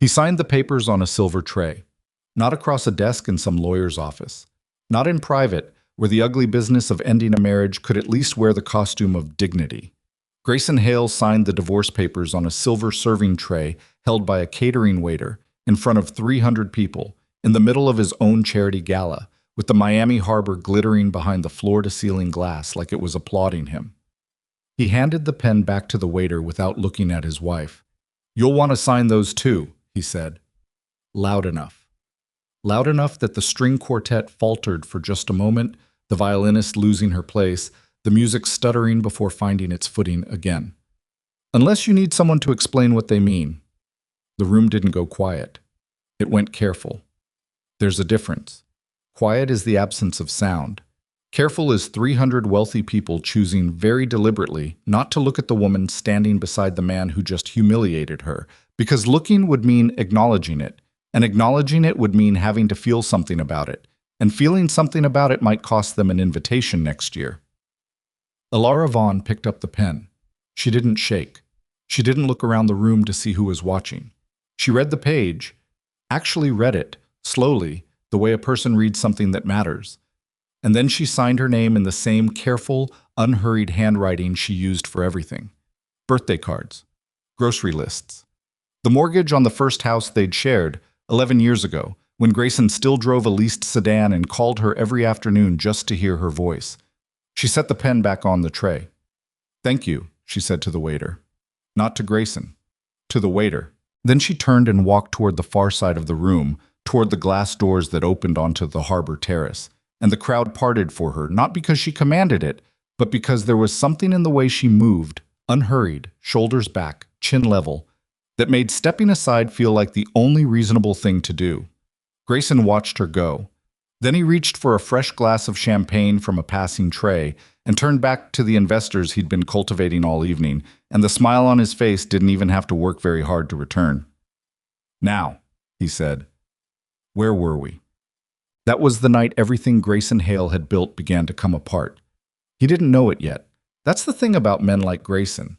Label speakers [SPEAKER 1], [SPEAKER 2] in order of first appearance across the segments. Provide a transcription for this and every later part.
[SPEAKER 1] He signed the papers on a silver tray, not across a desk in some lawyer's office, not in private, where the ugly business of ending a marriage could at least wear the costume of dignity. Grayson Hale signed the divorce papers on a silver serving tray held by a catering waiter in front of 300 people in the middle of his own charity gala, with the Miami harbor glittering behind the floor-to-ceiling glass like it was applauding him. He handed the pen back to the waiter without looking at his wife. "You'll want to sign those too," he said. Loud enough. Loud enough that the string quartet faltered for just a moment, the violinist losing her place, the music stuttering before finding its footing again. Unless you need someone to explain what they mean. The room didn't go quiet. It went careful. There's a difference. Quiet is the absence of sound. Careful is 300 wealthy people choosing very deliberately not to look at the woman standing beside the man who just humiliated her, because looking would mean acknowledging it, and acknowledging it would mean having to feel something about it, and feeling something about it might cost them an invitation next year. Alara Vaughn picked up the pen. She didn't shake. She didn't look around the room to see who was watching. She read the page, actually read it, slowly, the way a person reads something that matters. And then she signed her name in the same careful, unhurried handwriting she used for everything. Birthday cards. Grocery lists. The mortgage on the first house they'd shared, 11 years ago, when Grayson still drove a leased sedan and called her every afternoon just to hear her voice. She set the pen back on the tray. "Thank you," she said to the waiter. Not to Grayson. To the waiter. Then she turned and walked toward the far side of the room, toward the glass doors that opened onto the harbor terrace. And the crowd parted for her, not because she commanded it, but because there was something in the way she moved, unhurried, shoulders back, chin level, that made stepping aside feel like the only reasonable thing to do. Grayson watched her go. Then he reached for a fresh glass of champagne from a passing tray and turned back to the investors he'd been cultivating all evening, and the smile on his face didn't even have to work very hard to return. "Now," he said. Where were we? That was the night everything Grayson Hale had built began to come apart. He didn't know it yet. That's the thing about men like Grayson.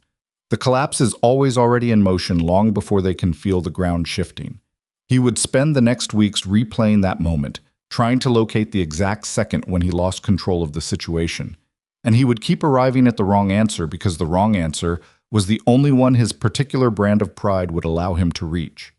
[SPEAKER 1] The collapse is always already in motion long before they can feel the ground shifting. He would spend the next weeks replaying that moment, trying to locate the exact second when he lost control of the situation. And he would keep arriving at the wrong answer because the wrong answer was the only one his particular brand of pride would allow him to reach.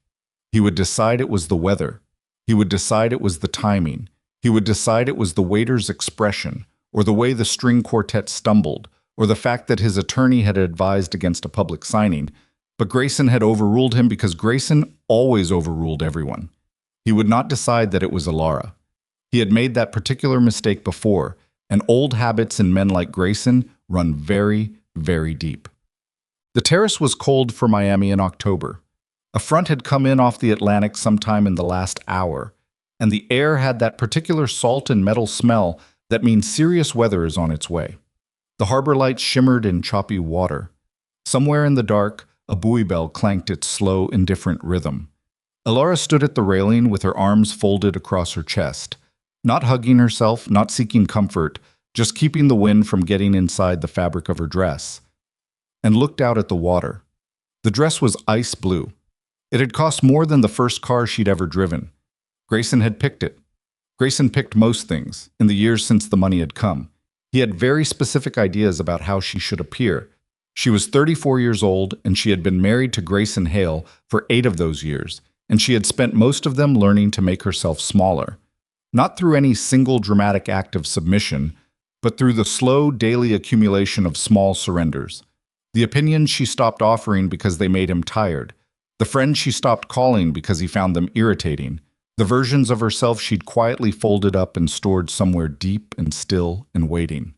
[SPEAKER 1] He would decide it was the weather. He would decide it was the timing. He would decide it was the waiter's expression, or the way the string quartet stumbled, or the fact that his attorney had advised against a public signing. But Grayson had overruled him because Grayson always overruled everyone. He would not decide that it was Alara. He had made that particular mistake before, and old habits in men like Grayson run very, very deep. The terrace was cold for Miami in October. A front had come in off the Atlantic sometime in the last hour, and the air had that particular salt and metal smell that means serious weather is on its way. The harbor lights shimmered in choppy water. Somewhere in the dark, a buoy bell clanked its slow, indifferent rhythm. Alara stood at the railing with her arms folded across her chest, not hugging herself, not seeking comfort, just keeping the wind from getting inside the fabric of her dress, and looked out at the water. The dress was ice blue. It had cost more than the first car she'd ever driven. Grayson had picked it. Grayson picked most things, in the years since the money had come. He had very specific ideas about how she should appear. She was 34 years old, and she had been married to Grayson Hale for 8 of those years, and she had spent most of them learning to make herself smaller. Not through any single dramatic act of submission, but through the slow daily accumulation of small surrenders. The opinions she stopped offering because they made him tired. The friends she stopped calling because he found them irritating. The versions of herself she'd quietly folded up and stored somewhere deep and still and waiting.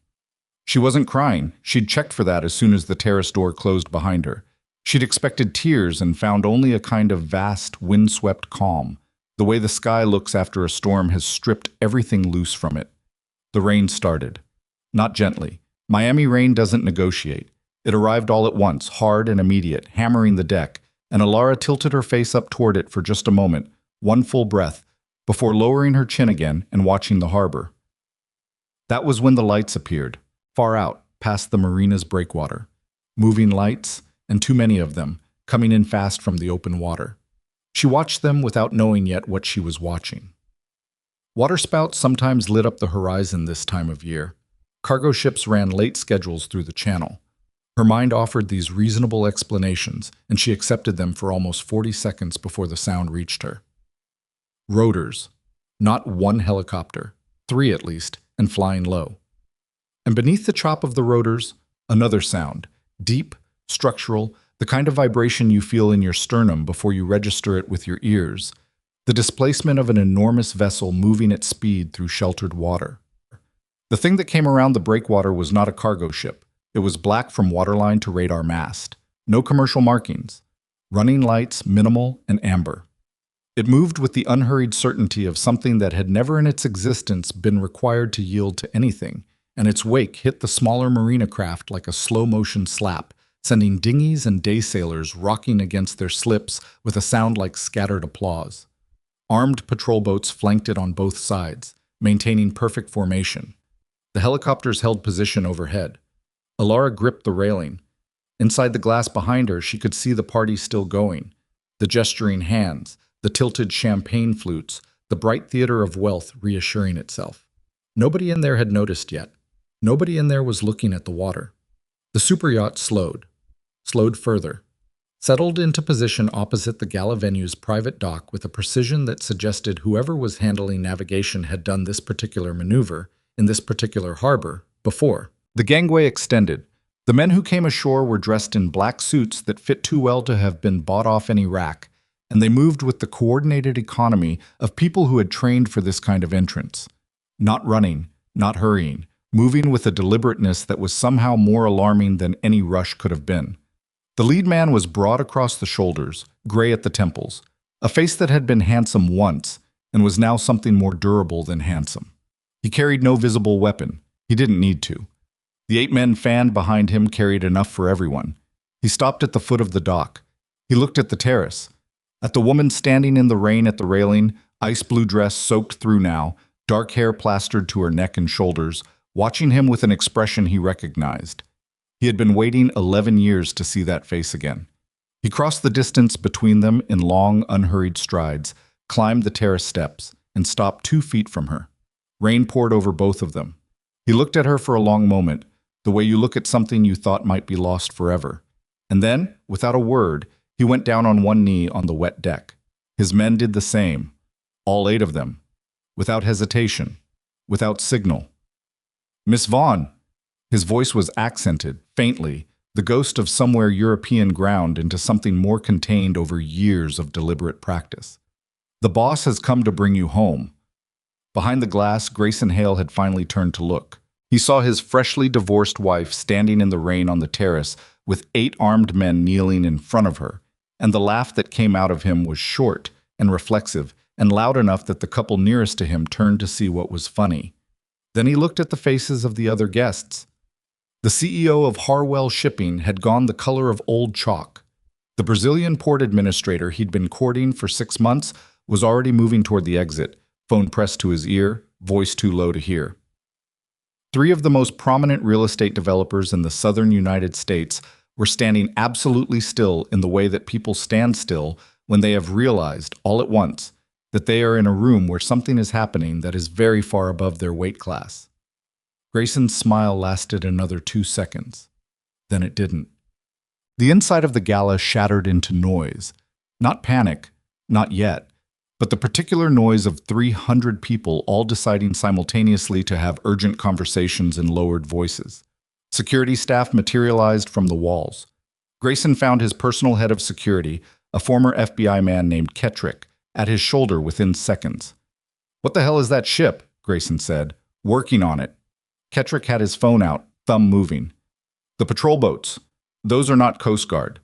[SPEAKER 1] She wasn't crying. She'd checked for that as soon as the terrace door closed behind her. She'd expected tears and found only a kind of vast, windswept calm, the way the sky looks after a storm has stripped everything loose from it. The rain started. Not gently. Miami rain doesn't negotiate. It arrived all at once, hard and immediate, hammering the deck, and Alara tilted her face up toward it for just a moment, one full breath, before lowering her chin again and watching the harbor. That was when the lights appeared, far out, past the marina's breakwater. Moving lights, and too many of them, coming in fast from the open water. She watched them without knowing yet what she was watching. Waterspouts sometimes lit up the horizon this time of year. Cargo ships ran late schedules through the channel. Her mind offered these reasonable explanations, and she accepted them for almost 40 seconds before the sound reached her. Rotors. Not one helicopter, 3 at least, and flying low. And beneath the chop of the rotors, another sound, deep, structural, the kind of vibration you feel in your sternum before you register it with your ears, the displacement of an enormous vessel moving at speed through sheltered water. The thing that came around the breakwater was not a cargo ship. It was black from waterline to radar mast. No commercial markings. Running lights, minimal and amber. It moved with the unhurried certainty of something that had never in its existence been required to yield to anything, and its wake hit the smaller marina craft like a slow-motion slap, sending dinghies and day sailors rocking against their slips with a sound like scattered applause. Armed patrol boats flanked it on both sides, maintaining perfect formation. The helicopters held position overhead. Alara gripped the railing. Inside the glass behind her, she could see the party still going. The gesturing hands, the tilted champagne flutes, the bright theater of wealth reassuring itself. Nobody in there had noticed yet. Nobody in there was looking at the water. The superyacht slowed further, settled into position opposite the gala venue's private dock with a precision that suggested whoever was handling navigation had done this particular maneuver in this particular harbor before. The gangway extended. The men who came ashore were dressed in black suits that fit too well to have been bought off any rack, and they moved with the coordinated economy of people who had trained for this kind of entrance. Not running, not hurrying, moving with a deliberateness that was somehow more alarming than any rush could have been. The lead man was broad across the shoulders, gray at the temples, a face that had been handsome once and was now something more durable than handsome. He carried no visible weapon. He didn't need to. The 8 men fanned behind him carried enough for everyone. He stopped at the foot of the dock. He looked at the terrace. At the woman standing in the rain at the railing, ice blue dress soaked through now, dark hair plastered to her neck and shoulders, watching him with an expression he recognized. He had been waiting 11 years to see that face again. He crossed the distance between them in long, unhurried strides, climbed the terrace steps, and stopped 2 feet from her. Rain poured over both of them. He looked at her for a long moment, the way you look at something you thought might be lost forever. And then, without a word, he went down on one knee on the wet deck. His men did the same, all 8 of them, without hesitation, without signal. "Miss Vaughn!" His voice was accented, faintly, the ghost of somewhere European ground into something more contained over years of deliberate practice. "The boss has come to bring you home." Behind the glass, Grayson Hale had finally turned to look. He saw his freshly divorced wife standing in the rain on the terrace with 8 armed men kneeling in front of her, and the laugh that came out of him was short and reflexive and loud enough that the couple nearest to him turned to see what was funny. Then he looked at the faces of the other guests. The CEO of Harwell Shipping had gone the color of old chalk. The Brazilian port administrator he'd been courting for 6 months was already moving toward the exit, phone pressed to his ear, voice too low to hear. 3 of the most prominent real estate developers in the southern United States were standing absolutely still in the way that people stand still when they have realized, all at once, that they are in a room where something is happening that is very far above their weight class. Grayson's smile lasted another 2 seconds. Then it didn't. The inside of the gala shattered into noise. Not panic, not yet, but the particular noise of 300 people all deciding simultaneously to have urgent conversations in lowered voices. Security staff materialized from the walls. Grayson found his personal head of security, a former FBI man named Kettrick, at his shoulder within seconds. "What the hell is that ship?" Grayson said. "Working on it." Kettrick had his phone out, thumb moving. "The patrol boats. Those are not Coast Guard.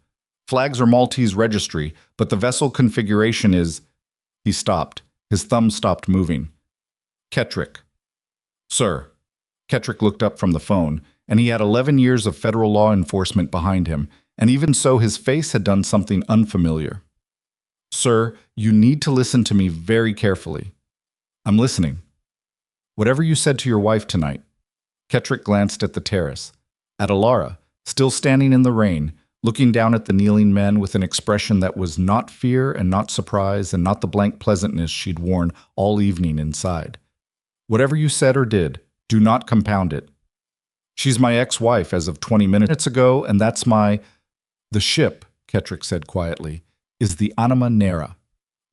[SPEAKER 1] Flags are Maltese registry, but the vessel configuration is—" He stopped. His thumb stopped moving. "Kettrick." "Sir." Kettrick looked up from the phone, and he had 11 years of federal law enforcement behind him, and even so his face had done something unfamiliar. "Sir, you need to listen to me very carefully." "I'm listening." "Whatever you said to your wife tonight." Kettrick glanced at the terrace. At Alara, still standing in the rain, looking down at the kneeling men with an expression that was not fear and not surprise and not the blank pleasantness she'd worn all evening inside. Whatever you said or did, do not compound it. She's my ex-wife as of 20 minutes ago, and that's my... The ship, Kettrick said quietly, is the Anima Nera.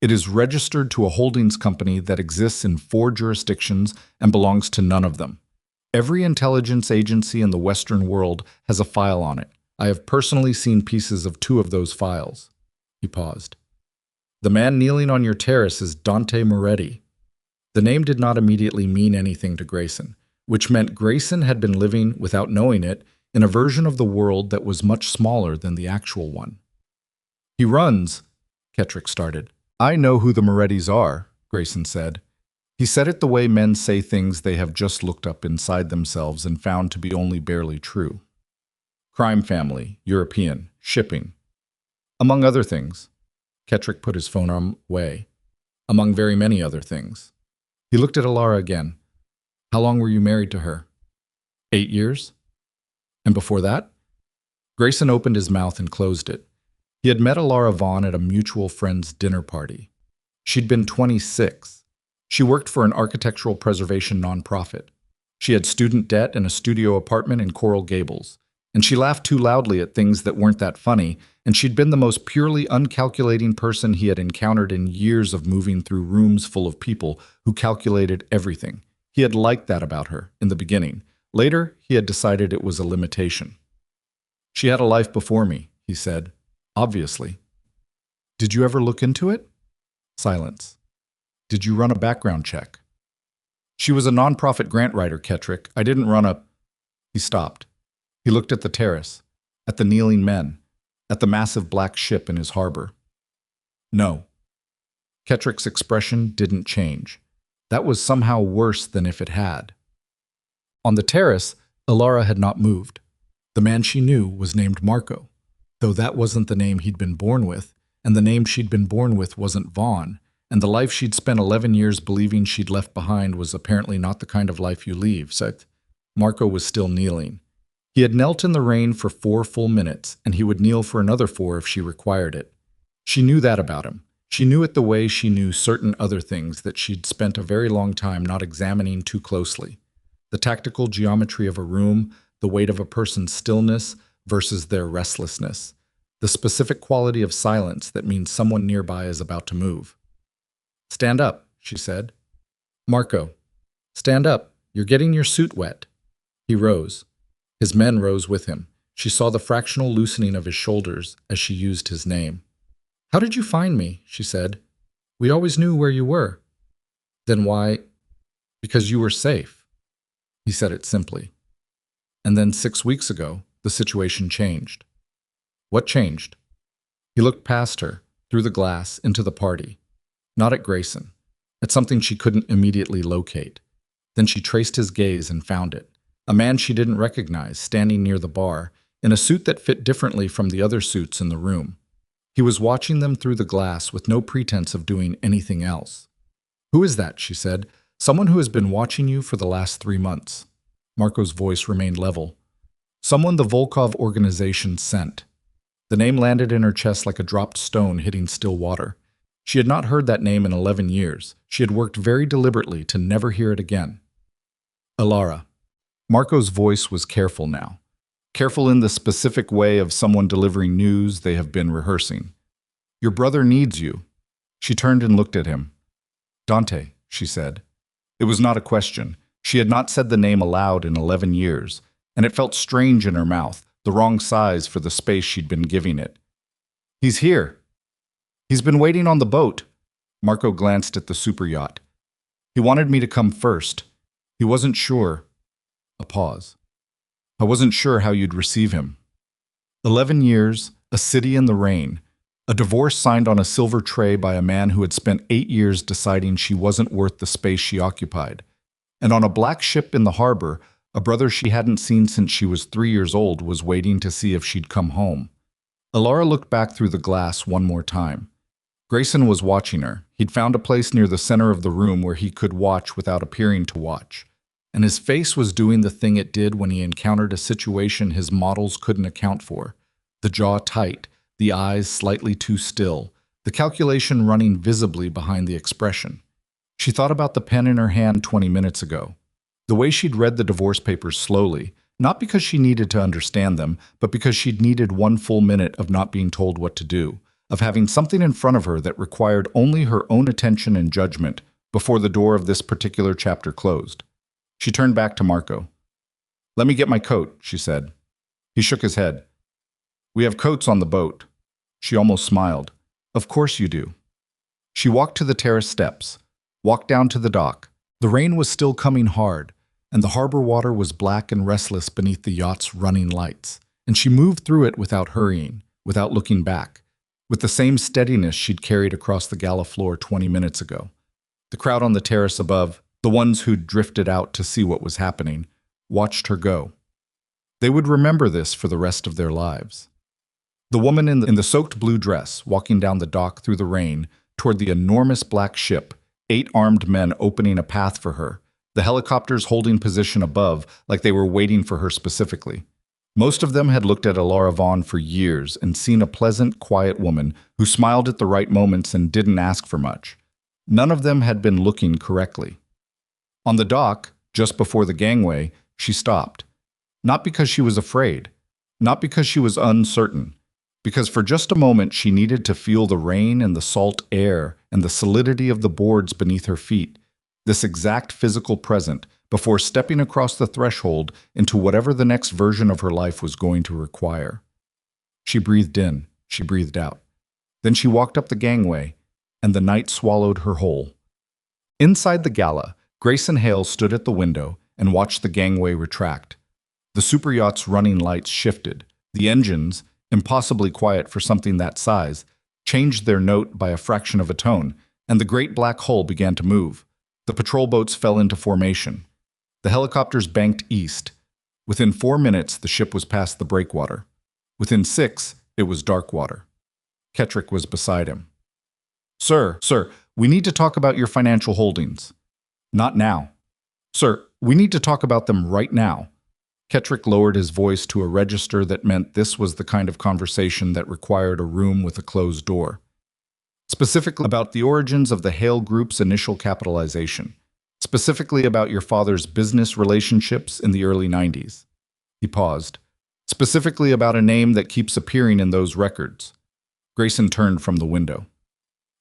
[SPEAKER 1] It is registered to a holdings company that exists in 4 jurisdictions and belongs to none of them. Every intelligence agency in the Western world has a file on it. I have personally seen pieces of 2 of those files. He paused. The man kneeling on your terrace is Dante Moretti. The name did not immediately mean anything to Grayson, which meant Grayson had been living, without knowing it, in a version of the world that was much smaller than the actual one. He runs, Kettrick started. I know who the Morettis are, Grayson said. He said it the way men say things they have just looked up inside themselves and found to be only barely true. Crime family, European, shipping. Among other things. Kettrick put his phone arm away. Among very many other things. He looked at Alara again. How long were you married to her? 8 years? And before that? Grayson opened his mouth and closed it. He had met Alara Vaughn at a mutual friend's dinner party. She'd been 26. She worked for an architectural preservation nonprofit. She had student debt and a studio apartment in Coral Gables. And she laughed too loudly at things that weren't that funny, and she'd been the most purely uncalculating person he had encountered in years of moving through rooms full of people who calculated everything. He had liked that about her in the beginning. Later, he had decided it was a limitation. She had a life before me, he said. Obviously. Did you ever look into it? Silence. Did you run a background check? She was a nonprofit grant writer, Kettrick. I didn't run a... He stopped. He looked at the terrace, at the kneeling men, at the massive black ship in his harbor. No. Kettrick's expression didn't change. That was somehow worse than if it had. On the terrace, Alara had not moved. The man she knew was named Marco, though that wasn't the name he'd been born with, and the name she'd been born with wasn't Vaughn, and the life she'd spent 11 years believing she'd left behind was apparently not the kind of life you leave. So Marco was still kneeling. He had knelt in the rain for 4 full minutes, and he would kneel for another 4 if she required it. She knew that about him. She knew it the way she knew certain other things that she'd spent a very long time not examining too closely. The tactical geometry of a room, the weight of a person's stillness versus their restlessness. The specific quality of silence that means someone nearby is about to move. Stand up, she said. Marco, stand up. You're getting your suit wet. He rose. His men rose with him. She saw the fractional loosening of his shoulders as she used his name. How did you find me? She said. We always knew where you were. Then why? Because you were safe. He said it simply. And then 6 weeks ago, the situation changed. What changed? He looked past her, through the glass, into the party. Not at Grayson. At something she couldn't immediately locate. Then she traced his gaze and found it. A man she didn't recognize, standing near the bar, in a suit that fit differently from the other suits in the room. He was watching them through the glass with no pretense of doing anything else. Who is that? She said. Someone who has been watching you for the last 3 months. Marco's voice remained level. Someone the Volkov organization sent. The name landed in her chest like a dropped stone hitting still water. She had not heard that name in 11 years. She had worked very deliberately to never hear it again. Alara. Marco's voice was careful now. Careful in the specific way of someone delivering news they have been rehearsing. Your brother needs you. She turned and looked at him. Dante, she said. It was not a question. She had not said the name aloud in 11 years, and it felt strange in her mouth, the wrong size for the space she'd been giving it. He's here. He's been waiting on the boat. Marco glanced at the superyacht. He wanted me to come first. He wasn't sure. A pause. I wasn't sure how you'd receive him. 11 years, a city in the rain, a divorce signed on a silver tray by a man who had spent 8 years deciding she wasn't worth the space she occupied. And on a black ship in the harbor, a brother she hadn't seen since she was 3 years old was waiting to see if she'd come home. Alara looked back through the glass one more time. Grayson was watching her. He'd found a place near the center of the room where he could watch without appearing to watch. And his face was doing the thing it did when he encountered a situation his models couldn't account for. the jaw tight, the eyes slightly too still, the calculation running visibly behind the expression. She thought about the pen in her hand 20 minutes ago. The way she'd read the divorce papers slowly, not because she needed to understand them, but because she'd needed one full minute of not being told what to do, of having something in front of her that required only her own attention and judgment before the door of this particular chapter closed. She turned back to Marco. "Let me get my coat," she said. He shook his head. "We have coats on the boat." She almost smiled. "Of course you do." She walked to the terrace steps, walked down to the dock. The rain was still coming hard, and the harbor water was black and restless beneath the yacht's running lights, and she moved through it without hurrying, without looking back, with the same steadiness she'd carried across the gala floor 20 minutes ago. The crowd on the terrace above, the ones who'd drifted out to see what was happening, watched her go. They would remember this for the rest of their lives. The woman in the soaked blue dress, walking down the dock through the rain toward the enormous black ship, 8 armed men opening a path for her, the helicopters holding position above like they were waiting for her specifically. Most of them had looked at Alara Vaughn for years and seen a pleasant, quiet woman who smiled at the right moments and didn't ask for much. None of them had been looking correctly. On the dock, just before the gangway, she stopped. Not because she was afraid, not because she was uncertain, because for just a moment she needed to feel the rain and the salt air and the solidity of the boards beneath her feet, this exact physical present, before stepping across the threshold into whatever the next version of her life was going to require. She breathed in, she breathed out. Then she walked up the gangway, and the night swallowed her whole. Inside the gala, Grayson Hale stood at the window and watched the gangway retract. The superyacht's running lights shifted. The engines, impossibly quiet for something that size, changed their note by a fraction of a tone, and the great black hull began to move. The patrol boats fell into formation. The helicopters banked east. Within 4 minutes, the ship was past the breakwater. Within 6, it was dark water. Kettrick was beside him. Sir, we need to talk about your financial holdings." "Not now." "Sir, we need to talk about them right now." Kettrick lowered his voice to a register that meant this was the kind of conversation that required a room with a closed door. "Specifically about the origins of the Hale Group's initial capitalization. Specifically about your father's business relationships in the early 90s. He paused. "Specifically about a name that keeps appearing in those records." Grayson turned from the window.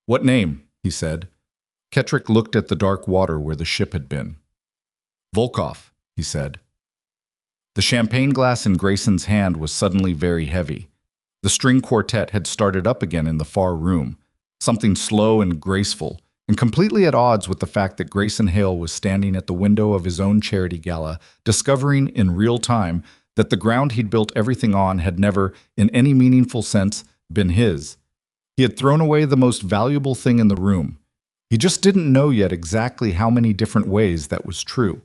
[SPEAKER 1] "What name?" he said. Kettrick looked at the dark water where the ship had been. "Volkov," he said. The champagne glass in Grayson's hand was suddenly very heavy. The string quartet had started up again in the far room, something slow and graceful, and completely at odds with the fact that Grayson Hale was standing at the window of his own charity gala, discovering in real time that the ground he'd built everything on had never, in any meaningful sense, been his. He had thrown away the most valuable thing in the room. He just didn't know yet exactly how many different ways that was true.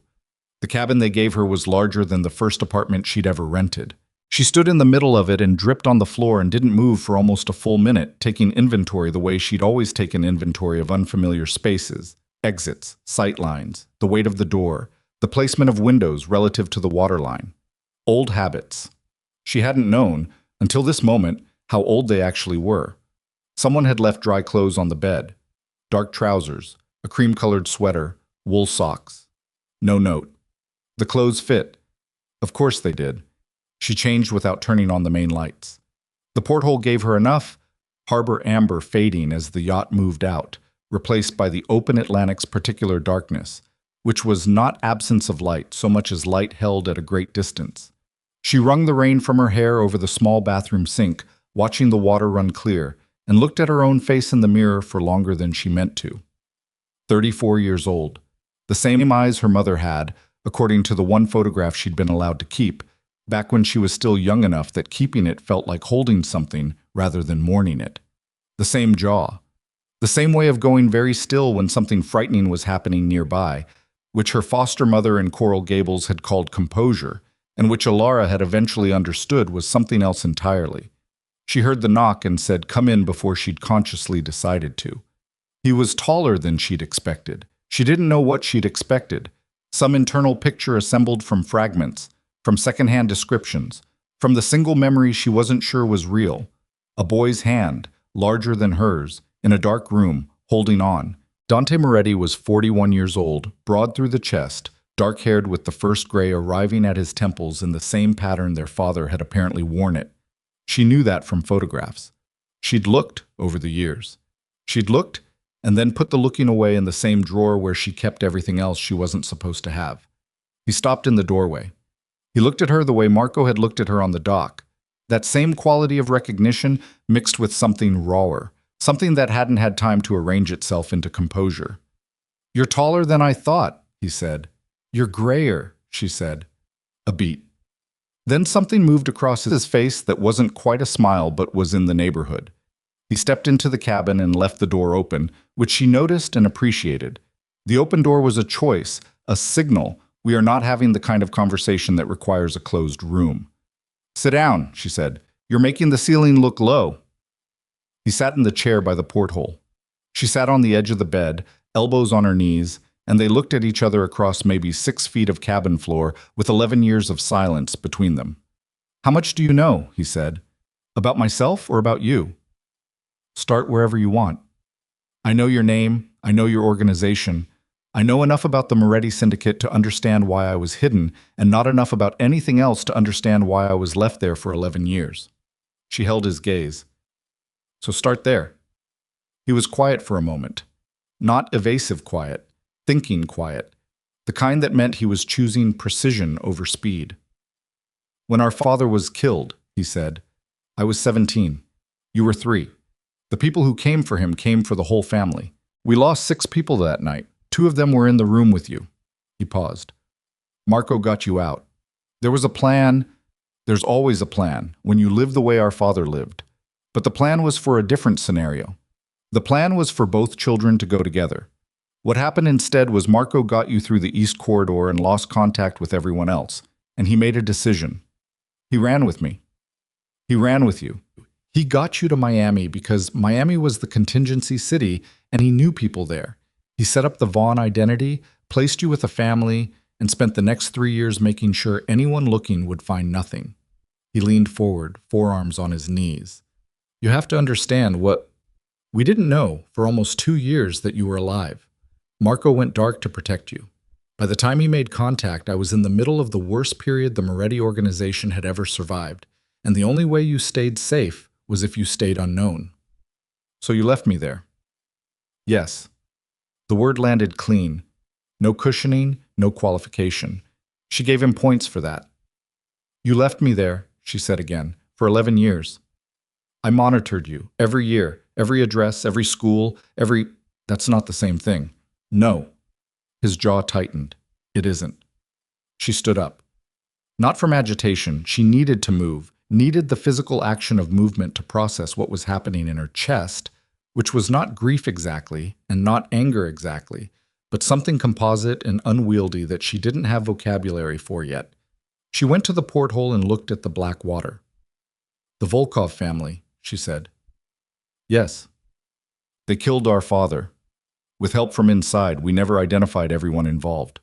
[SPEAKER 1] The cabin they gave her was larger than the first apartment she'd ever rented. She stood in the middle of it and dripped on the floor and didn't move for almost a full minute, taking inventory the way she'd always taken inventory of unfamiliar spaces, exits, sight lines, the weight of the door, the placement of windows relative to the waterline. Old habits. She hadn't known, until this moment, how old they actually were. Someone had left dry clothes on the bed. Dark trousers, a cream-colored sweater, wool socks. No note. The clothes fit. Of course they did. She changed without turning on the main lights. The porthole gave her enough, harbor amber fading as the yacht moved out, replaced by the open Atlantic's particular darkness, which was not absence of light so much as light held at a great distance. She wrung the rain from her hair over the small bathroom sink, watching the water run clear, and looked at her own face in the mirror for longer than she meant to. 34 years old. The same eyes her mother had, according to the one photograph she'd been allowed to keep, back when she was still young enough that keeping it felt like holding something rather than mourning it. The same jaw. The same way of going very still when something frightening was happening nearby, which her foster mother in Coral Gables had called composure, and which Alara had eventually understood was something else entirely. She heard the knock and said, "Come in," before she'd consciously decided to. He was taller than she'd expected. She didn't know what she'd expected. Some internal picture assembled from fragments, from secondhand descriptions, From the single memory she wasn't sure was real, a boy's hand, larger than hers, in a dark room, holding on. Dante Moretti was 41 years old, broad through the chest, dark-haired with the first gray arriving at his temples in the same pattern their father had apparently worn it. She knew that from photographs. She'd looked over the years. She'd looked and then put the looking away in the same drawer where she kept everything else she wasn't supposed to have. He stopped in the doorway. He looked at her the way Marco had looked at her on the dock. That same quality of recognition mixed with something rawer, something that hadn't had time to arrange itself into composure. "You're taller than I thought," he said. "You're grayer," she said. A beat. Then something moved across his face that wasn't quite a smile but was in the neighborhood. He stepped into the cabin and left the door open, which she noticed and appreciated. The open door was a choice, a signal. We are not having the kind of conversation that requires a closed room. "Sit down," she said. "You're making the ceiling look low." He sat in the chair by the porthole. She sat on the edge of the bed, elbows on her knees, and they looked at each other across maybe 6 feet of cabin floor with 11 years of silence between them. "How much do you know?" he said. "About myself or about you?" "Start wherever you want." "I know your name. I know your organization. I know enough about the Moretti Syndicate to understand why I was hidden, and not enough about anything else to understand why I was left there for 11 years. She held his gaze. "So start there." He was quiet for a moment. Not evasive quiet, thinking quiet. The kind that meant he was choosing precision over speed. "When our father was killed," he said, "I was 17. You were 3. The people who came for him came for the whole family. We lost 6 people that night. 2 of them were in the room with you." He paused. "Marco got you out. There was a plan. There's always a plan when you live the way our father lived. But the plan was for a different scenario. The plan was for both children to go together. What happened instead was Marco got you through the East Corridor and lost contact with everyone else, and he made a decision. He ran with me. He ran with you. He got you to Miami because Miami was the contingency city and he knew people there. He set up the Vaughn identity, placed you with a family, and spent the next 3 years making sure anyone looking would find nothing." He leaned forward, forearms on his knees. "You have to understand what we didn't know for almost 2 years that you were alive. Marco went dark to protect you. By the time he made contact, I was in the middle of the worst period the Moretti organization had ever survived, and the only way you stayed safe was if you stayed unknown. So you left me there." "Yes." The word landed clean. No cushioning, no qualification. She gave him points for that. "You left me there," she said again, "for 11 years. I monitored you, every year, every address, every school, every... That's not the same thing." "No." His jaw tightened. "It isn't." She stood up. Not from agitation, she needed to move, needed the physical action of movement to process what was happening in her chest, which was not grief exactly, and not anger exactly, but something composite and unwieldy that she didn't have vocabulary for yet. She went to the porthole and looked at the black water. "The Volkov family," she said. "Yes. They killed our father. With help from inside, we never identified everyone involved."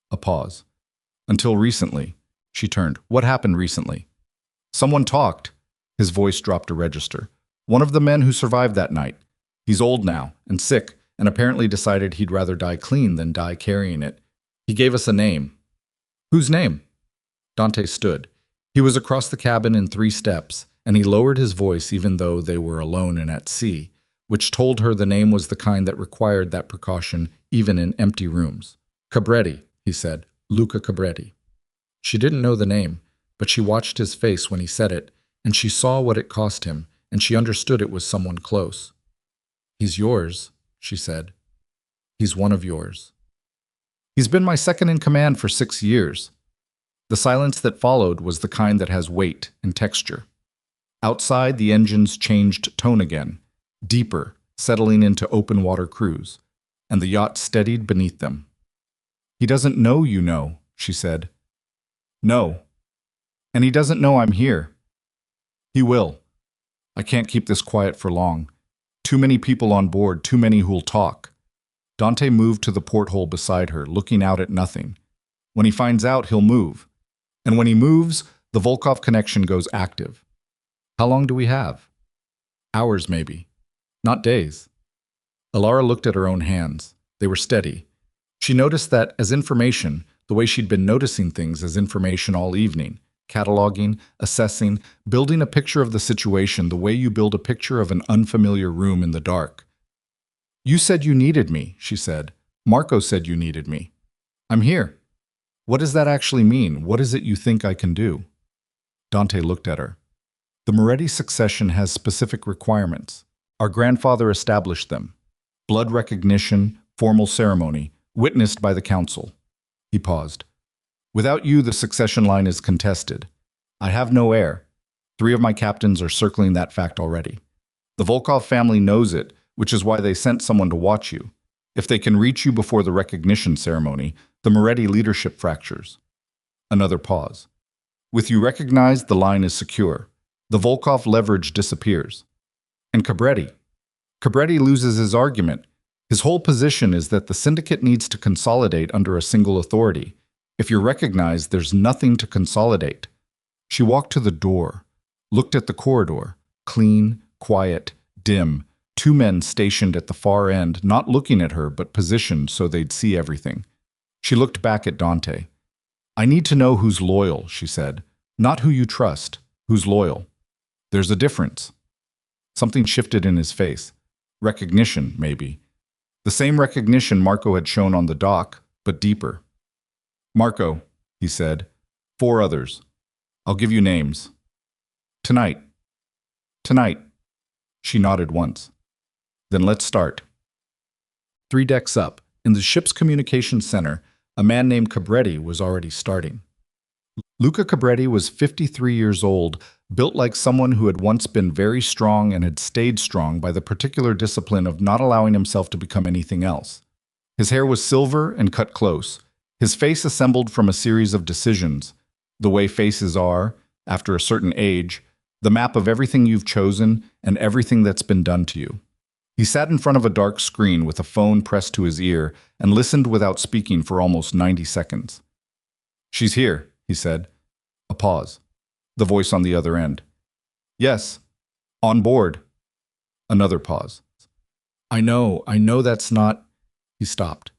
[SPEAKER 1] A pause. "Until recently." She turned. "What happened recently?" "Someone talked." His voice dropped a register. "One of the men who survived that night. He's old now, and sick, and apparently decided he'd rather die clean than die carrying it. He gave us a name." "Whose name?" Dante stood. He was across the cabin in 3 steps, and he lowered his voice even though they were alone and at sea, which told her the name was the kind that required that precaution even in empty rooms. "Cabretti," he said. "Luca Cabretti." She didn't know the name, but she watched his face when he said it, and she saw what it cost him, and she understood it was someone close. "He's yours," she said. "He's one of yours." "He's been my second in command for 6 years." The silence that followed was the kind that has weight and texture. Outside, the engines changed tone again, deeper, settling into open water cruise, and the yacht steadied beneath them. "He doesn't know you know," she said. "No. And he doesn't know I'm here. He will. I can't keep this quiet for long. Too many people on board, too many who'll talk." Dante moved to the porthole beside her, looking out at nothing. "When he finds out, he'll move. And when he moves, The Volkov connection goes active. How long do we have? Hours, maybe. Not days. Alara looked at her own hands. They were steady. She noticed that, as information, the way she'd been noticing things as information all evening, cataloging, assessing, building a picture of the situation the way you build a picture of an unfamiliar room in the dark. You said you needed me, she said. Marco said you needed me. I'm here. What does that actually mean? What is it you think I can do? Dante looked at her. The Moretti succession has specific requirements. Our grandfather established them. Blood recognition, formal ceremony, witnessed by the council. He paused. Without you, the succession line is contested. I have no heir. 3 of my captains are circling that fact already. The Volkov family knows it, which is why they sent someone to watch you. If they can reach you before the recognition ceremony, the Moretti leadership fractures. Another pause. With you recognized, the line is secure. The Volkov leverage disappears. And Cabretti loses his argument. His whole position is that the syndicate needs to consolidate under a single authority. If you're recognized, there's nothing to consolidate. She walked to the door, looked at the corridor, clean, quiet, dim, 2 men stationed at the far end, not looking at her but positioned so they'd see everything. She looked back at Dante. I need to know who's loyal, she said. Not who you trust, who's loyal. There's a difference. Something shifted in his face. Recognition, maybe. The same recognition Marco had shown on the dock, but deeper. Marco, he said. 4 others. I'll give you names. Tonight. Tonight. She nodded once. Then let's start. 3 decks up, in the ship's communications center, a man named Cabretti was already starting. Luca Cabretti was 53 years old, built like someone who had once been very strong and had stayed strong by the particular discipline of not allowing himself to become anything else. His hair was silver and cut close. His face assembled from a series of decisions, the way faces are, after a certain age, the map of everything you've chosen and everything that's been done to you. He sat in front of a dark screen with a phone pressed to his ear and listened without speaking for almost 90 seconds. She's here, he said. A pause. The voice on the other end. Yes, on board. Another pause. I know that's not... He stopped.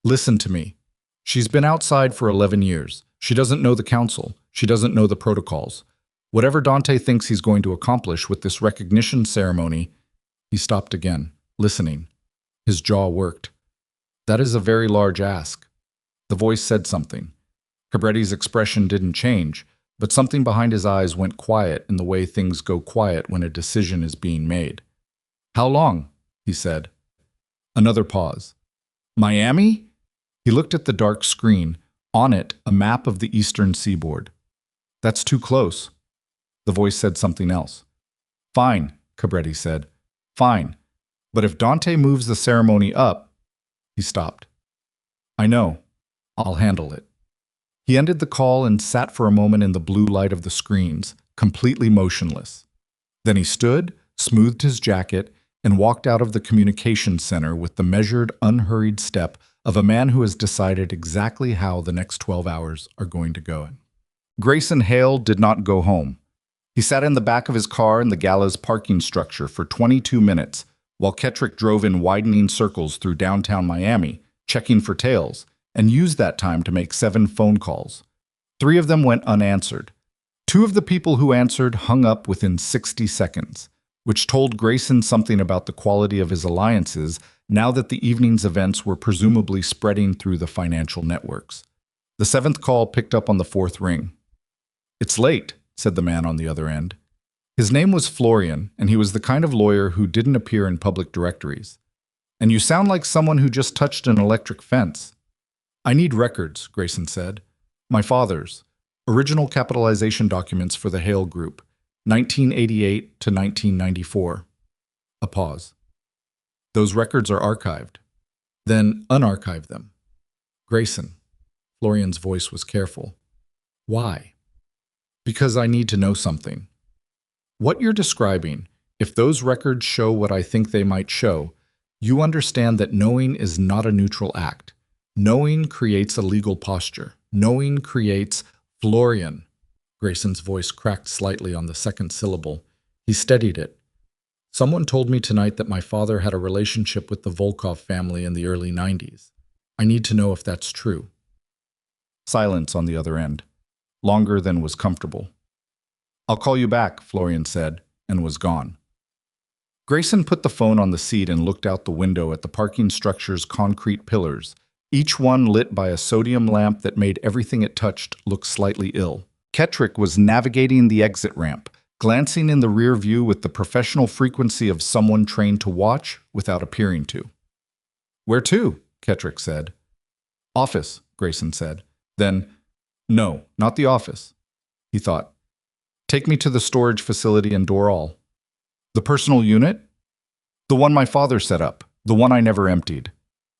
[SPEAKER 1] Listen to me. She's been outside for 11 years. She doesn't know the council. She doesn't know the protocols. Whatever Dante thinks he's going to accomplish with this recognition ceremony... He stopped again, listening. His jaw worked. That is a very large ask. The voice said something. Cabretti's expression didn't change, but something behind his eyes went quiet in the way things go quiet when a decision is being made. How long? He said. Another pause. Miami? He looked at the dark screen. On it, a map of the eastern seaboard. That's too close. The voice said something else. Fine, Cabretti said. Fine. But if Dante moves the ceremony up... He stopped. I know. I'll handle it. He ended the call and sat for a moment in the blue light of the screens, completely motionless. Then he stood, smoothed his jacket, and walked out of the communications center with the measured, unhurried step of a man who has decided exactly how the next 12 hours are going to go. Grayson Hale did not go home. He sat in the back of his car in the gala's parking structure for 22 minutes, while Kettrick drove in widening circles through downtown Miami, checking for tails, and used that time to make 7 phone calls. 3 of them went unanswered. 2 of the people who answered hung up within 60 seconds, which told Grayson something about the quality of his alliances now that the evening's events were presumably spreading through the financial networks. The 7th call picked up on the 4th ring. It's late, said the man on the other end. His name was Florian, and he was the kind of lawyer who didn't appear in public directories. And you sound like someone who just touched an electric fence. I need records, Grayson said. My father's. Original capitalization documents for the Hale Group, 1988 to 1994. A pause. Those records are archived. Then unarchive them. Grayson. Florian's voice was careful. Why? Because I need to know something. What you're describing, if those records show what I think they might show, you understand that knowing is not a neutral act. Knowing creates a legal posture. Knowing creates Florian. Grayson's voice cracked slightly on the second syllable. He steadied it. Someone told me tonight that my father had a relationship with the Volkov family in the early 90s. I need to know if that's true. Silence on the other end, longer than was comfortable. I'll call you back, Florian said, and was gone. Grayson put the phone on the seat and looked out the window at the parking structure's concrete pillars, each one lit by a sodium lamp that made everything it touched look slightly ill. Kettrick was navigating the exit ramp, glancing in the rear view with the professional frequency of someone trained to watch without appearing to. Where to? Kettrick said. Office, Grayson said. Then, no, not the office. He thought. Take me to the storage facility in Doral. The personal unit? The one my father set up, the one I never emptied.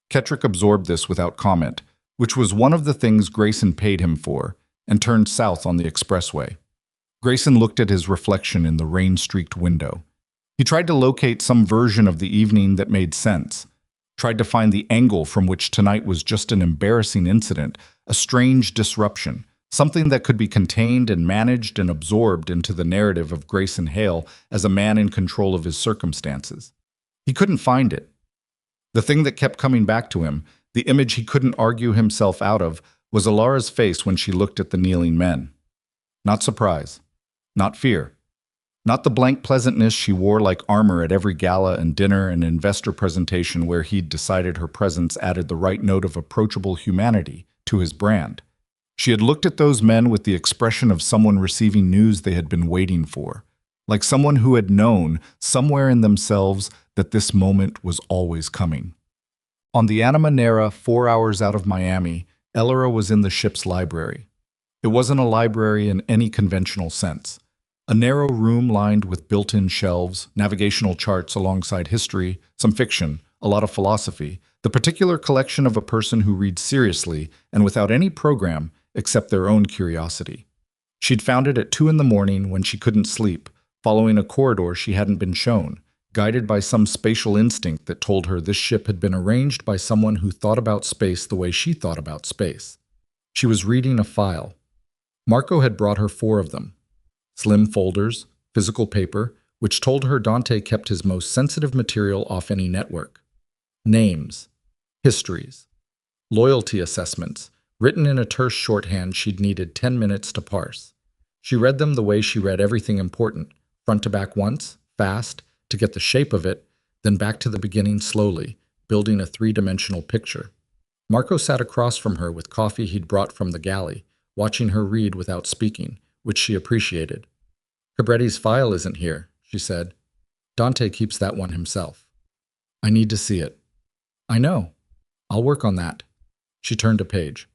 [SPEAKER 1] Kettrick absorbed this without comment, which was one of the things Grayson paid him for, and turned south on the expressway. Grayson looked at his reflection in the rain-streaked window. He tried to locate some version of the evening that made sense, tried to find the angle from which tonight was just an embarrassing incident, a strange disruption, something that could be contained and managed and absorbed into the narrative of Grayson Hale as a man in control of his circumstances. He couldn't find it. The thing that kept coming back to him, the image he couldn't argue himself out of, was Alara's face when she looked at the kneeling men. Not surprise. Not fear. Not the blank pleasantness she wore like armor at every gala and dinner and investor presentation where he'd decided her presence added the right note of approachable humanity to his brand. She had looked at those men with the expression of someone receiving news they had been waiting for, like someone who had known, somewhere in themselves, that this moment was always coming. On the Anna Manera, 4 hours out of Miami, Elara was in the ship's library. It wasn't a library in any conventional sense. A narrow room lined with built-in shelves, navigational charts alongside history, some fiction, a lot of philosophy, the particular collection of a person who reads seriously and without any program except their own curiosity. She'd found it at 2 a.m. when she couldn't sleep, following a corridor she hadn't been shown, guided by some spatial instinct that told her this ship had been arranged by someone who thought about space the way she thought about space. She was reading a file. Marco had brought her 4 of them. Slim folders, physical paper, which told her Dante kept his most sensitive material off any network. Names, histories, loyalty assessments, written in a terse shorthand she'd needed 10 minutes to parse. She read them the way she read everything important, front to back once, fast, to get the shape of it, then back to the beginning slowly, building a 3-dimensional picture. Marco sat across from her with coffee he'd brought from the galley, watching her read without speaking, which she appreciated. Cabretti's file isn't here, she said. Dante keeps that one himself. I need to see it. I know. I'll work on that. She turned a page.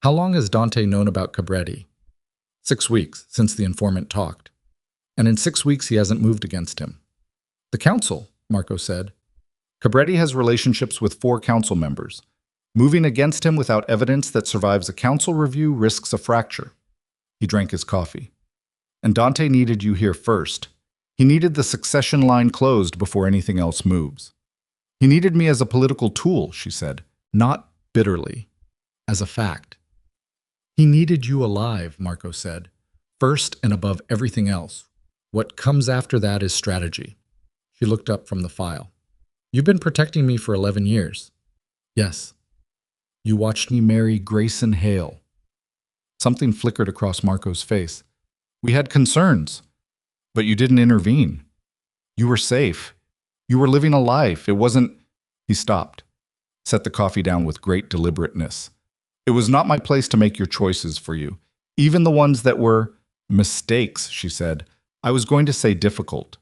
[SPEAKER 1] How long has Dante known about Cabretti? 6 weeks, since the informant talked. And in 6 weeks he hasn't moved against him. The council, Marco said. Cabretti has relationships with 4 council members. Moving against him without evidence that survives a council review risks a fracture. He drank his coffee. And Dante needed you here first. He needed the succession line closed before anything else moves. He needed me as a political tool, she said, not bitterly, as a fact. He needed you alive, Marco said, first and above everything else. What comes after that is strategy. She looked up from the file. You've been protecting me for 11 years. Yes. You watched me marry Grayson Hale. Something flickered across Marco's face. We had concerns, but you didn't intervene. You were safe. You were living a life. It wasn't... He stopped, set the coffee down with great deliberateness. It was not my place to make your choices for you, even the ones that were mistakes, she said. I was going to say difficult.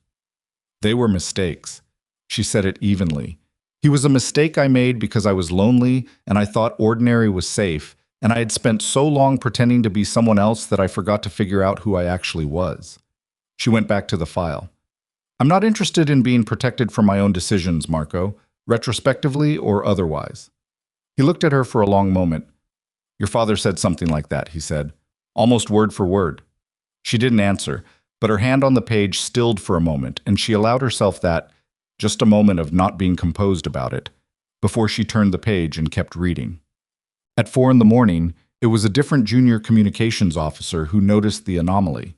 [SPEAKER 1] They were mistakes. She said it evenly. He was a mistake I made because I was lonely and I thought ordinary was safe, and I had spent so long pretending to be someone else that I forgot to figure out who I actually was. She went back to the file. I'm not interested in being protected from my own decisions, Marco, retrospectively or otherwise. He looked at her for a long moment. Your father said something like that, he said, almost word for word. She didn't answer, but her hand on the page stilled for a moment, and she allowed herself that, just a moment of not being composed about it, before she turned the page and kept reading. At 4 a.m, it was a different junior communications officer who noticed the anomaly.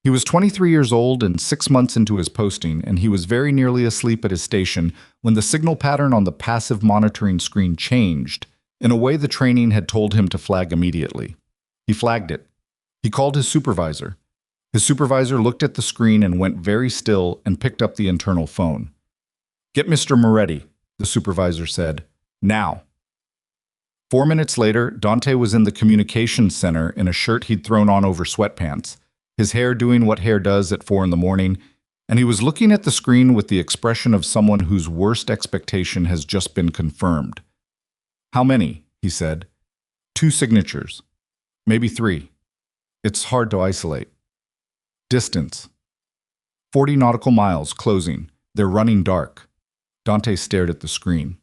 [SPEAKER 1] He was 23 years old and 6 months into his posting, and he was very nearly asleep at his station when the signal pattern on the passive monitoring screen changed in a way the training had told him to flag immediately. He flagged it. He called his supervisor. His supervisor looked at the screen and went very still and picked up the internal phone. "Get Mr. Moretti," the supervisor said. "Now." 4 minutes later, Dante was in the communications center in a shirt he'd thrown on over sweatpants, his hair doing what hair does at 4 in the morning, and he was looking at the screen with the expression of someone whose worst expectation has just been confirmed. "How many?" he said. "2 signatures. Maybe 3. It's hard to isolate." "Distance." 40 nautical miles, closing. They're running dark. Dante stared at the screen.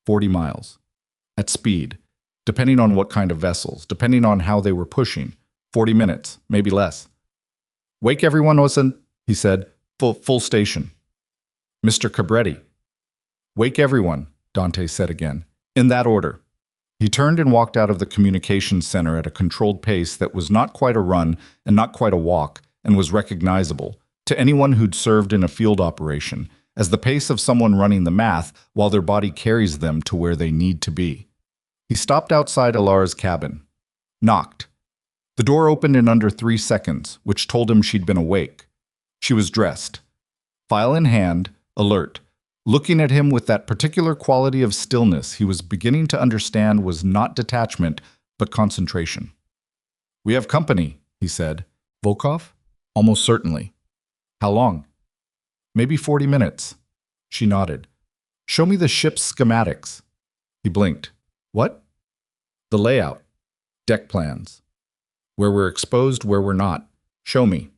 [SPEAKER 1] 40 miles. At speed. Depending on what kind of vessels, depending on how they were pushing. 40 minutes, maybe less. "Wake everyone, Osen," he said. Full station." "Mr. Cabretti." "Wake everyone," Dante said again. "In that order." He turned and walked out of the communications center at a controlled pace that was not quite a run and not quite a walk, and was recognizable, to anyone who'd served in a field operation, as the pace of someone running the math while their body carries them to where they need to be. He stopped outside Alara's cabin. Knocked. The door opened in under 3 seconds, which told him she'd been awake. She was dressed. File in hand, alert, looking at him with that particular quality of stillness he was beginning to understand was not detachment, but concentration. "We have company," he said. "Volkov?" "Almost certainly." "How long?" "Maybe 40 minutes." She nodded. "Show me the ship's schematics." He blinked. "What?" "The layout. Deck plans. Where we're exposed, where we're not. Show me."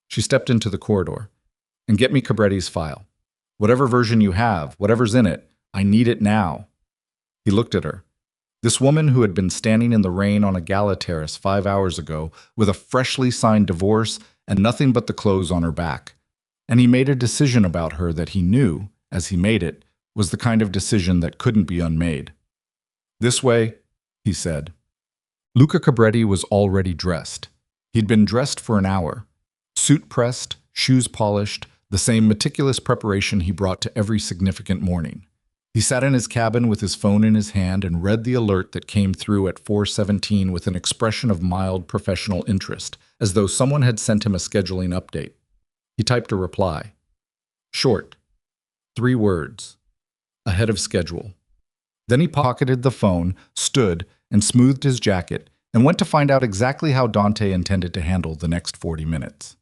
[SPEAKER 1] She stepped into the corridor. "And get me Cabretti's file. Whatever version you have, whatever's in it, I need it now." He looked at her. This woman who had been standing in the rain on a gala terrace 5 hours ago with a freshly signed divorce and nothing but the clothes on her back. And he made a decision about her that he knew, as he made it, was the kind of decision that couldn't be unmade. "This way," he said. Luca Cabretti was already dressed. He'd been dressed for an hour. Suit pressed, shoes polished, the same meticulous preparation he brought to every significant morning. He sat in his cabin with his phone in his hand and read the alert that came through at 4:17 with an expression of mild professional interest, as though someone had sent him a scheduling update. He typed a reply. Short. 3 words. Ahead of schedule. Then he pocketed the phone, stood, and smoothed his jacket, and went to find out exactly how Dante intended to handle the next 40 minutes.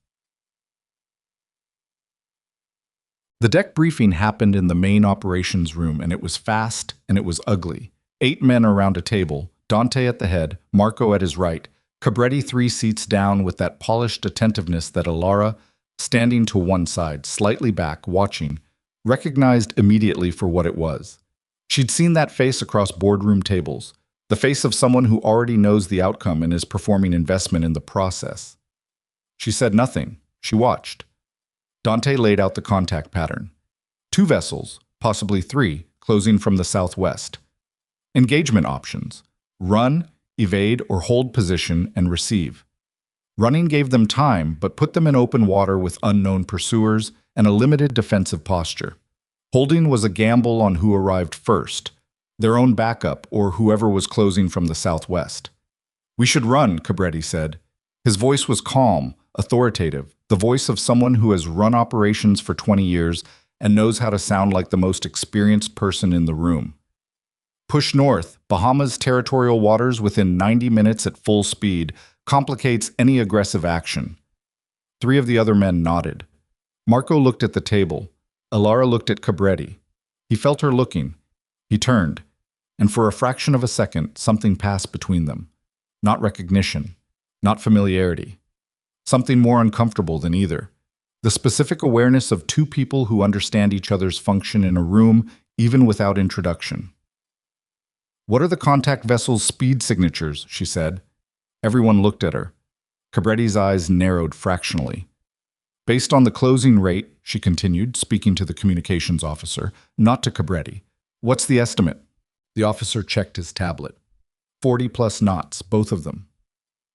[SPEAKER 1] The deck briefing happened in the main operations room, and it was fast, and it was ugly. 8 men around a table, Dante at the head, Marco at his right, Cabretti 3 seats down with that polished attentiveness that Alara, standing to one side, slightly back, watching, recognized immediately for what it was. She'd seen that face across boardroom tables, the face of someone who already knows the outcome and is performing investment in the process. She said nothing. She watched. Dante laid out the contact pattern. 2 vessels, possibly 3, closing from the southwest. Engagement options: run, evade, or hold position and receive. Running gave them time, but put them in open water with unknown pursuers and a limited defensive posture. Holding was a gamble on who arrived first, their own backup or whoever was closing from the southwest. "We should run," Cabretti said. His voice was calm, authoritative, the voice of someone who has run operations for 20 years and knows how to sound like the most experienced person in the room. "Push north, Bahamas territorial waters within 90 minutes at full speed, complicates any aggressive action." 3 of the other men nodded. Marco looked at the table. Alara looked at Cabretti. He felt her looking. He turned, and for a fraction of a second, something passed between them. Not recognition, not familiarity. Something more uncomfortable than either. The specific awareness of 2 people who understand each other's function in a room, even without introduction. "What are the contact vessel's speed signatures?" she said. Everyone looked at her. Cabretti's eyes narrowed fractionally. "Based on the closing rate," she continued, speaking to the communications officer, not to Cabretti. "What's the estimate?" The officer checked his tablet. 40 plus knots, both of them.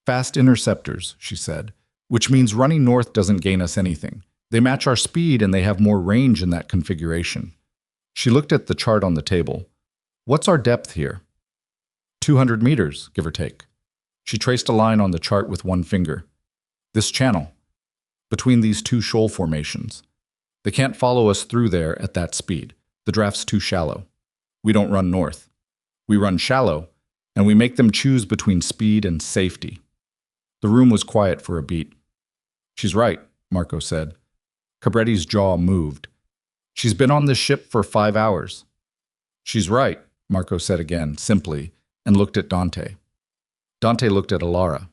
[SPEAKER 1] Fast interceptors, she said, which means running north doesn't gain us anything. They match our speed and they have more range in that configuration. She looked at the chart on the table. What's our depth here? 200 meters, give or take. She traced a line on the chart with one finger. This channel, between these two shoal formations. They can't follow us through there at that speed. The draft's too shallow. We don't run north. We run shallow, and we make them choose between speed and safety. The room was quiet for a beat. She's right, Marco said. Cabretti's jaw moved. She's been on this ship for 5 hours. She's right, Marco said again, simply, and looked at Dante. Dante looked at Alara.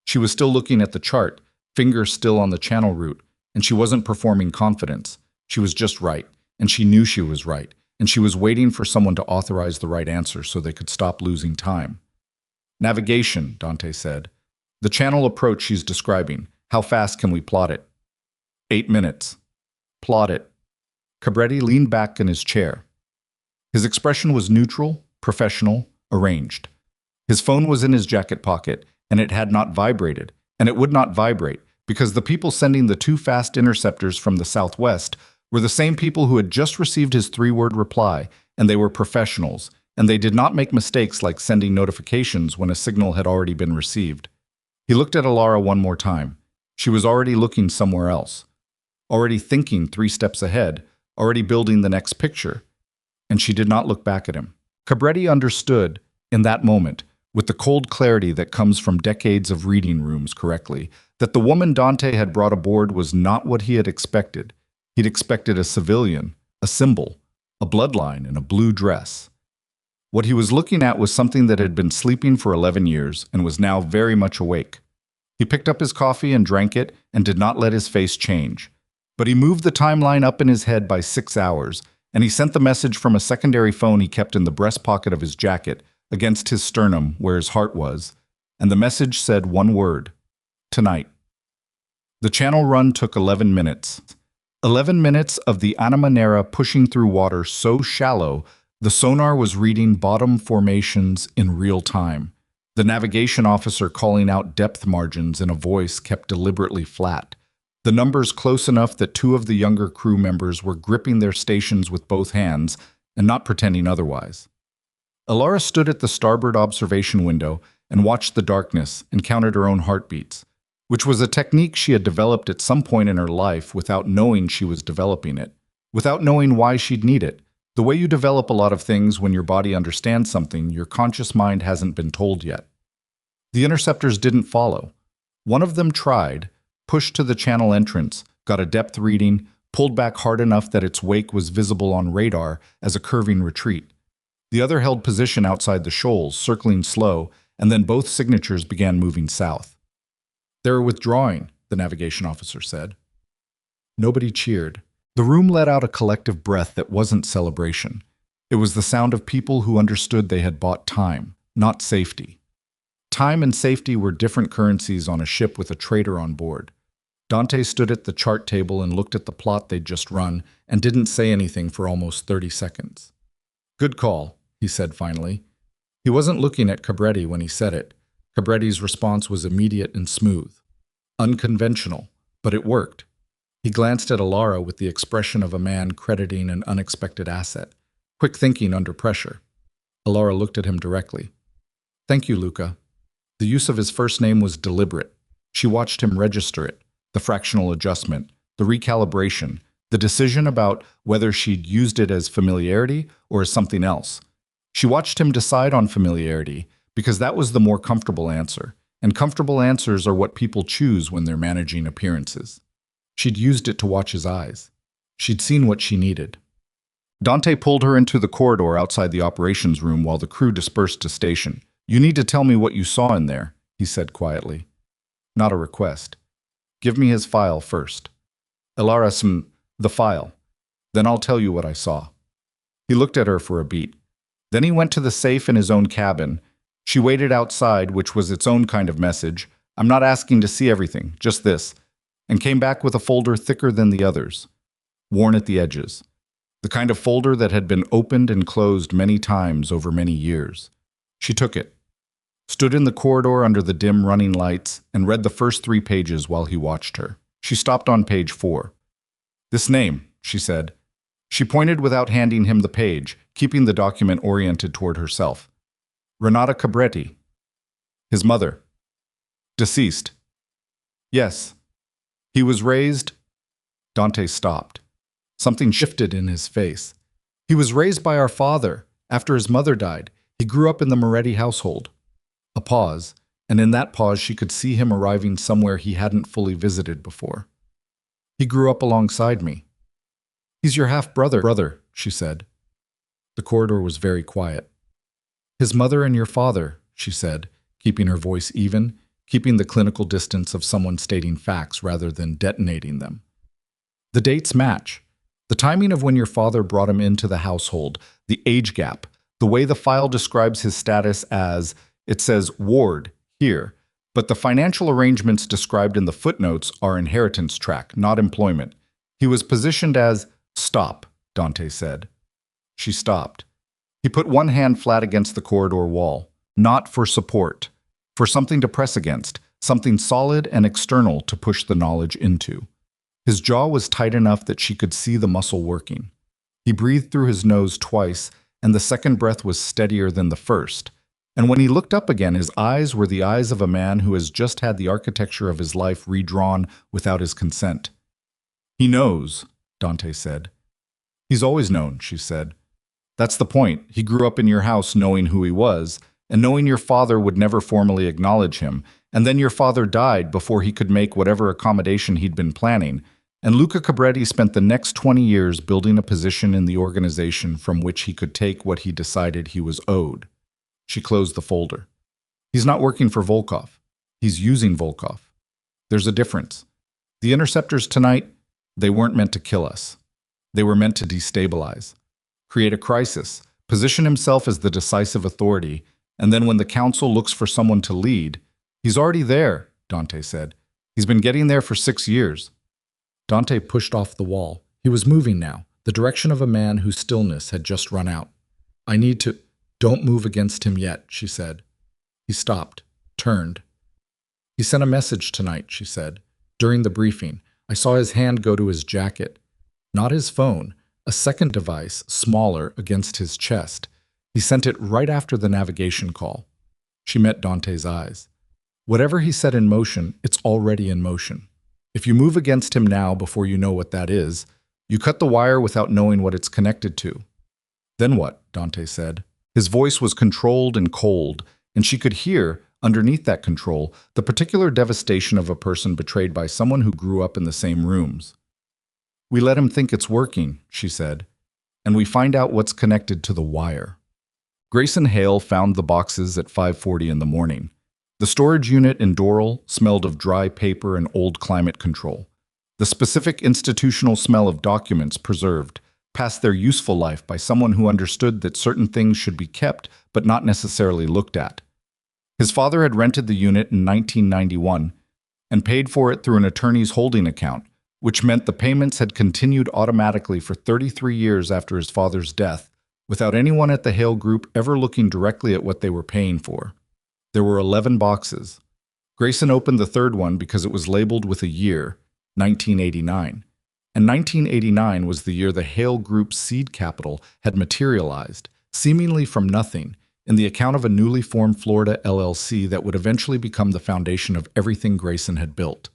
[SPEAKER 1] She was still looking at the chart, fingers still on the channel route, and she wasn't performing confidence. She was just right, and she knew she was right, and she was waiting for someone to authorize the right answer so they could stop losing time. Navigation, Dante said. The channel approach she's describing. How fast can we plot it? 8 minutes. Plot it. Cabretti leaned back in his chair. His expression was neutral, professional, arranged. His phone was in his jacket pocket, and it had not vibrated, and it would not vibrate, because the people sending the 2 fast interceptors from the southwest were the same people who had just received his 3-word reply, and they were professionals, and they did not make mistakes like sending notifications when a signal had already been received. He looked at Alara one more time. She was already looking somewhere else, already thinking 3 steps ahead, already building the next picture, and she did not look back at him. Cabretti understood, in that moment, with the cold clarity that comes from decades of reading rooms correctly, that the woman Dante had brought aboard was not what he had expected. He'd expected a civilian, a symbol, a bloodline, in a blue dress. What he was looking at was something that had been sleeping for 11 years and was now very much awake. He picked up his coffee and drank it and did not let his face change. But he moved the timeline up in his head by 6 hours, and he sent the message from a secondary phone he kept in the breast pocket of his jacket, against his sternum where his heart was, and the message said one word: tonight. The channel run took 11 minutes. 11 minutes of the Animanera pushing through water so shallow the sonar was reading bottom formations in real time. The navigation officer calling out depth margins in a voice kept deliberately flat. The numbers close enough that 2 of the younger crew members were gripping their stations with both hands and not pretending otherwise. Alara stood at the starboard observation window and watched the darkness and counted her own heartbeats, which was a technique she had developed at some point in her life without knowing she was developing it, without knowing why she'd need it. The way you develop a lot of things when your body understands something your conscious mind hasn't been told yet. The interceptors didn't follow. One of them tried, pushed to the channel entrance, got a depth reading, pulled back hard enough that its wake was visible on radar as a curving retreat. The other held position outside the shoals, circling slow, and then both signatures began moving south. "They're withdrawing," the navigation officer said. Nobody cheered. The room let out a collective breath that wasn't celebration. It was the sound of people who understood they had bought time, not safety. Time and safety were different currencies on a ship with a trader on board. Dante stood at the chart table and looked at the plot they'd just run and didn't say anything for almost 30 seconds. "Good call," he said finally. He wasn't looking at Cabretti when he said it. Cabretti's response was immediate and smooth. Unconventional, but it worked. He glanced at Alara with the expression of a man crediting an unexpected asset. Quick thinking under pressure. Alara looked at him directly. "Thank you, Luca." The use of his first name was deliberate. She watched him register it, the fractional adjustment, the recalibration, the decision about whether she'd used it as familiarity or as something else. She watched him decide on familiarity because that was the more comfortable answer, and comfortable answers are what people choose when they're managing appearances. She'd used it to watch his eyes. She'd seen what she needed. Dante pulled her into the corridor outside the operations room while the crew dispersed to station. "You need to tell me what you saw in there," he said quietly. "Not a request. Give me his file first." "Alara, the file. Then I'll tell you what I saw." He looked at her for a beat. Then he went to the safe in his own cabin. She waited outside, which was its own kind of message. "I'm not asking to see everything, just this," and came back with a folder thicker than the others, worn at the edges. The kind of folder that had been opened and closed many times over many years. She took it. stood in the corridor under the dim running lights, and read the first 3 pages while he watched her. She stopped on page 4. "This name," she said. She pointed without handing him the page, keeping the document oriented toward herself. "Renata Cabretti." "His mother." "Deceased." "Yes." "He was raised—" Dante stopped. Something shifted in his face. "He was raised by our father. After his mother died, he grew up in the Moretti household." A pause, and in that pause she could see him arriving somewhere he hadn't fully visited before. "He grew up alongside me." "He's your half-brother, she said. The corridor was very quiet. "His mother and your father," she said, keeping her voice even, keeping the clinical distance of someone stating facts rather than detonating them. "The dates match. The timing of when your father brought him into the household, the age gap, the way the file describes his status as, it says ward here, but the financial arrangements described in the footnotes are inheritance track, not employment. He was positioned as—" "Stop," Dante said. She stopped. He put one hand flat against the corridor wall, not for support, for something to press against, something solid and external to push the knowledge into. His jaw was tight enough that she could see the muscle working. He breathed through his nose twice, and the second breath was steadier than the first. And when he looked up again, his eyes were the eyes of a man who has just had the architecture of his life redrawn without his consent. "He knows," Dante said. "He's always known," she said. "That's the point. He grew up in your house knowing who he was, and knowing your father would never formally acknowledge him, and then your father died before he could make whatever accommodation he'd been planning, and Luca Cabretti spent the next 20 years building a position in the organization from which he could take what he decided he was owed." She closed the folder. "He's not working for Volkov. He's using Volkov. There's a difference. The interceptors tonight, they weren't meant to kill us. They were meant to destabilize, create a crisis, position himself as the decisive authority, and then when the council looks for someone to lead, he's already there," Dante said. "He's been getting there for 6 years. Dante pushed off the wall. He was moving now, the direction of a man whose stillness had just run out. "I need to—" "Don't move against him yet," she said. He stopped, turned. "He sent a message tonight," she said. "During the briefing, I saw his hand go to his jacket. Not his phone, a second device, smaller, against his chest. He sent it right after the navigation call." She met Dante's eyes. "Whatever he set in motion, it's already in motion. If you move against him now before you know what that is, you cut the wire without knowing what it's connected to." "Then what?" Dante said. His voice was controlled and cold, and she could hear, underneath that control, the particular devastation of a person betrayed by someone who grew up in the same rooms. "We let him think it's working," she said, "and we find out what's connected to the wire." Grayson Hale found the boxes at 5:40 in the morning. The storage unit in Doral smelled of dry paper and old climate control. The specific institutional smell of documents preserved, past their useful life by someone who understood that certain things should be kept but not necessarily looked at. His father had rented the unit in 1991 and paid for it through an attorney's holding account, which meant the payments had continued automatically for 33 years after his father's death, without anyone at the Hale Group ever looking directly at what they were paying for. There were 11 boxes. Grayson opened the third one because it was labeled with a year, 1989. And 1989 was the year the Hale Group's seed capital had materialized, seemingly from nothing, in the account of a newly formed Florida LLC that would eventually become the foundation of everything Grayson had built.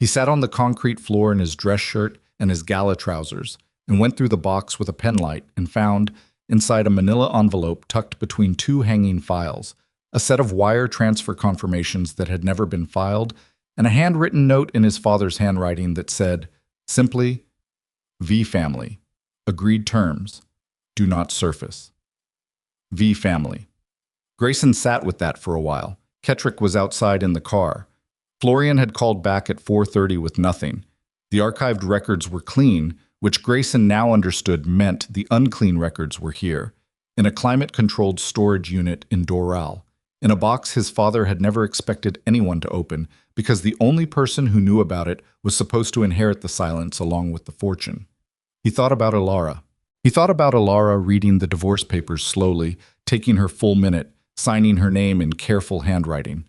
[SPEAKER 1] He sat on the concrete floor in his dress shirt and his gala trousers, and went through the box with a penlight and found, inside a manila envelope tucked between 2 hanging files, a set of wire transfer confirmations that had never been filed, and a handwritten note in his father's handwriting that said, simply, "V family. Agreed terms. Do not surface." V family. Grayson sat with that for a while. Kettrick was outside in the car. Florian had called back at 4:30 with nothing. The archived records were clean, which Grayson now understood meant the unclean records were here, in a climate-controlled storage unit in Doral, in a box his father had never expected anyone to open because the only person who knew about it was supposed to inherit the silence along with the fortune. He thought about Ilara. He thought about Ilara reading the divorce papers slowly, taking her full minute, signing her name in careful handwriting.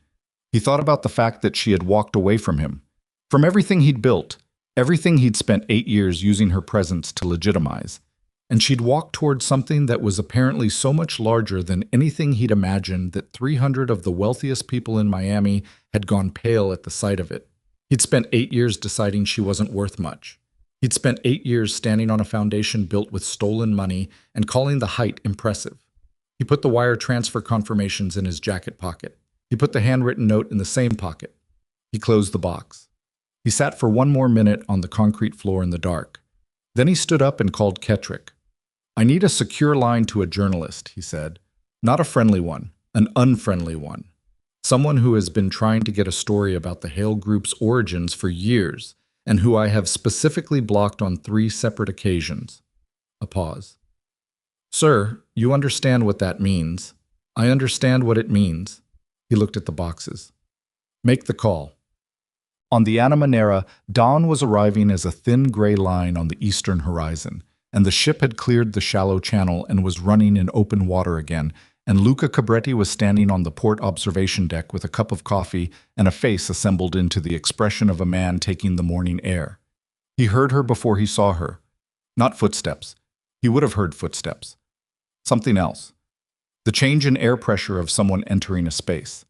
[SPEAKER 1] He thought about the fact that she had walked away from him, from everything he'd built, everything he'd spent 8 years using her presence to legitimize. And she'd walked towards something that was apparently so much larger than anything he'd imagined that 300 of the wealthiest people in Miami had gone pale at the sight of it. He'd spent 8 years deciding she wasn't worth much. He'd spent 8 years standing on a foundation built with stolen money and calling the height impressive. He put the wire transfer confirmations in his jacket pocket. He put the handwritten note in the same pocket. He closed the box. He sat for 1 more minute on the concrete floor in the dark. Then he stood up and called Kettrick. "I need a secure line to a journalist," he said. "Not a friendly one, an unfriendly one. Someone who has been trying to get a story about the Hale Group's origins for years, and who I have specifically blocked on 3 separate occasions." A pause. "Sir, you understand what that means." "I understand what it means." He looked at the boxes. "Make the call." On the Ana Manera, dawn was arriving as a thin gray line on the eastern horizon, and the ship had cleared the shallow channel and was running in open water again, and Luca Cabretti was standing on the port observation deck with a cup of coffee and a face assembled into the expression of a man taking the morning air. He heard her before he saw her. Not footsteps. He would have heard footsteps. Something else. The change in air pressure of someone entering a space.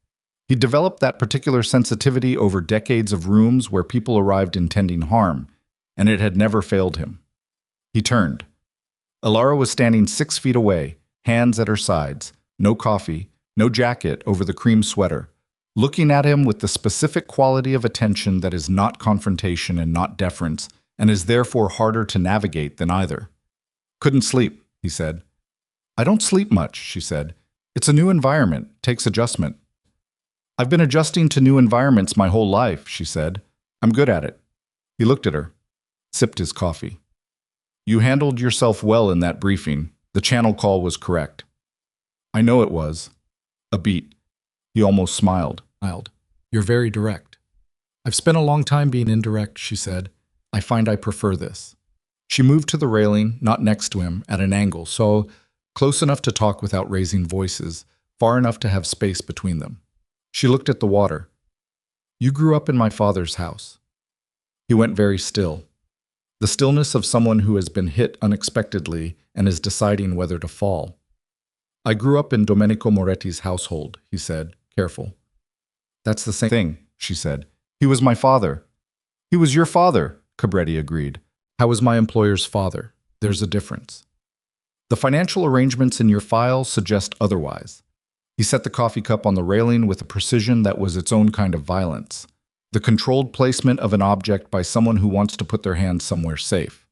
[SPEAKER 1] He developed that particular sensitivity over decades of rooms where people arrived intending harm, and it had never failed him. He turned. Alara was standing 6 feet away, hands at her sides, no coffee, no jacket over the cream sweater, looking at him with the specific quality of attention that is not confrontation and not deference, and is therefore harder to navigate than either. "Couldn't sleep," he said. "I don't sleep much," she said. "It's a new environment, takes adjustment." "I've been adjusting to new environments my whole life," she said. "I'm good at it." He looked at her, sipped his coffee. "You handled yourself well in that briefing. The channel call was correct." "I know it was." A beat. He almost smiled. "You're very direct." "I've spent a long time being indirect," she said. "I find I prefer this." She moved to the railing, not next to him, at an angle, so close enough to talk without raising voices, far enough to have space between them. She looked at the water. "You grew up in my father's house." He went very still. The stillness of someone who has been hit unexpectedly and is deciding whether to fall. "I grew up in Domenico Moretti's household," he said, careful. "That's the same thing," she said. "He was my father." "He was your father," Cabretti agreed. "How was my employer's father? There's a difference." "The financial arrangements in your file suggest otherwise." He set the coffee cup on the railing with a precision that was its own kind of violence. The controlled placement of an object by someone who wants to put their hands somewhere safe.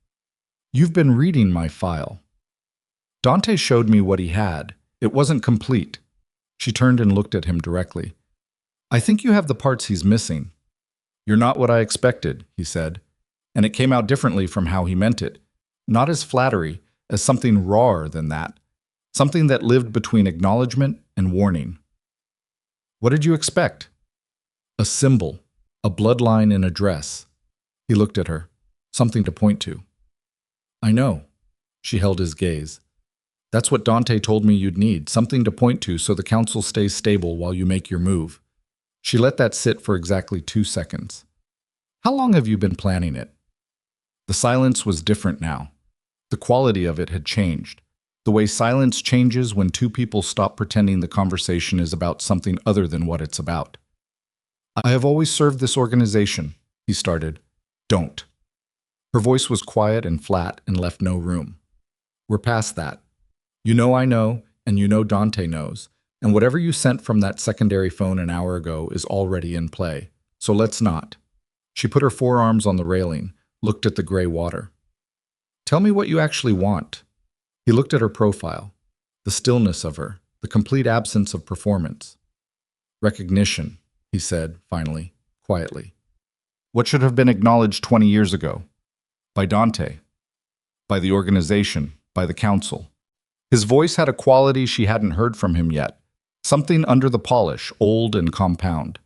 [SPEAKER 1] "You've been reading my file." Dante showed me what he had. It wasn't complete. She turned and looked at him directly. "I think you have the parts he's missing." "You're not what I expected," he said. And it came out differently from how he meant it. Not as flattery, as something rawer than that. Something that lived between acknowledgement and warning. "What did you expect?" "A symbol, a bloodline in a dress." He looked at her. "Something to point to." "I know." She held his gaze. "That's what Dante told me you'd need, something to point to so the council stays stable while you make your move." She let that sit for exactly 2 seconds. "How long have you been planning it?" The silence was different now. The quality of it had changed. The way silence changes when 2 people stop pretending the conversation is about something other than what it's about. "I have always served this organization," he started. "Don't." Her voice was quiet and flat and left no room. "We're past that. You know I know, and you know Dante knows, and whatever you sent from that secondary phone an hour ago is already in play. So let's not." She put her forearms on the railing, looked at the gray water. "Tell me what you actually want." He looked at her profile, the stillness of her, the complete absence of performance. "Recognition," he said, finally, quietly. "What should have been acknowledged 20 years ago? By Dante. By the organization, by the council." His voice had a quality she hadn't heard from him yet, something under the polish, old and compound.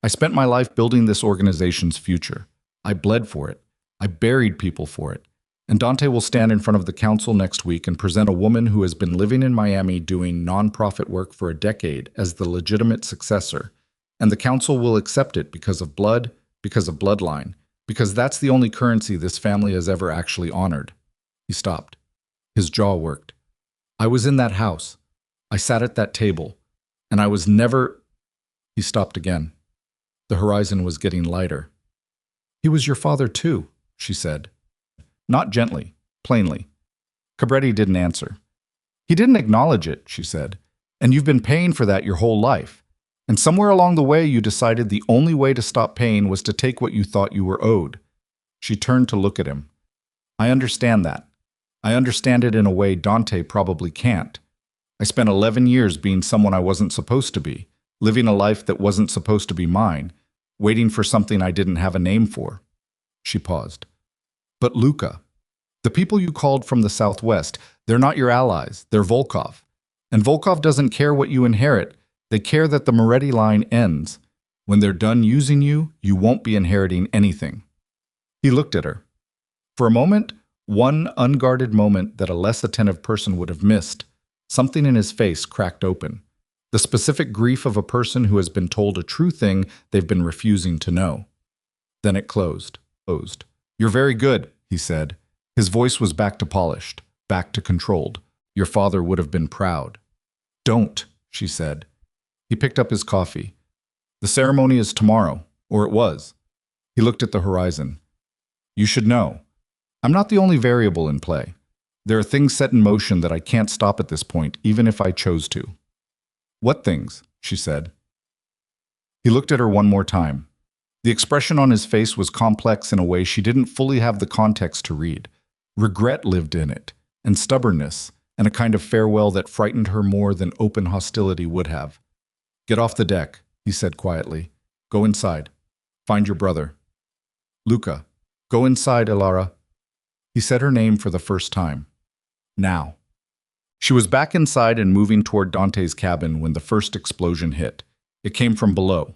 [SPEAKER 1] "I spent my life building this organization's future. I bled for it. I buried people for it. And Dante will stand in front of the council next week and present a woman who has been living in Miami doing nonprofit work for a decade as the legitimate successor. And the council will accept it because of blood, because of bloodline, because that's the only currency this family has ever actually honored. He stopped. His jaw worked. I was in that house. I sat at that table. And I was never... He stopped again. The horizon was getting lighter. He was your father too, she said. Not gently, plainly. Cabretti didn't answer. He didn't acknowledge it, she said. And you've been paying for that your whole life. And somewhere along the way you decided the only way to stop paying was to take what you thought you were owed. She turned to look at him. I understand that. I understand it in a way Dante probably can't. I spent 11 years being someone I wasn't supposed to be, living a life that wasn't supposed to be mine, waiting for something I didn't have a name for. She paused. But Luca, the people you called from the Southwest, they're not your allies, they're Volkov. And Volkov doesn't care what you inherit, they care that the Moretti line ends. When they're done using you, you won't be inheriting anything. He looked at her. For a moment, one unguarded moment that a less attentive person would have missed, something in his face cracked open. The specific grief of a person who has been told a true thing they've been refusing to know. Then it closed. You're very good, he said. His voice was back to polished, back to controlled. Your father would have been proud. Don't, she said. He picked up his coffee. The ceremony is tomorrow, or it was. He looked at the horizon. You should know. I'm not the only variable in play. There are things set in motion that I can't stop at this point, even if I chose to. What things? She said. He looked at her one more time. The expression on his face was complex in a way she didn't fully have the context to read. Regret lived in it, and stubbornness, and a kind of farewell that frightened her more than open hostility would have. Get off the deck, he said quietly. Go inside. Find your brother. Luca. Go inside, Elara. He said her name for the first time. Now. She was back inside and moving toward Dante's cabin when the first explosion hit. It came from below.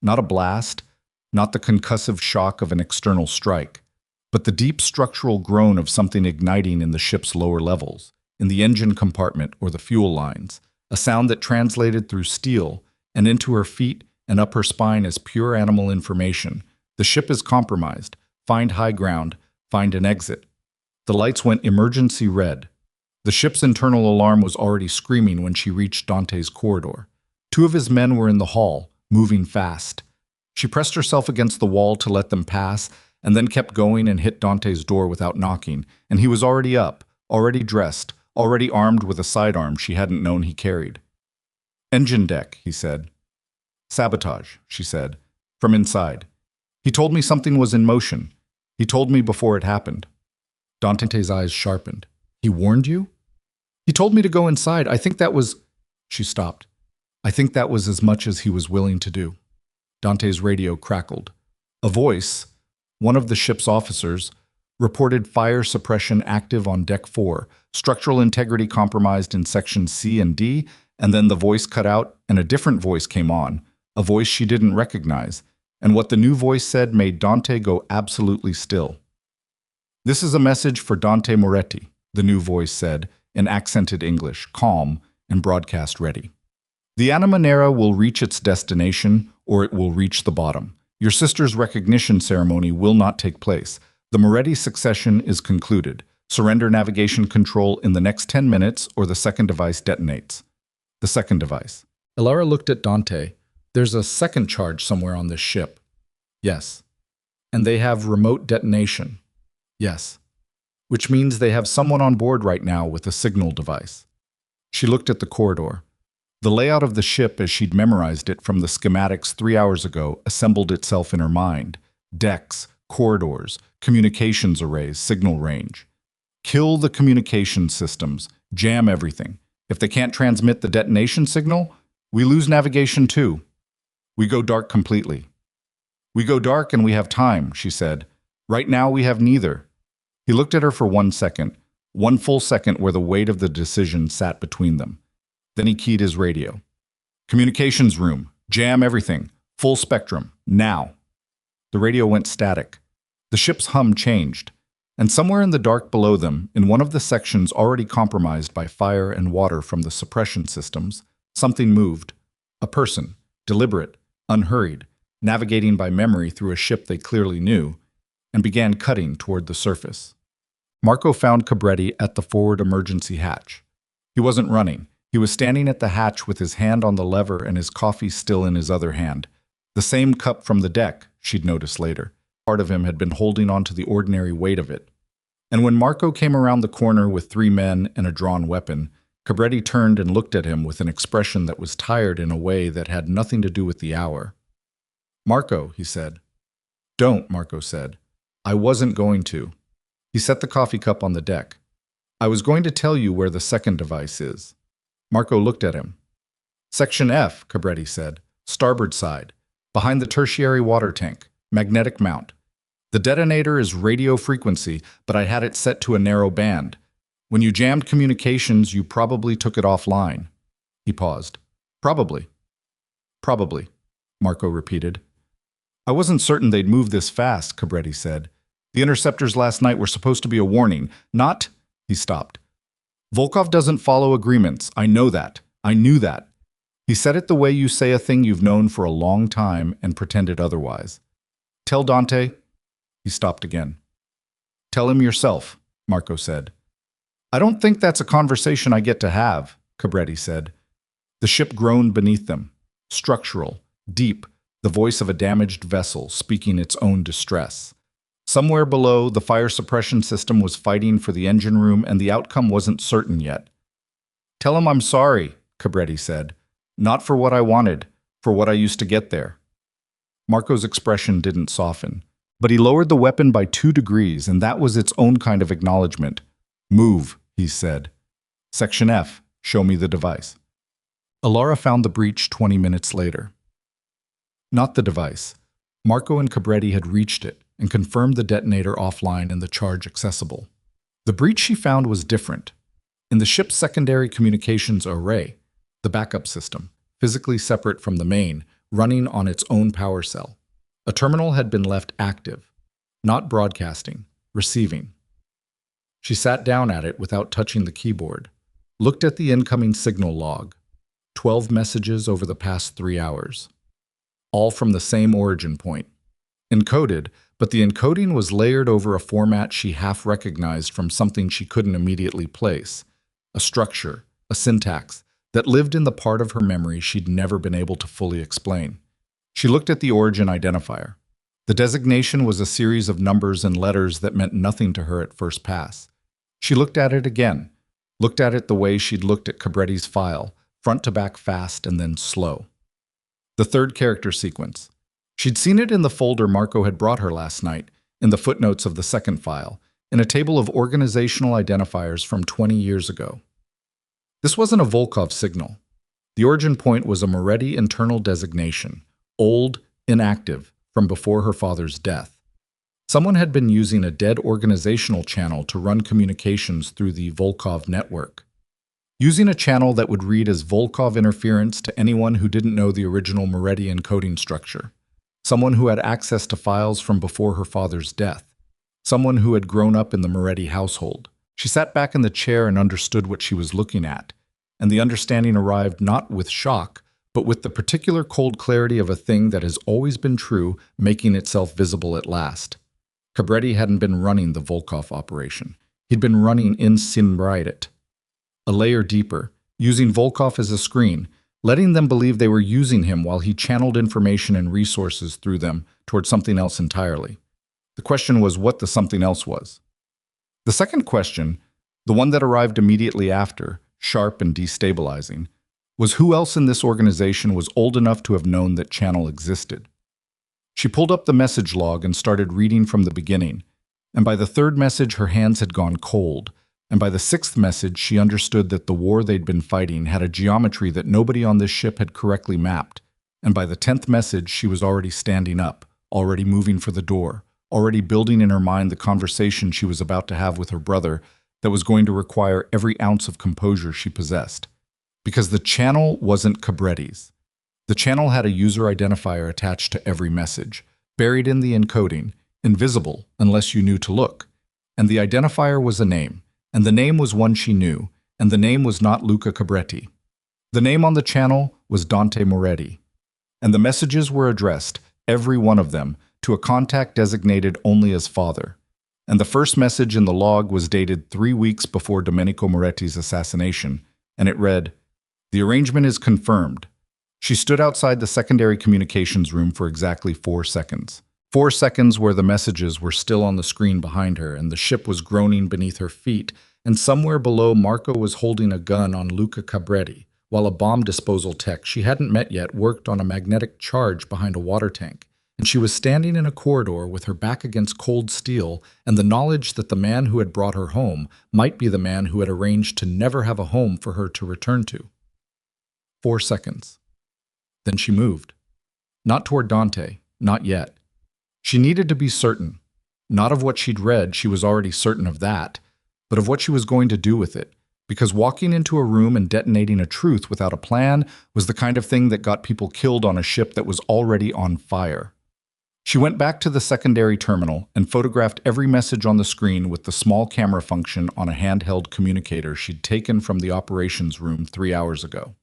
[SPEAKER 1] Not a blast, not the concussive shock of an external strike, but the deep structural groan of something igniting in the ship's lower levels, in the engine compartment or the fuel lines, a sound that translated through steel and into her feet and up her spine as pure animal information. The ship is compromised. Find high ground. Find an exit. The lights went emergency red. The ship's internal alarm was already screaming when she reached Dante's corridor. 2 of his men were in the hall, moving fast. She pressed herself against the wall to let them pass, and then kept going and hit Dante's door without knocking, and he was already up, already dressed, already armed with a sidearm she hadn't known he carried. Engine deck, he said. Sabotage, she said, from inside. He told me something was in motion. He told me before it happened. Dante's eyes sharpened. He warned you? He told me to go inside. I think that was... She stopped. I think that was as much as he was willing to do. Dante's radio crackled. A voice, one of the ship's officers, reported fire suppression active on Deck 4, structural integrity compromised in sections C and D, and then the voice cut out and a different voice came on, a voice she didn't recognize, and what the new voice said made Dante go absolutely still. This is a message for Dante Moretti, the new voice said, in accented English, calm and broadcast ready. The Anima Nera will reach its destination, or it will reach the bottom. Your sister's recognition ceremony will not take place. The Moretti succession is concluded. Surrender navigation control in the next 10 minutes, or the second device detonates. The second device. Elara looked at Dante. There's a second charge somewhere on this ship. Yes. And they have remote detonation. Yes. Which means they have someone on board right now with a signal device. She looked at the corridor. The layout of the ship as she'd memorized it from the schematics 3 hours ago assembled itself in her mind. Decks, corridors, communications arrays, signal range. Kill the communication systems, jam everything. If they can't transmit the detonation signal, we lose navigation too. We go dark completely. We go dark and we have time, she said. Right now we have neither. He looked at her for 1 second, one full second where the weight of the decision sat between them. Then he keyed his radio. Communications room, jam everything, full spectrum, now. The radio went static. The ship's hum changed. And somewhere in the dark below them, in one of the sections already compromised by fire and water from the suppression systems, something moved. A person, deliberate, unhurried, navigating by memory through a ship they clearly knew, and began cutting toward the surface. Marco found Cabretti at the forward emergency hatch. He wasn't running. He was standing at the hatch with his hand on the lever and his coffee still in his other hand. The same cup from the deck, she'd noticed later. Part of him had been holding on to the ordinary weight of it. And when Marco came around the corner with 3 men and a drawn weapon, Cabretti turned and looked at him with an expression that was tired in a way that had nothing to do with the hour. "Marco," he said. "Don't," Marco said. "I wasn't going to." He set the coffee cup on the deck. "I was going to tell you where the second device is." Marco looked at him. "Section F," Cabretti said. "Starboard side. Behind the tertiary water tank. Magnetic mount. The detonator is radio frequency, but I had it set to a narrow band. When you jammed communications, you probably took it offline." He paused. "Probably." "Probably," Marco repeated. "I wasn't certain they'd move this fast," Cabretti said. "The interceptors last night were supposed to be a warning, not—" He stopped. "Volkov doesn't follow agreements. I know that. I knew that." He said it the way you say a thing you've known for a long time and pretended otherwise. "Tell Dante—" He stopped again. "Tell him yourself," Marco said. "I don't think that's a conversation I get to have," Cabretti said. The ship groaned beneath them. Structural, deep, the voice of a damaged vessel speaking its own distress. Somewhere below, the fire suppression system was fighting for the engine room, and the outcome wasn't certain yet. "Tell him I'm sorry," Cabretti said. "Not for what I wanted, for what I used to get there." Marco's expression didn't soften, but he lowered the weapon by 2 degrees, and that was its own kind of acknowledgement. "Move," he said. "Section F, show me the device." Alara found the breach 20 minutes later. Not the device. Marco and Cabretti had reached it and confirmed the detonator offline and the charge accessible. The breach she found was different. In the ship's secondary communications array, the backup system, physically separate from the main, running on its own power cell, a terminal had been left active, not broadcasting, receiving. She sat down at it without touching the keyboard, looked at the incoming signal log. 12 messages over the past 3 hours. All from the same origin point. Encoded, but the encoding was layered over a format she half recognized from something she couldn't immediately place. A structure, a syntax, that lived in the part of her memory she'd never been able to fully explain. She looked at the origin identifier. The designation was a series of numbers and letters that meant nothing to her at first pass. She looked at it again, looked at it the way she'd looked at Cabretti's file, front to back fast and then slow. The third character sequence. She'd seen it in the folder Marco had brought her last night, in the footnotes of the second file, in a table of organizational identifiers from 20 years ago. This wasn't a Volkov signal. The origin point was a Moretti internal designation, old, inactive, from before her father's death. Someone had been using a dead organizational channel to run communications through the Volkov network. Using a channel that would read as Volkov interference to anyone who didn't know the original Moretti encoding structure. Someone who had access to files from before her father's death. Someone who had grown up in the Moretti household. She sat back in the chair and understood what she was looking at, and the understanding arrived not with shock, but with the particular cold clarity of a thing that has always been true, making itself visible at last. Cabretti hadn't been running the Volkov operation. He'd been running in Simbridet. A layer deeper, using Volkov as a screen, letting them believe they were using him while he channeled information and resources through them toward something else entirely. The question was what the something else was. The second question, the one that arrived immediately after, sharp and destabilizing, was who else in this organization was old enough to have known that channel existed. She pulled up the message log and started reading from the beginning, and by the third message her hands had gone cold, and by the 6th message she understood that the war they'd been fighting had a geometry that nobody on this ship had correctly mapped, and by the 10th message she was already standing up, already moving for the door, already building in her mind the conversation she was about to have with her brother that was going to require every ounce of composure she possessed. Because the channel wasn't Cabretti's. The channel had a user identifier attached to every message, buried in the encoding, invisible unless you knew to look. And the identifier was a name, and the name was one she knew, and the name was not Luca Cabretti. The name on the channel was Dante Moretti, and the messages were addressed, every one of them, to a contact designated only as father. And the first message in the log was dated 3 weeks before Domenico Moretti's assassination, and it read, "The arrangement is confirmed." She stood outside the secondary communications room for exactly 4 seconds. 4 seconds where the messages were still on the screen behind her, and the ship was groaning beneath her feet, and somewhere below Marco was holding a gun on Luca Cabretti, while a bomb disposal tech she hadn't met yet worked on a magnetic charge behind a water tank. And she was standing in a corridor with her back against cold steel and the knowledge that the man who had brought her home might be the man who had arranged to never have a home for her to return to. 4 seconds. Then she moved. Not toward Dante, not yet. She needed to be certain. Not of what she'd read, she was already certain of that, but of what she was going to do with it. Because walking into a room and detonating a truth without a plan was the kind of thing that got people killed on a ship that was already on fire. She went back to the secondary terminal and photographed every message on the screen with the small camera function on a handheld communicator she'd taken from the operations room 3 hours ago.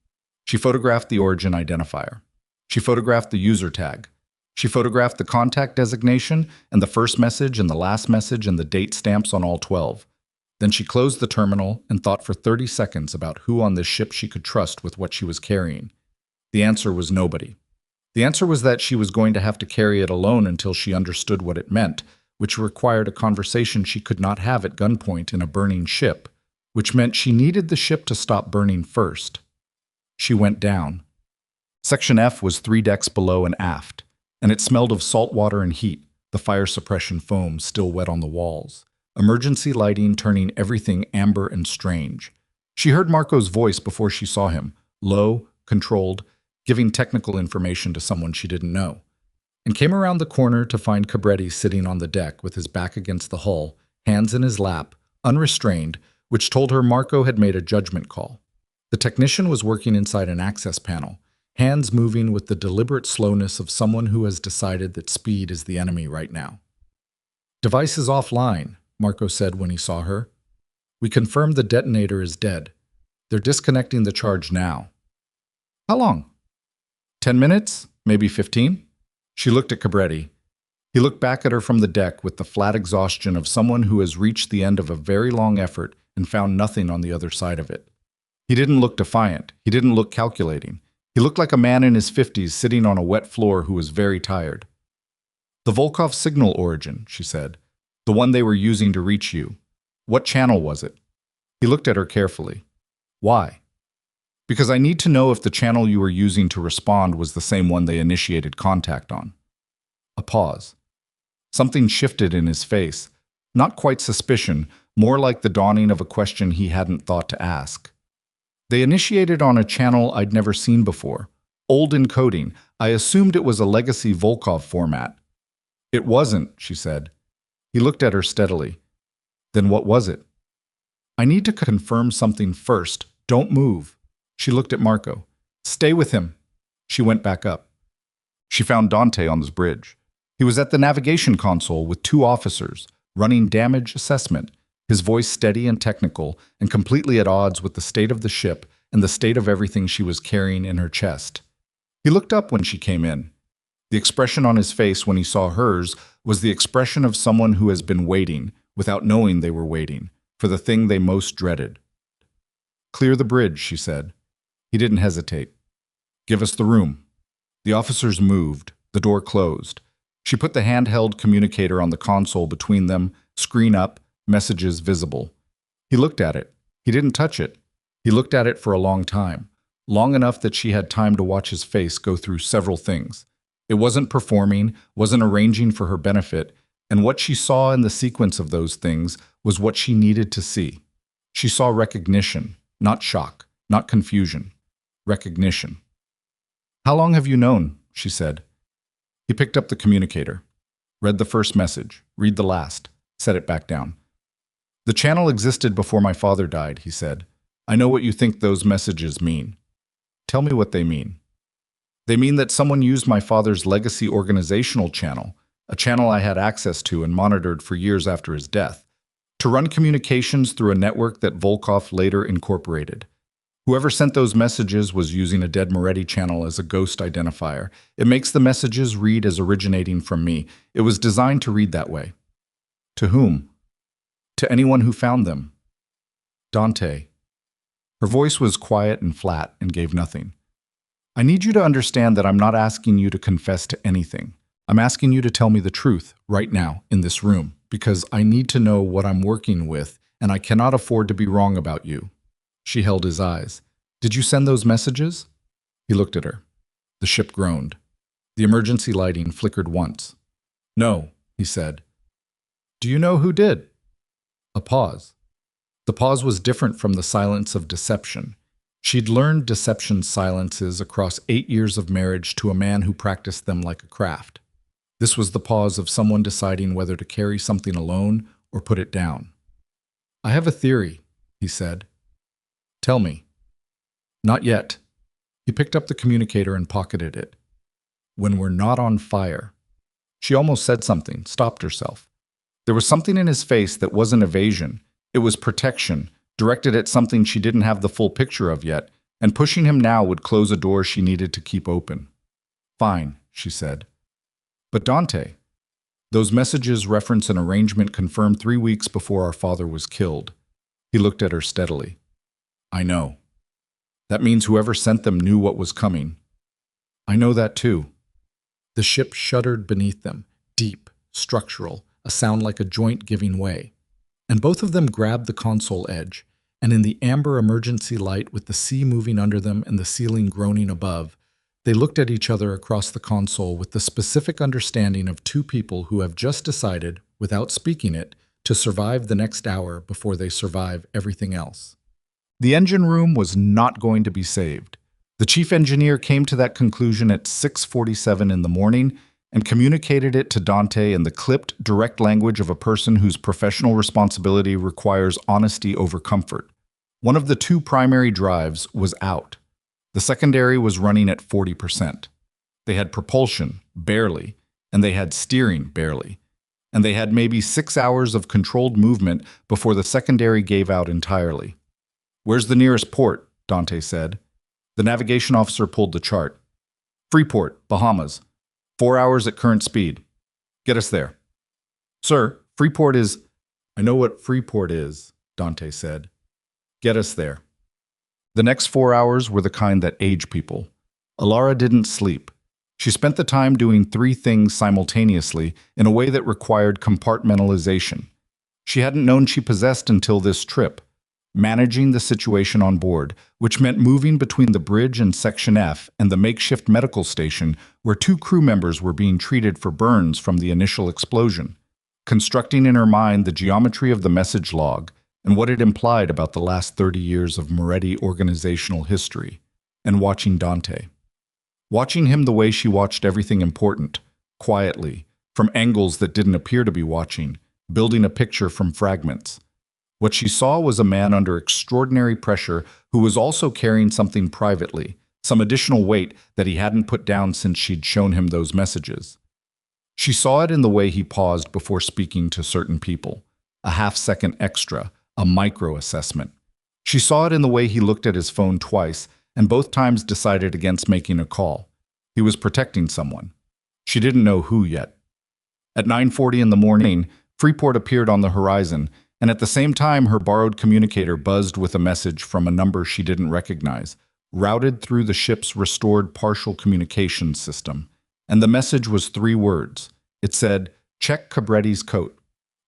[SPEAKER 1] She photographed the origin identifier. She photographed the user tag. She photographed the contact designation and the first message and the last message and the date stamps on all 12. Then she closed the terminal and thought for 30 seconds about who on this ship she could trust with what she was carrying. The answer was nobody. The answer was that she was going to have to carry it alone until she understood what it meant, which required a conversation she could not have at gunpoint in a burning ship, which meant she needed the ship to stop burning first. She went down. Section F was 3 decks below and aft, and it smelled of salt water and heat, the fire suppression foam still wet on the walls, emergency lighting turning everything amber and strange. She heard Marco's voice before she saw him, low, controlled, giving technical information to someone she didn't know, and came around the corner to find Cabretti sitting on the deck with his back against the hull, hands in his lap, unrestrained, which told her Marco had made a judgment call. The technician was working inside an access panel, hands moving with the deliberate slowness of someone who has decided that speed is the enemy right now. "Device is offline," Marco said when he saw her. "We confirmed the detonator is dead. They're disconnecting the charge now." "How long?" 10 minutes? Maybe 15? She looked at Cabretti. He looked back at her from the deck with the flat exhaustion of someone who has reached the end of a very long effort and found nothing on the other side of it. He didn't look defiant. He didn't look calculating. He looked like a man in his 50s sitting on a wet floor who was very tired. "The Volkov signal origin," she said. "The one they were using to reach you. What channel was it?" He looked at her carefully. "Why?" "Because I need to know if the channel you were using to respond was the same one they initiated contact on." A pause. Something shifted in his face. Not quite suspicion, more like the dawning of a question he hadn't thought to ask. "They initiated on a channel I'd never seen before. Old encoding. I assumed it was a legacy Volkov format." "It wasn't," she said. He looked at her steadily. "Then what was it?" "I need to confirm something first. Don't move." She looked at Marco. "Stay with him." She went back up. She found Dante on this bridge. He was at the navigation console with 2 officers, running damage assessment, his voice steady and technical, and completely at odds with the state of the ship and the state of everything she was carrying in her chest. He looked up when she came in. The expression on his face when he saw hers was the expression of someone who has been waiting, without knowing they were waiting, for the thing they most dreaded. "Clear the bridge," she said. He didn't hesitate. "Give us the room." The officers moved. The door closed. She put the handheld communicator on the console between them, screen up, messages visible. He looked at it. He didn't touch it. He looked at it for a long time, long enough that she had time to watch his face go through several things. It wasn't performing, wasn't arranging for her benefit, and what she saw in the sequence of those things was what she needed to see. She saw recognition, not shock, not confusion. Recognition. "How long have you known?" she said. He picked up the communicator. Read the first message. Read the last. Set it back down. "The channel existed before my father died," he said. "I know what you think those messages mean." "Tell me what they mean." "They mean that someone used my father's legacy organizational channel, a channel I had access to and monitored for years after his death. to run communications through a network that Volkov later incorporated. Whoever sent those messages was using a dead Moretti channel as a ghost identifier. It makes the messages read as originating from me. It was designed to read that way. To whom? To anyone who found them. Dante. Her voice was quiet and flat and gave nothing. I need you to understand that I'm not asking you to confess to anything. I'm asking you to tell me the truth right now in this room, because I need to know what I'm working with, and I cannot afford to be wrong about you. She held his eyes. Did you send those messages? He looked at her. The ship groaned. The emergency lighting flickered once. No, he said. Do you know who did? A pause. The pause was different from the silence of deception. She'd learned deception silences across 8 years of marriage to a man who practiced them like a craft. This was the pause of someone deciding whether to carry something alone or put it down. I have a theory, he said. Tell me. Not yet. He picked up the communicator and pocketed it. When we're not on fire. She almost said something, stopped herself. There was something in his face that wasn't evasion. It was protection, directed at something she didn't have the full picture of yet, and pushing him now would close a door she needed to keep open. Fine, she said. But Dante, those messages reference an arrangement confirmed 3 weeks before our father was killed. He looked at her steadily. I know. That means whoever sent them knew what was coming. I know that too. The ship shuddered beneath them, deep, structural, a sound like a joint giving way. And both of them grabbed the console edge, and in the amber emergency light with the sea moving under them and the ceiling groaning above, they looked at each other across the console with the specific understanding of two people who have just decided, without speaking it, to survive the next hour before they survive everything else. The engine room was not going to be saved. The chief engineer came to that conclusion at 6:47 in the morning and communicated it to Dante in the clipped, direct language of a person whose professional responsibility requires honesty over comfort. One of the two primary drives was out. The secondary was running at 40%. They had propulsion, barely, and they had steering, barely. And they had maybe 6 hours of controlled movement before the secondary gave out entirely. Where's the nearest port? Dante said. The navigation officer pulled the chart. Freeport, Bahamas. 4 hours at current speed. Get us there. Sir, Freeport is... I know what Freeport is, Dante said. Get us there. The next 4 hours were the kind that age people. Alara didn't sleep. She spent the time doing 3 things simultaneously in a way that required compartmentalization. She hadn't known she possessed until this trip. Managing the situation on board, which meant moving between the bridge and Section F and the makeshift medical station where 2 crew members were being treated for burns from the initial explosion. Constructing in her mind the geometry of the message log and what it implied about the last 30 years of Moretti organizational history, and watching Dante. Watching him the way she watched everything important, quietly, from angles that didn't appear to be watching, building a picture from fragments. What she saw was a man under extraordinary pressure who was also carrying something privately, some additional weight that he hadn't put down since she'd shown him those messages. She saw it in the way he paused before speaking to certain people, a half-second extra, a micro-assessment. She saw it in the way he looked at his phone twice and both times decided against making a call. He was protecting someone. She didn't know who yet. At 9:40 in the morning, Freeport appeared on the horizon, and at the same time her borrowed communicator buzzed with a message from a number she didn't recognize, routed through the ship's restored partial communications system. And the message was 3 words. It said, "Check Cabretti's coat."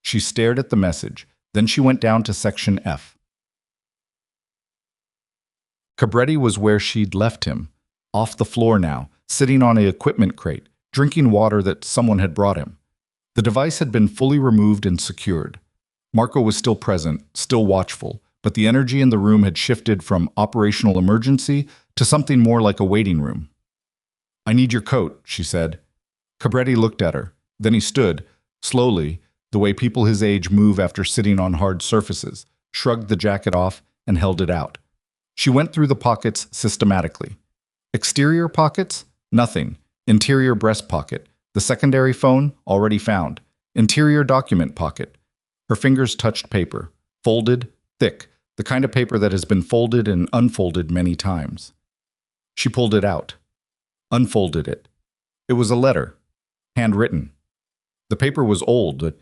[SPEAKER 1] She stared at the message. Then she went down to Section F. Cabretti was where she'd left him, off the floor now, sitting on an equipment crate, drinking water that someone had brought him. The device had been fully removed and secured. Marco was still present, still watchful, but the energy in the room had shifted from operational emergency to something more like a waiting room. "I need your coat," she said. Cabretti looked at her. Then he stood, slowly, the way people his age move after sitting on hard surfaces, shrugged the jacket off, and held it out. She went through the pockets systematically. Exterior pockets? Nothing. Interior breast pocket. The secondary phone? Already found. Interior document pocket. Her fingers touched paper, folded, thick, the kind of paper that has been folded and unfolded many times. She pulled it out, unfolded it. It was a letter, handwritten. The paper was old,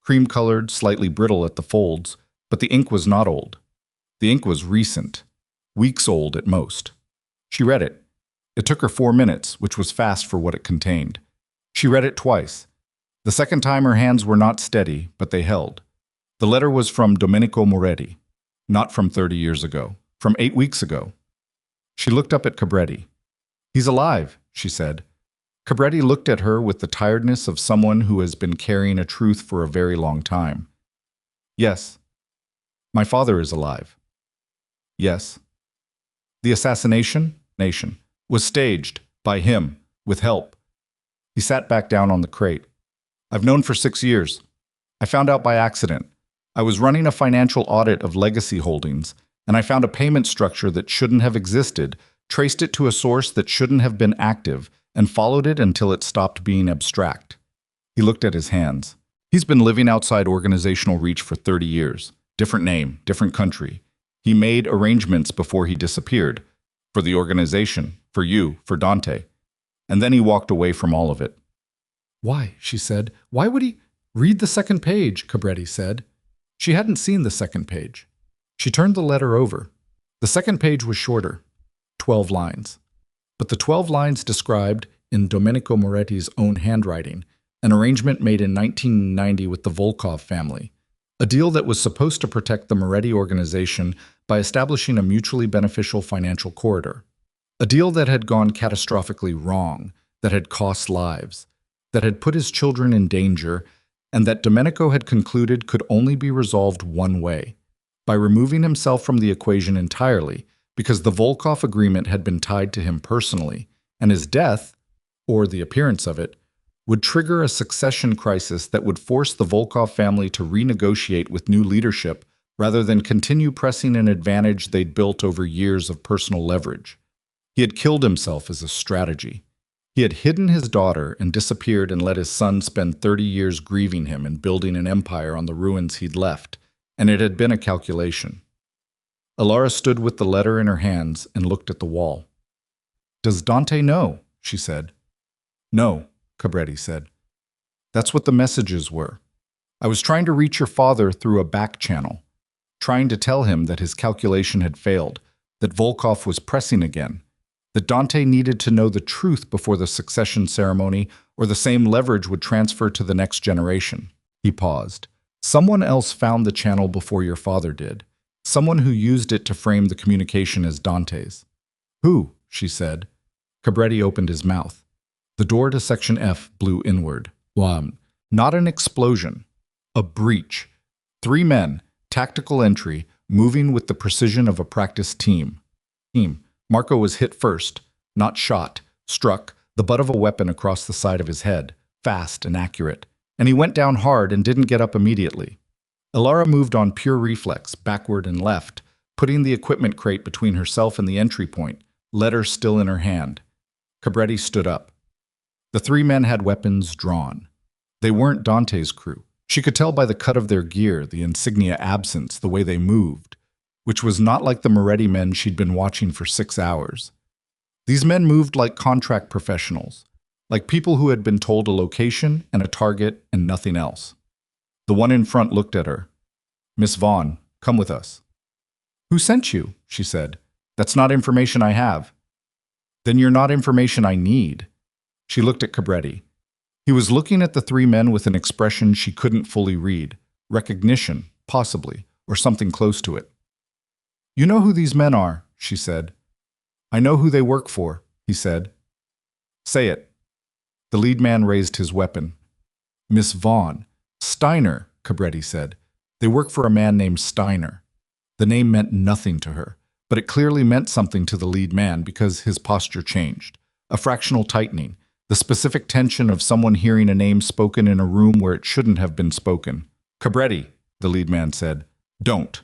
[SPEAKER 1] cream-colored, slightly brittle at the folds, but the ink was not old. The ink was recent, weeks old at most. She read it. It took her 4 minutes, which was fast for what it contained. She read it twice. The second time her hands were not steady, but they held. The letter was from Domenico Moretti, not from 30 years ago, from 8 weeks ago. She looked up at Cabretti. "He's alive," she said. Cabretti looked at her with the tiredness of someone who has been carrying a truth for a very long time. "Yes. My father is alive." "Yes." "The assassination was staged by him, with help." He sat back down on the crate. "I've known for 6 years. I found out by accident. I was running a financial audit of legacy holdings, and I found a payment structure that shouldn't have existed, traced it to a source that shouldn't have been active, and followed it until it stopped being abstract." He looked at his hands. "He's been living outside organizational reach for 30 years. Different name, different country. He made arrangements before he disappeared. For the organization, for you, for Dante. And then he walked away from all of it." "Why?" she said. "Why would he—" "Read the second page," Cabretti said. She hadn't seen the second page. She turned the letter over. The second page was shorter, 12 lines. But the 12 lines described, in Domenico Moretti's own handwriting, an arrangement made in 1990 with the Volkov family, a deal that was supposed to protect the Moretti organization by establishing a mutually beneficial financial corridor. A deal that had gone catastrophically wrong, that had cost lives, that had put his children in danger, and that Domenico had concluded could only be resolved one way, by removing himself from the equation entirely, because the Volkov agreement had been tied to him personally, and his death, or the appearance of it, would trigger a succession crisis that would force the Volkov family to renegotiate with new leadership rather than continue pressing an advantage they'd built over years of personal leverage. He had killed himself as a strategy. He had hidden his daughter and disappeared and let his son spend 30 years grieving him and building an empire on the ruins he'd left, and it had been a calculation. Alara stood with the letter in her hands and looked at the wall. "Does Dante know?" she said. "No," Cabretti said. "That's what the messages were. I was trying to reach your father through a back channel, trying to tell him that his calculation had failed, that Volkov was pressing again, that Dante needed to know the truth before the succession ceremony or the same leverage would transfer to the next generation." He paused. "Someone else found the channel before your father did. Someone who used it to frame the communication as Dante's." "Who?" she said. Cabretti opened his mouth. The door to Section F blew inward. Not an explosion. A breach. 3 men, tactical entry, moving with the precision of a practiced team. Marco was hit first, not shot, struck, the butt of a weapon across the side of his head, fast and accurate. And he went down hard and didn't get up immediately. Alara moved on pure reflex, backward and left, putting the equipment crate between herself and the entry point, letter still in her hand. Cabretti stood up. The 3 men had weapons drawn. They weren't Dante's crew. She could tell by the cut of their gear, the insignia absence, the way they moved, which was not like the Moretti men she'd been watching for 6 hours. These men moved like contract professionals, like people who had been told a location and a target and nothing else. The one in front looked at her. "Miss Vaughn, come with us." "Who sent you?" she said. "That's not information I have." "Then you're not information I need." She looked at Cabretti. He was looking at the 3 men with an expression she couldn't fully read. Recognition, possibly, or something close to it. "You know who these men are," she said. "I know who they work for," he said. "Say it." The lead man raised his weapon. "Miss Vaughn." "Steiner," Cabretti said. "They work for a man named Steiner." The name meant nothing to her, but it clearly meant something to the lead man because his posture changed. A fractional tightening, the specific tension of someone hearing a name spoken in a room where it shouldn't have been spoken. "Cabretti," the lead man said. "Don't."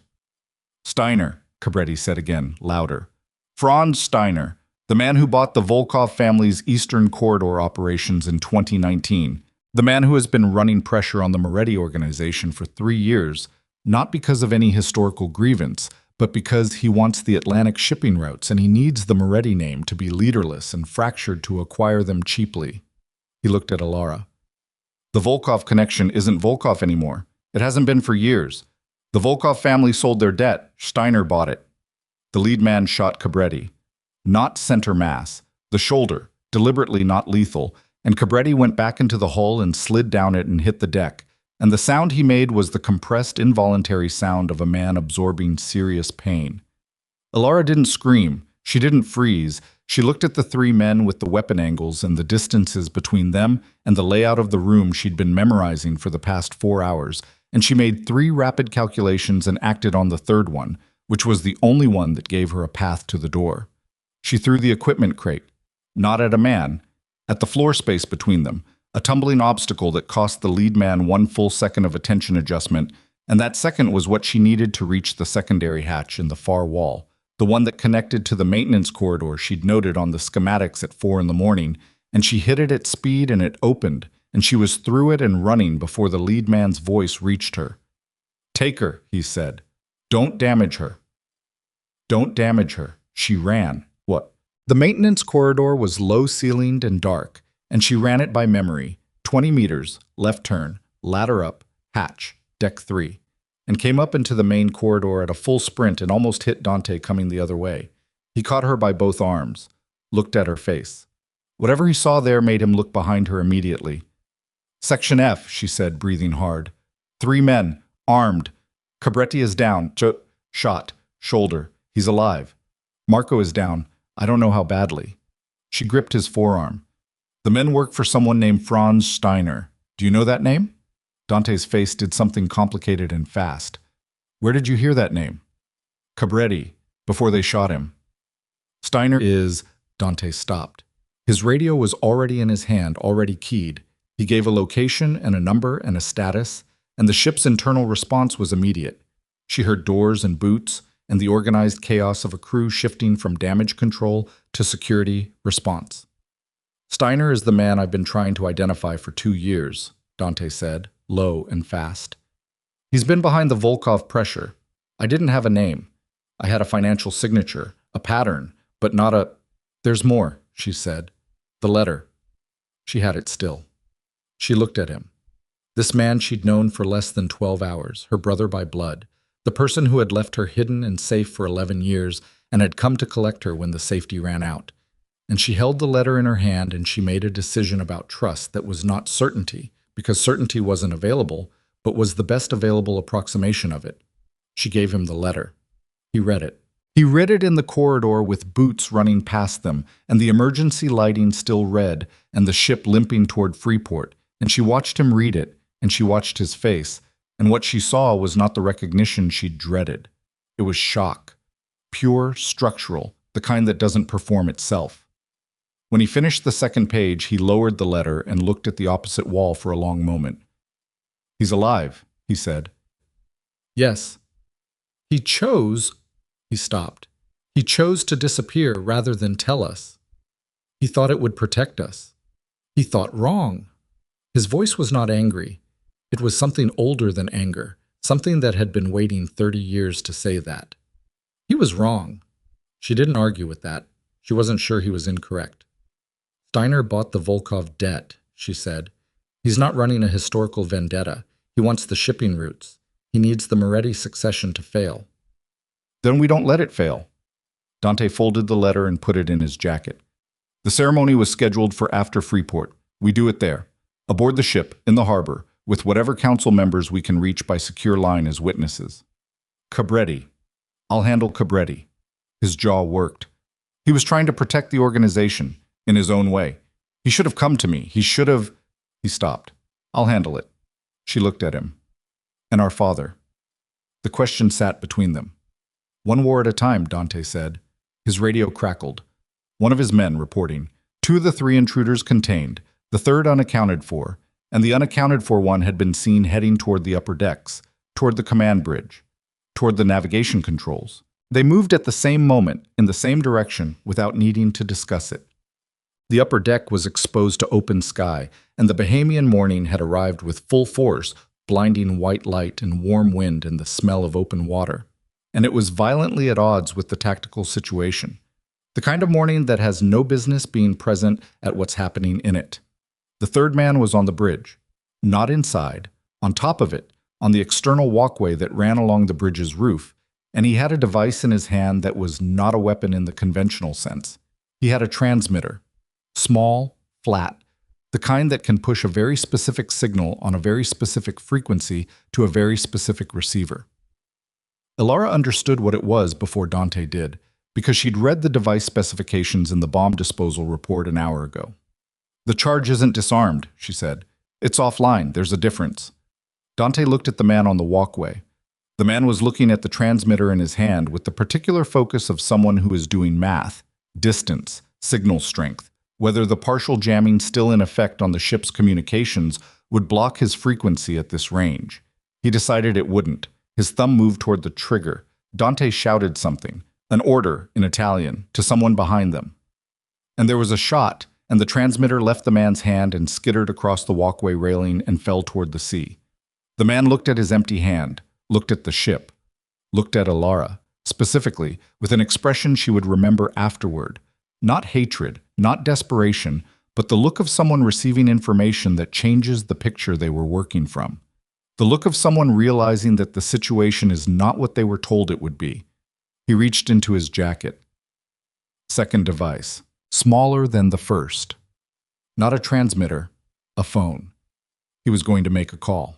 [SPEAKER 1] "Steiner," Cabretti said again, louder. "Franz Steiner, the man who bought the Volkov family's Eastern Corridor operations in 2019. The man who has been running pressure on the Moretti organization for 3 years, not because of any historical grievance, but because he wants the Atlantic shipping routes and he needs the Moretti name to be leaderless and fractured to acquire them cheaply. He looked at Alara. The Volkov connection isn't Volkov anymore. It hasn't been for years. The Volkov family sold their debt. Steiner bought it. The lead man shot Cabretti. Not center mass. The shoulder, deliberately not lethal, and Cabretti went back into the hull and slid down it and hit the deck. And the sound he made was the compressed, involuntary sound of a man absorbing serious pain. Alara didn't scream. She didn't freeze. She looked at the three men with the weapon angles and the distances between them and the layout of the room she'd been memorizing for the past 4 hours, and she made 3 rapid calculations and acted on the third one, which was the only one that gave her a path to the door. She threw the equipment crate, not at a man, at the floor space between them, a tumbling obstacle that cost the lead man 1 full second of attention adjustment, and that second was what she needed to reach the secondary hatch in the far wall, the one that connected to the maintenance corridor she'd noted on the schematics at 4 in the morning, and she hit it at speed and it opened, and she was through it and running before the lead man's voice reached her. "Take her," he said. "Don't damage her." Don't damage her. She ran. What? The maintenance corridor was low-ceilinged and dark, and she ran it by memory. 20 meters, left turn, ladder up, hatch, deck 3, and came up into the main corridor at a full sprint and almost hit Dante coming the other way. He caught her by both arms, looked at her face. Whatever he saw there made him look behind her immediately. "Section F," she said, breathing hard. 3 men, armed. Cabretti is down. Shot. Shoulder. He's alive. Marco is down. I don't know how badly. She gripped his forearm. "The men work for someone named Franz Steiner. Do you know that name?" Dante's face did something complicated and fast. "Where did you hear that name?" "Cabretti, before they shot him." "Steiner is—" Dante stopped. His radio was already in his hand, already keyed. He gave a location and a number and a status, and the ship's internal response was immediate. She heard doors and boots, and the organized chaos of a crew shifting from damage control to security response. "Steiner is the man I've been trying to identify for 2 years, Dante said, low and fast. "He's been behind the Volkov pressure. I didn't have a name. I had a financial signature, a pattern, but not a—" "There's more," she said. "The letter." She had it still. She looked at him. This man she'd known for less than 12 hours, her brother by blood, the person who had left her hidden and safe for 11 years and had come to collect her when the safety ran out. And she held the letter in her hand and she made a decision about trust that was not certainty, because certainty wasn't available, but was the best available approximation of it. She gave him the letter. He read it. He read it in the corridor with boots running past them and the emergency lighting still red and the ship limping toward Freeport, and she watched him read it, and she watched his face, and what she saw was not the recognition she'd dreaded. It was shock. Pure, structural, the kind that doesn't perform itself. When he finished the second page, he lowered the letter and looked at the opposite wall for a long moment. "He's alive," he said. "Yes." "He chose—" He stopped. "He chose to disappear rather than tell us. He thought it would protect us. He thought wrong." His voice was not angry. It was something older than anger, something that had been waiting 30 years to say that. He was wrong. She didn't argue with that. She wasn't sure he was incorrect. "Steiner bought the Volkov debt," she said. "He's not running a historical vendetta. He wants the shipping routes. He needs the Moretti succession to fail." "Then we don't let it fail." Dante folded the letter and put it in his jacket. "The ceremony was scheduled for after Freeport. We do it there, aboard the ship, in the harbor, with whatever council members we can reach by secure line as witnesses." "Cabretti. I'll handle Cabretti." His jaw worked. He was trying to protect the organization, in his own way. "He should have come to me. He should have—" He stopped. "I'll handle it." She looked at him. "And our father?" The question sat between them. "One war at a time," Dante said. His radio crackled. One of his men reporting. 2 of the 3 intruders contained, the third unaccounted for, and the unaccounted for one had been seen heading toward the upper decks, toward the command bridge, toward the navigation controls. They moved at the same moment, in the same direction, without needing to discuss it. The upper deck was exposed to open sky, and the Bahamian morning had arrived with full force, blinding white light and warm wind and the smell of open water. And it was violently at odds with the tactical situation. The kind of morning that has no business being present at what's happening in it. The third man was on the bridge. Not inside. On top of it, on the external walkway that ran along the bridge's roof, and he had a device in his hand that was not a weapon in the conventional sense. He had a transmitter. Small, flat, the kind that can push a very specific signal on a very specific frequency to a very specific receiver. Elara understood what it was before Dante did, because she'd read the device specifications in the bomb disposal report an hour ago. "The charge isn't disarmed," she said. "It's offline, there's a difference." Dante looked at the man on the walkway. The man was looking at the transmitter in his hand with the particular focus of someone who is doing math, distance, signal strength, whether the partial jamming still in effect on the ship's communications would block his frequency at this range. He decided it wouldn't. His thumb moved toward the trigger. Dante shouted something, an order in Italian, to someone behind them. And there was a shot, and the transmitter left the man's hand and skittered across the walkway railing and fell toward the sea. The man looked at his empty hand, looked at the ship, looked at Elara, specifically, with an expression she would remember afterward. Not hatred, not desperation, but the look of someone receiving information that changes the picture they were working from. The look of someone realizing that the situation is not what they were told it would be. He reached into his jacket. Second device, smaller than the first. Not a transmitter, a phone. He was going to make a call.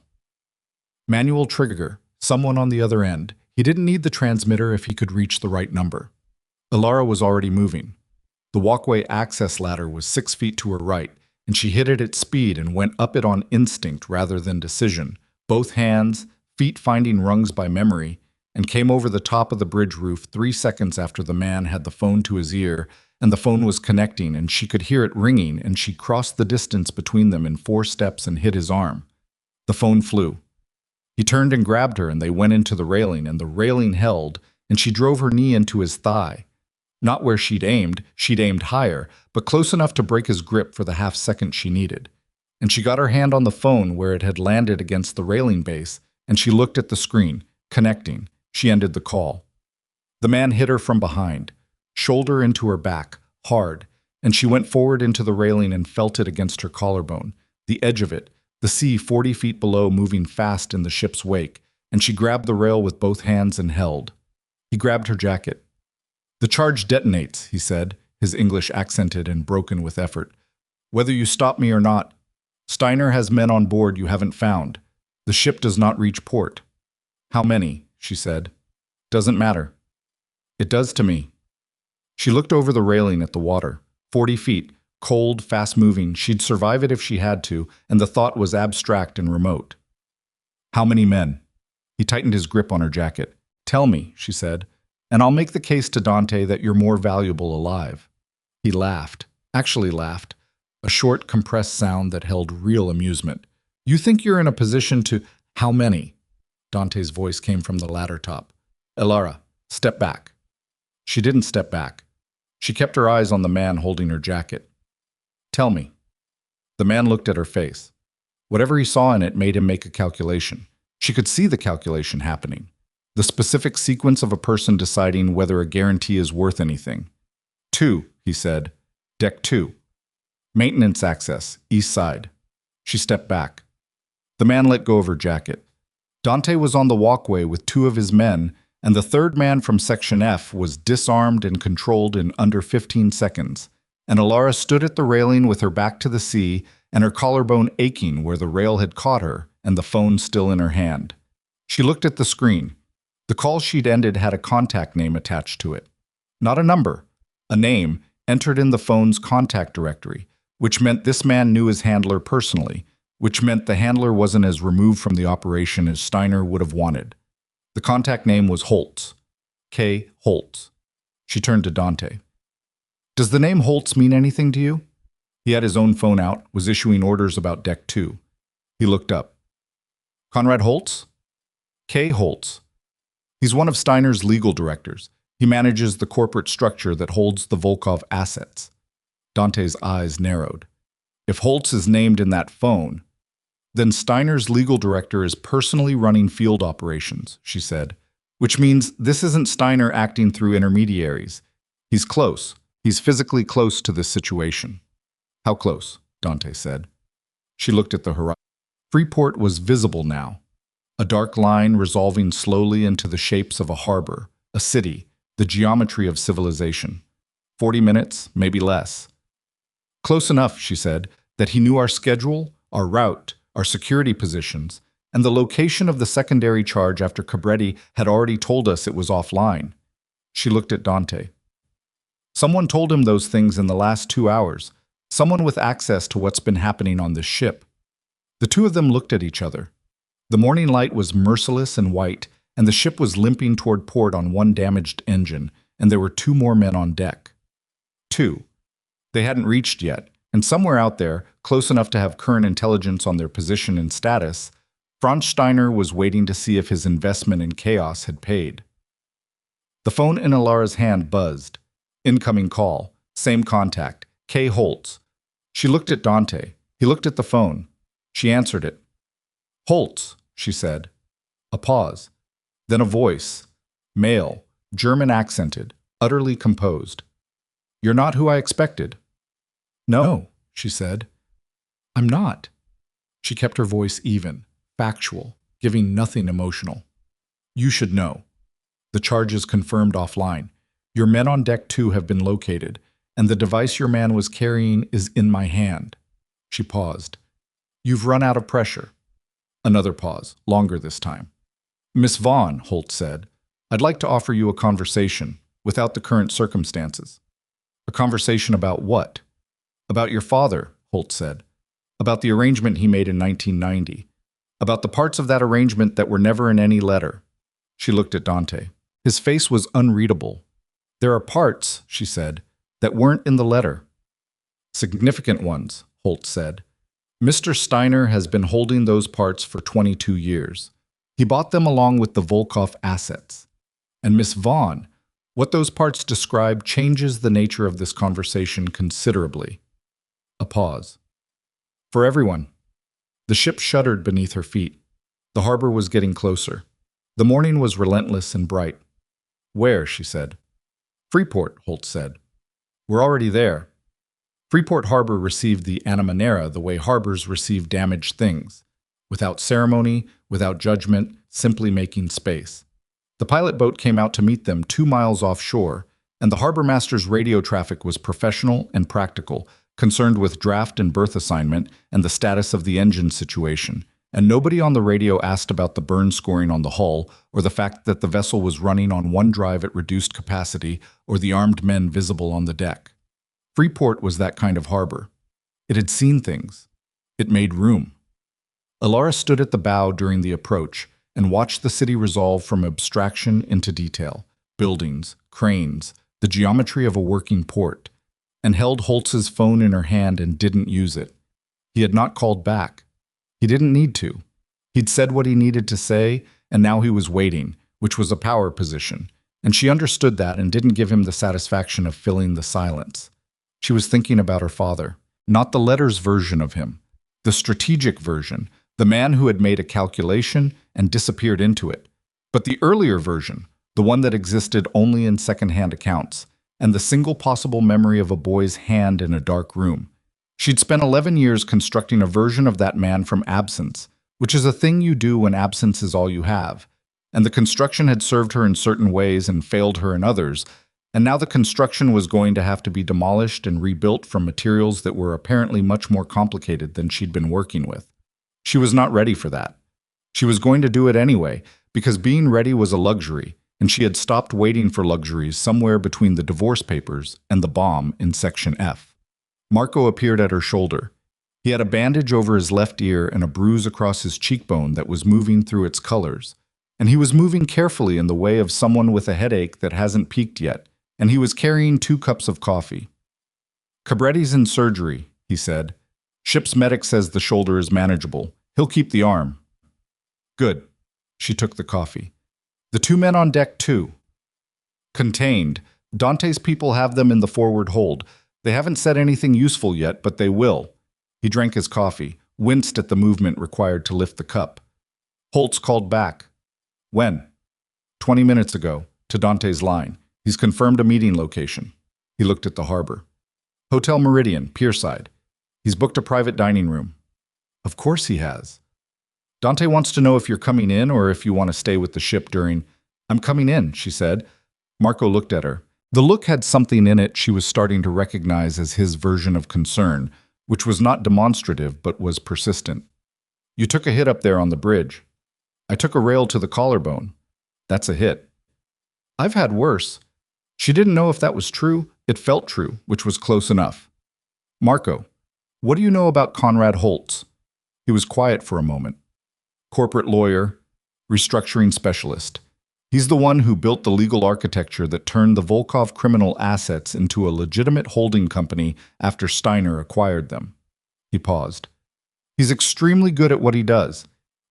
[SPEAKER 1] Manual trigger, someone on the other end. He didn't need the transmitter if he could reach the right number. Elara was already moving. The walkway access ladder was 6 feet to her right, and she hit it at speed and went up it on instinct rather than decision, both hands, feet finding rungs by memory, and came over the top of the bridge roof 3 seconds after the man had the phone to his ear, and the phone was connecting, and she could hear it ringing, and she crossed the distance between them in 4 steps and hit his arm. The phone flew. He turned and grabbed her, and they went into the railing, and the railing held, and she drove her knee into his thigh. Not where she'd aimed higher, but close enough to break his grip for the half second she needed. And she got her hand on the phone where it had landed against the railing base, and she looked at the screen, connecting. She ended the call. The man hit her from behind, shoulder into her back, hard, and she went forward into the railing and felt it against her collarbone, the edge of it, the sea 40 feet below moving fast in the ship's wake, and she grabbed the rail with both hands and held. He grabbed her jacket. "The charge detonates," he said, his English accented and broken with effort. "Whether you stop me or not. Steiner has men on board you haven't found. The ship does not reach port." "How many?" she said. "Doesn't matter." "It does to me." She looked over the railing at the water. 40 feet, cold, fast-moving. She'd survive it if she had to, and the thought was abstract and remote. "How many men?" He tightened his grip on her jacket. "Tell me," she said, "and I'll make the case to Dante that you're more valuable alive." He laughed, actually laughed, a short, compressed sound that held real amusement. "You think you're in a position to— How many?" Dante's voice came from the ladder top. "Elara, step back." She didn't step back. She kept her eyes on the man holding her jacket. "Tell me." The man looked at her face. Whatever he saw in it made him make a calculation. She could see the calculation happening. The specific sequence of a person deciding whether a guarantee is worth anything. 2, he said. "Deck 2. Maintenance access, east side." She stepped back. The man let go of her jacket. Dante was on the walkway with 2 of his men, and the third man from Section F was disarmed and controlled in under 15 seconds. And Elara stood at the railing with her back to the sea and her collarbone aching where the rail had caught her and the phone still in her hand. She looked at the screen. The call she'd ended had a contact name attached to it. Not a number, a name entered in the phone's contact directory, which meant this man knew his handler personally, which meant the handler wasn't as removed from the operation as Steiner would have wanted. The contact name was Holtz. K. Holtz. She turned to Dante. "Does the name Holtz mean anything to you?" He had his own phone out, was issuing orders about Deck 2. He looked up. "Conrad Holtz?" "K. Holtz. He's one of Steiner's legal directors. He manages the corporate structure that holds the Volkov assets." Dante's eyes narrowed. If Holtz is named in that phone, then Steiner's legal director is personally running field operations, she said, which means this isn't Steiner acting through intermediaries. He's close. He's physically close to this situation. How close? Dante said. She looked at the horizon. Freeport was visible now, a dark line resolving slowly into the shapes of a harbor, a city, the geometry of civilization. 40 minutes, maybe less. Close enough, she said, that he knew our schedule, our route, our security positions, and the location of the secondary charge after Cabretti had already told us it was offline. She looked at Dante. Someone told him those things in the last 2 hours, someone with access to what's been happening on this ship. The two of them looked at each other. The morning light was merciless and white, and the ship was limping toward port on one damaged engine, and there were 2 more men on deck. 2. They hadn't reached yet, and somewhere out there, close enough to have current intelligence on their position and status, Franz Steiner was waiting to see if his investment in chaos had paid. The phone in Alara's hand buzzed. Incoming call. Same contact. K. Holtz. She looked at Dante. He looked at the phone. She answered it. Holtz, she said. A pause. Then a voice. Male, German accented, utterly composed. You're not who I expected. No, she said. I'm not. She kept her voice even, factual, giving nothing emotional. You should know. The charge is confirmed offline. Your men on deck 2 have been located, and the device your man was carrying is in my hand. She paused. You've run out of pressure. Another pause, longer this time. Miss Vaughn, Holt said, I'd like to offer you a conversation, without the current circumstances. A conversation about what? About your father, Holt said. About the arrangement he made in 1990. About the parts of that arrangement that were never in any letter. She looked at Dante. His face was unreadable. There are parts, she said, that weren't in the letter. Significant ones, Holt said. Mr. Steiner has been holding those parts for 22 years. He bought them along with the Volkov assets. And Miss Vaughn, what those parts describe changes the nature of this conversation considerably. A pause. For everyone. The ship shuddered beneath her feet. The harbor was getting closer. The morning was relentless and bright. Where? She said. Freeport, Holt said. We're already there. Freeport Harbor received the Animanera the way harbors receive damaged things, without ceremony, without judgment, simply making space. The pilot boat came out to meet them 2 miles offshore, and the harbor master's radio traffic was professional and practical, concerned with draft and berth assignment and the status of the engine situation, and nobody on the radio asked about the burn scoring on the hull or the fact that the vessel was running on one drive at reduced capacity or the armed men visible on the deck. Freeport was that kind of harbor. It had seen things. It made room. Alara stood at the bow during the approach and watched the city resolve from abstraction into detail, buildings, cranes, the geometry of a working port, and held Holtz's phone in her hand and didn't use it. He had not called back. He didn't need to. He'd said what he needed to say, and now he was waiting, which was a power position, and she understood that and didn't give him the satisfaction of filling the silence. She was thinking about her father, not the letters version of him, the strategic version, the man who had made a calculation and disappeared into it, but the earlier version, the one that existed only in second-hand accounts, and the single possible memory of a boy's hand in a dark room. She'd spent 11 years constructing a version of that man from absence, which is a thing you do when absence is all you have, and the construction had served her in certain ways and failed her in others, and now the construction was going to have to be demolished and rebuilt from materials that were apparently much more complicated than she'd been working with. She was not ready for that. She was going to do it anyway, because being ready was a luxury, and she had stopped waiting for luxuries somewhere between the divorce papers and the bomb in Section F. Marco appeared at her shoulder. He had a bandage over his left ear and a bruise across his cheekbone that was moving through its colors, and he was moving carefully in the way of someone with a headache that hasn't peaked yet, and he was carrying 2 cups of coffee. Cabretti's in surgery, he said. Ship's medic says the shoulder is manageable. He'll keep the arm. Good. She took the coffee. The 2 men on deck, too. Contained. Dante's people have them in the forward hold. They haven't said anything useful yet, but they will. He drank his coffee, winced at the movement required to lift the cup. Holtz called back. When? 20 minutes ago, to Dante's line. He's confirmed a meeting location. He looked at the harbor. Hotel Meridian, Pierside. He's booked a private dining room. Of course he has. Dante wants to know if you're coming in or if you want to stay with the ship during... I'm coming in, she said. Marco looked at her. The look had something in it she was starting to recognize as his version of concern, which was not demonstrative but was persistent. You took a hit up there on the bridge. I took a rail to the collarbone. That's a hit. I've had worse. She didn't know if that was true. It felt true, which was close enough. Marco, what do you know about Conrad Holtz? He was quiet for a moment. Corporate lawyer, restructuring specialist. He's the one who built the legal architecture that turned the Volkov criminal assets into a legitimate holding company after Steiner acquired them. He paused. He's extremely good at what he does.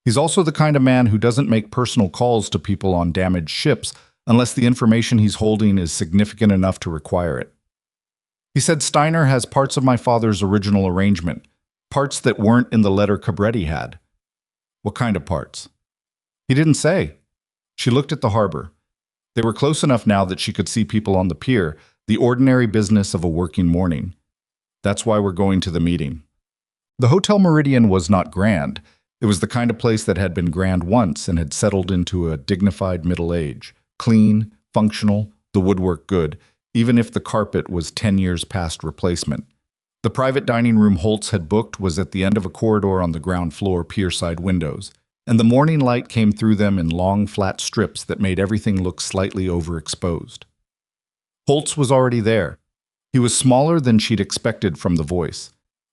[SPEAKER 1] He's also the kind of man who doesn't make personal calls to people on damaged ships unless the information he's holding is significant enough to require it. He said Steiner has parts of my father's original arrangement, parts that weren't in the letter Cabretti had. What kind of parts? He didn't say. She looked at the harbor. They were close enough now that she could see people on the pier, the ordinary business of a working morning. That's why we're going to the meeting. The Hotel Meridian was not grand. It was the kind of place that had been grand once and had settled into a dignified middle age. Clean, functional, the woodwork good, even if the carpet was 10 years past replacement. The private dining room Holtz had booked was at the end of a corridor on the ground floor pierside windows, and the morning light came through them in long, flat strips that made everything look slightly overexposed. Holtz was already there. He was smaller than she'd expected from the voice.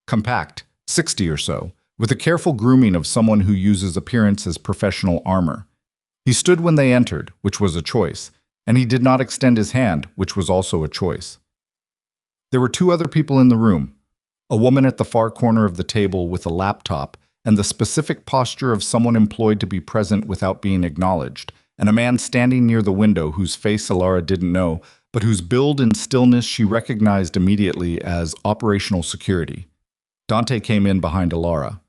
[SPEAKER 1] Compact, 60 or so, with a careful grooming of someone who uses appearance as professional armor. He stood when they entered, which was a choice, and he did not extend his hand, which was also a choice. There were two other people in the room, a woman at the far corner of the table with a laptop and the specific posture of someone employed to be present without being acknowledged, and a man standing near the window whose face Alara didn't know, but whose build and stillness she recognized immediately as operational security. Dante came in behind Alara.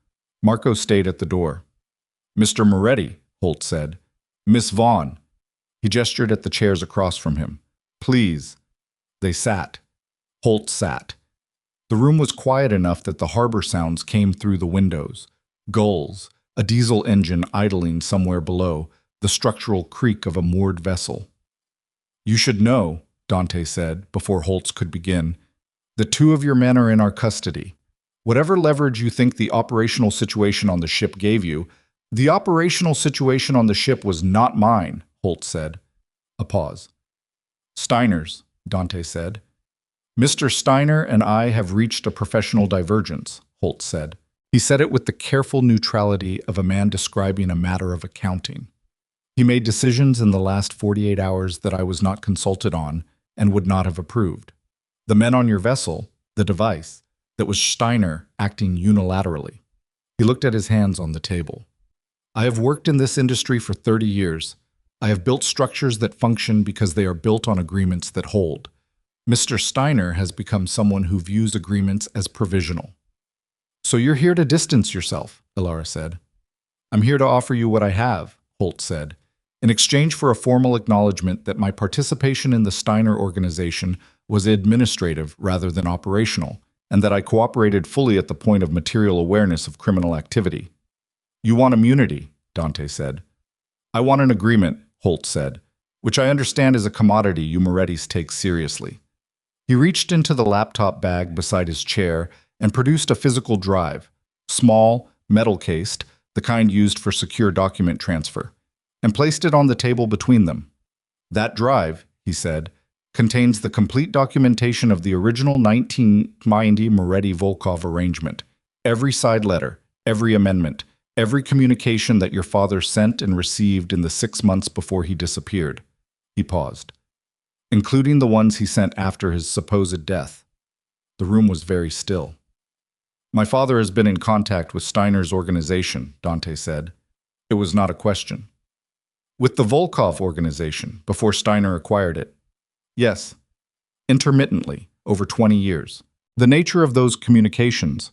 [SPEAKER 1] Marco stayed at the door. Mr. Moretti, Holt said. Miss Vaughn. He gestured at the chairs across from him. Please. They sat. Holt sat. The room was quiet enough that the harbor sounds came through the windows. Gulls, a diesel engine idling somewhere below, the structural creak of a moored vessel. You should know, Dante said, before Holtz could begin, the two of your men are in our custody. Whatever leverage you think the operational situation on the ship gave you, the operational situation on the ship was not mine, Holtz said. A pause. Steiner's, Dante said. Mr. Steiner and I have reached a professional divergence, Holtz said. He said it with the careful neutrality of a man describing a matter of accounting. He made decisions in the last 48 hours that I was not consulted on and would not have approved. The men on your vessel, the device, that was Steiner acting unilaterally. He looked at his hands on the table. I have worked in this industry for 30 years. I have built structures that function because they are built on agreements that hold. Mr. Steiner has become someone who views agreements as provisional. So you're here to distance yourself, Alara said. I'm here to offer you what I have, Holt said, in exchange for a formal acknowledgement that my participation in the Steiner organization was administrative rather than operational, and that I cooperated fully at the point of material awareness of criminal activity. You want immunity, Dante said. I want an agreement, Holt said, which I understand is a commodity you Morettis take seriously. He reached into the laptop bag beside his chair and produced a physical drive, small, metal-cased, the kind used for secure document transfer, and placed it on the table between them. That drive, he said, contains the complete documentation of the original 1990 Moretti-Volkov arrangement, every side letter, every amendment, every communication that your father sent and received in the 6 months before he disappeared. He paused. Including the ones he sent after his supposed death. The room was very still. My father has been in contact with Steiner's organization, Dante said. It was not a question. With the Volkov organization, before Steiner acquired it. Yes, intermittently, over 20 years. The nature of those communications,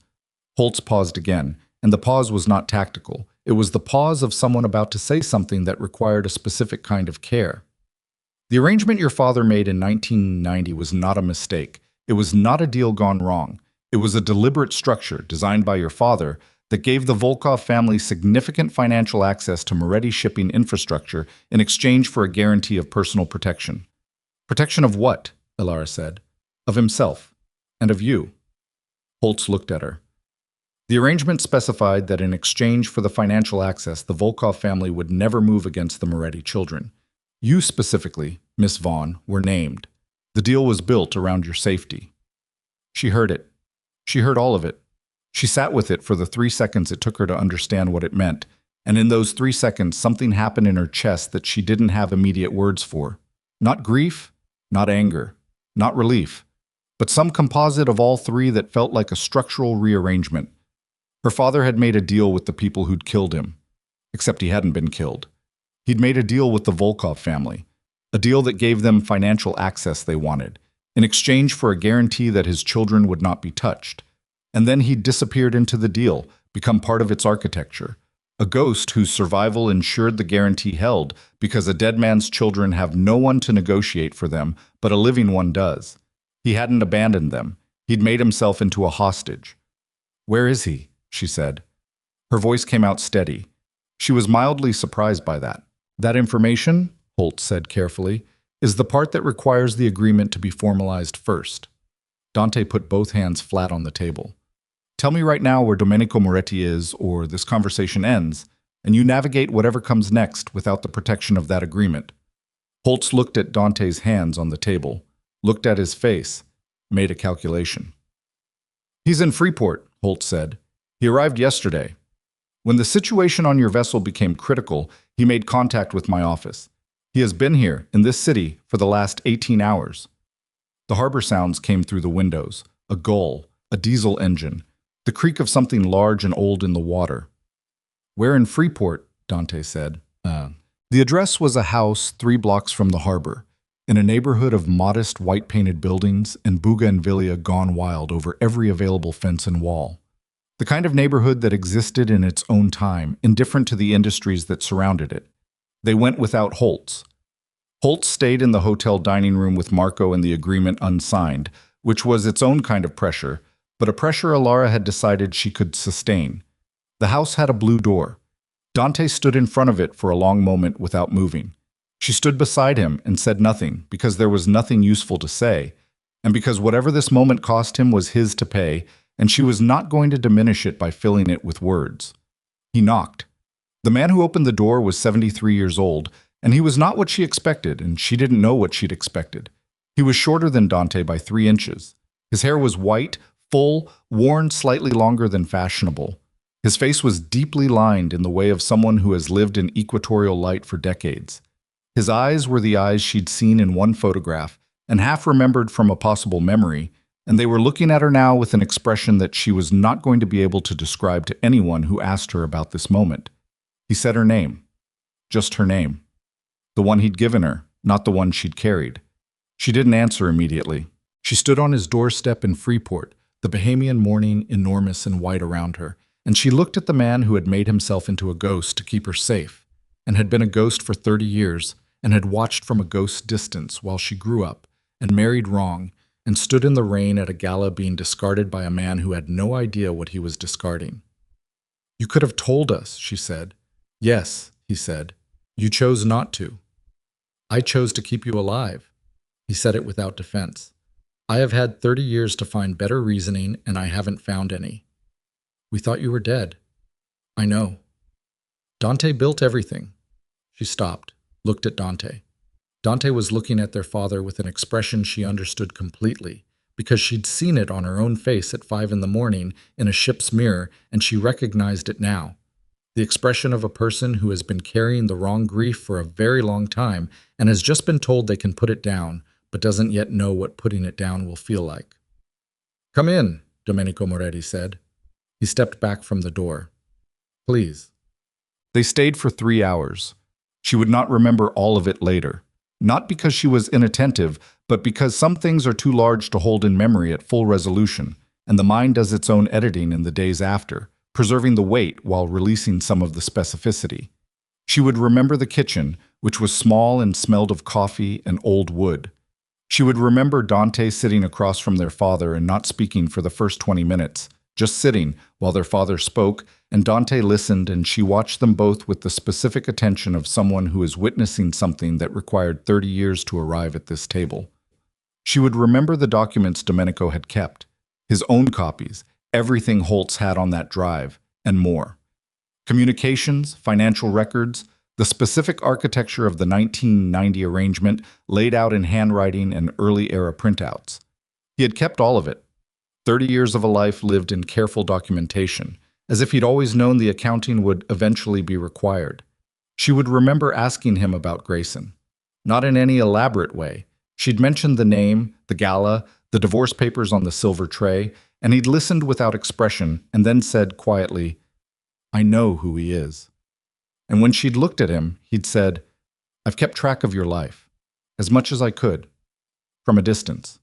[SPEAKER 1] Holtz paused again, and the pause was not tactical. It was the pause of someone about to say something that required a specific kind of care. The arrangement your father made in 1990 was not a mistake. It was not a deal gone wrong. It was a deliberate structure designed by your father that gave the Volkov family significant financial access to Moretti shipping infrastructure in exchange for a guarantee of personal protection. Protection of what? Ilara said. Of himself. And of you. Holtz looked at her. The arrangement specified that in exchange for the financial access, the Volkov family would never move against the Moretti children. You specifically, Miss Vaughn, were named. The deal was built around your safety. She heard it. She heard all of it. She sat with it for the 3 seconds it took her to understand what it meant, and in those 3 seconds something happened in her chest that she didn't have immediate words for. Not grief, not anger, not relief, but some composite of all three that felt like a structural rearrangement. Her father had made a deal with the people who'd killed him, except he hadn't been killed. He'd made a deal with the Volkov family, a deal that gave them financial access they wanted, in exchange for a guarantee that his children would not be touched. And then he'd disappeared into the deal, become part of its architecture, a ghost whose survival ensured the guarantee held because a dead man's children have no one to negotiate for them, but a living one does. He hadn't abandoned them. He'd made himself into a hostage. "Where is he?" she said. Her voice came out steady. She was mildly surprised by that. "That information," Holtz said carefully, "is the part that requires the agreement to be formalized first." Dante put both hands flat on the table. "Tell me right now where Domenico Moretti is, or this conversation ends, and you navigate whatever comes next without the protection of that agreement." Holtz looked at Dante's hands on the table, looked at his face, made a calculation. "He's in Freeport," Holtz said. "He arrived yesterday. When the situation on your vessel became critical, he made contact with my office. He has been here, in this city, for the last 18 hours. The harbor sounds came through the windows. A gull, a diesel engine, the creak of something large and old in the water. "Where in Freeport?" Dante said. The address was a house 3 blocks from the harbor, in a neighborhood of modest white-painted buildings and bougainvillea gone wild over every available fence and wall. The kind of neighborhood that existed in its own time, indifferent to the industries that surrounded it. They went without Holtz. Holtz stayed in the hotel dining room with Marco and the agreement unsigned, which was its own kind of pressure, but a pressure Ilara had decided she could sustain. The house had a blue door. Dante stood in front of it for a long moment without moving. She stood beside him and said nothing, because there was nothing useful to say, and because whatever this moment cost him was his to pay, and she was not going to diminish it by filling it with words. He knocked. The man who opened the door was 73 years old, and he was not what she expected, and she didn't know what she'd expected. He was shorter than Dante by 3 inches. His hair was white, full, worn slightly longer than fashionable. His face was deeply lined in the way of someone who has lived in equatorial light for decades. His eyes were the eyes she'd seen in one photograph and half remembered from a possible memory, and they were looking at her now with an expression that she was not going to be able to describe to anyone who asked her about this moment. He said her name. Just her name. The one he'd given her, not the one she'd carried. She didn't answer immediately. She stood on his doorstep in Freeport, the Bahamian morning enormous and white around her, and she looked at the man who had made himself into a ghost to keep her safe, and had been a ghost for 30 years, and had watched from a ghost's distance while she grew up, and married wrong, and stood in the rain at a gala being discarded by a man who had no idea what he was discarding. "You could have told us," she said. "Yes," he said. "You chose not to." "I chose to keep you alive." He said it without defense. "I have had 30 years to find better reasoning, and I haven't found any." "We thought you were dead." "I know." "Dante built everything." She stopped, looked at Dante. Dante was looking at their father with an expression she understood completely, because she'd seen it on her own face at 5 in the morning in a ship's mirror, and she recognized it now. The expression of a person who has been carrying the wrong grief for a very long time and has just been told they can put it down, but doesn't yet know what putting it down will feel like. "Come in," Domenico Moretti said. He stepped back from the door. "Please." They stayed for 3 hours. She would not remember all of it later. Not because she was inattentive, but because some things are too large to hold in memory at full resolution, and the mind does its own editing in the days after, preserving the weight while releasing some of the specificity. She would remember the kitchen, which was small and smelled of coffee and old wood. She would remember Dante sitting across from their father and not speaking for the first 20 minutes, just sitting while their father spoke, and Dante listened, and she watched them both with the specific attention of someone who is witnessing something that required 30 years to arrive at this table. She would remember the documents Domenico had kept, his own copies, everything Holtz had on that drive, and more. Communications, financial records, the specific architecture of the 1990 arrangement laid out in handwriting and early-era printouts. He had kept all of it. 30 years of a life lived in careful documentation, as if he'd always known the accounting would eventually be required. She would remember asking him about Grayson. Not in any elaborate way. She'd mentioned the name, the gala, the divorce papers on the silver tray, and he'd listened without expression and then said quietly, "I know who he is." And when she'd looked at him, he'd said, "I've kept track of your life, as much as I could, from a distance."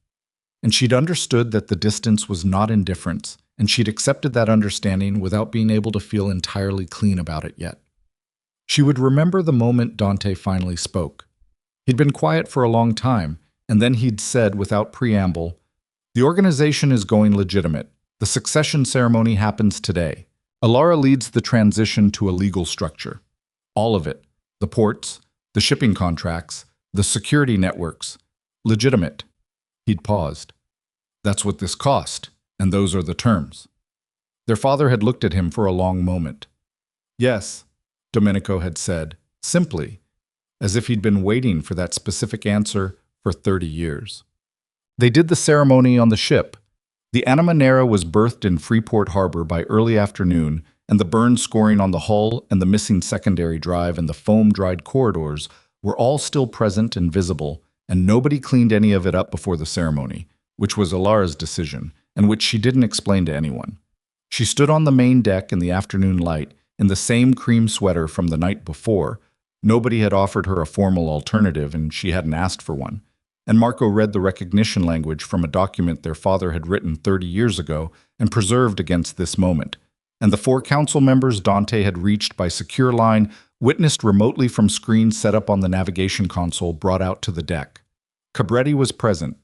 [SPEAKER 1] And she'd understood that the distance was not indifference, and she'd accepted that understanding without being able to feel entirely clean about it yet. She would remember the moment Dante finally spoke. He'd been quiet for a long time, and then he'd said without preamble, "The organization is going legitimate. The succession ceremony happens today. Alara leads the transition to a legal structure. All of it. The ports, the shipping contracts, the security networks. Legitimate." He'd paused. "That's what this cost, and those are the terms." Their father had looked at him for a long moment. "Yes," Domenico had said, simply, as if he'd been waiting for that specific answer for 30 years. They did the ceremony on the ship. The Anima Nera was berthed in Freeport Harbor by early afternoon, and the burn scoring on the hull and the missing secondary drive and the foam-dried corridors were all still present and visible, and nobody cleaned any of it up before the ceremony, which was Alara's decision, and which she didn't explain to anyone. She stood on the main deck in the afternoon light, in the same cream sweater from the night before. Nobody had offered her a formal alternative, and she hadn't asked for one. And Marco read the recognition language from a document their father had written 30 years ago and preserved against this moment. And the 4 council members Dante had reached by secure line witnessed remotely from screens set up on the navigation console brought out to the deck. Cabretti was present.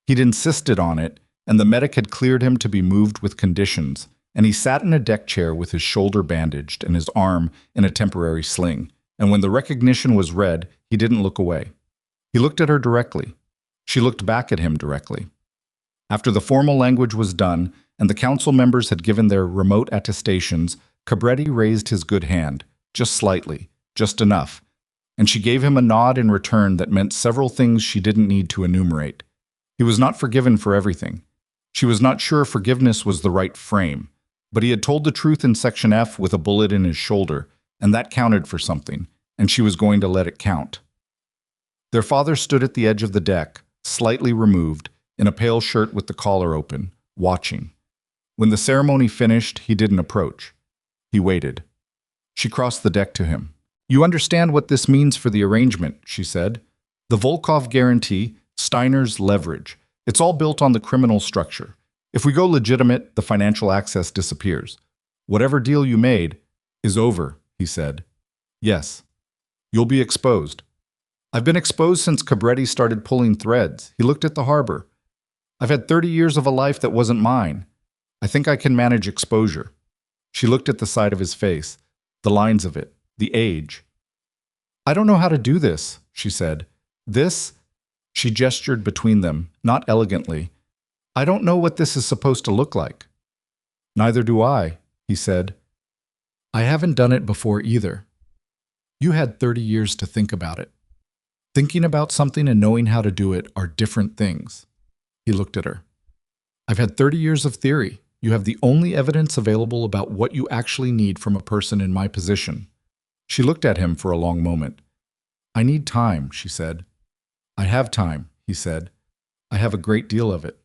[SPEAKER 1] He'd insisted on it, and the medic had cleared him to be moved with conditions, and he sat in a deck chair with his shoulder bandaged and his arm in a temporary sling. And when the recognition was read, he didn't look away. He looked at her directly. She looked back at him directly. After the formal language was done, and the council members had given their remote attestations, Cabretti raised his good hand, just slightly, just enough, and she gave him a nod in return that meant several things she didn't need to enumerate. He was not forgiven for everything. She was not sure forgiveness was the right frame, but he had told the truth in Section F with a bullet in his shoulder, and that counted for something, and she was going to let it count. Their father stood at the edge of the deck, slightly removed, in a pale shirt with the collar open, watching. When the ceremony finished, he didn't approach. He waited. She crossed the deck to him. "You understand what this means for the arrangement," she said. "The Volkov guarantee, Steiner's leverage. It's all built on the criminal structure. If we go legitimate, the financial access disappears. Whatever deal you made is over," he said. "Yes. You'll be exposed." "I've been exposed since Cabretti started pulling threads." He looked at the harbor. "I've had 30 years of a life that wasn't mine. I think I can manage exposure." She looked at the side of his face, the lines of it, the age. "I don't know how to do this," she said. "This?" She gestured between them, not elegantly. "I don't know what this is supposed to look like." "Neither do I," he said. "I haven't done it before either." "You had 30 years to think about it. Thinking about something and knowing how to do it are different things." He looked at her. "I've had 30 years of theory. You have the only evidence available about what you actually need from a person in my position." She looked at him for a long moment. "I need time," she said. "I have time," he said. "I have a great deal of it."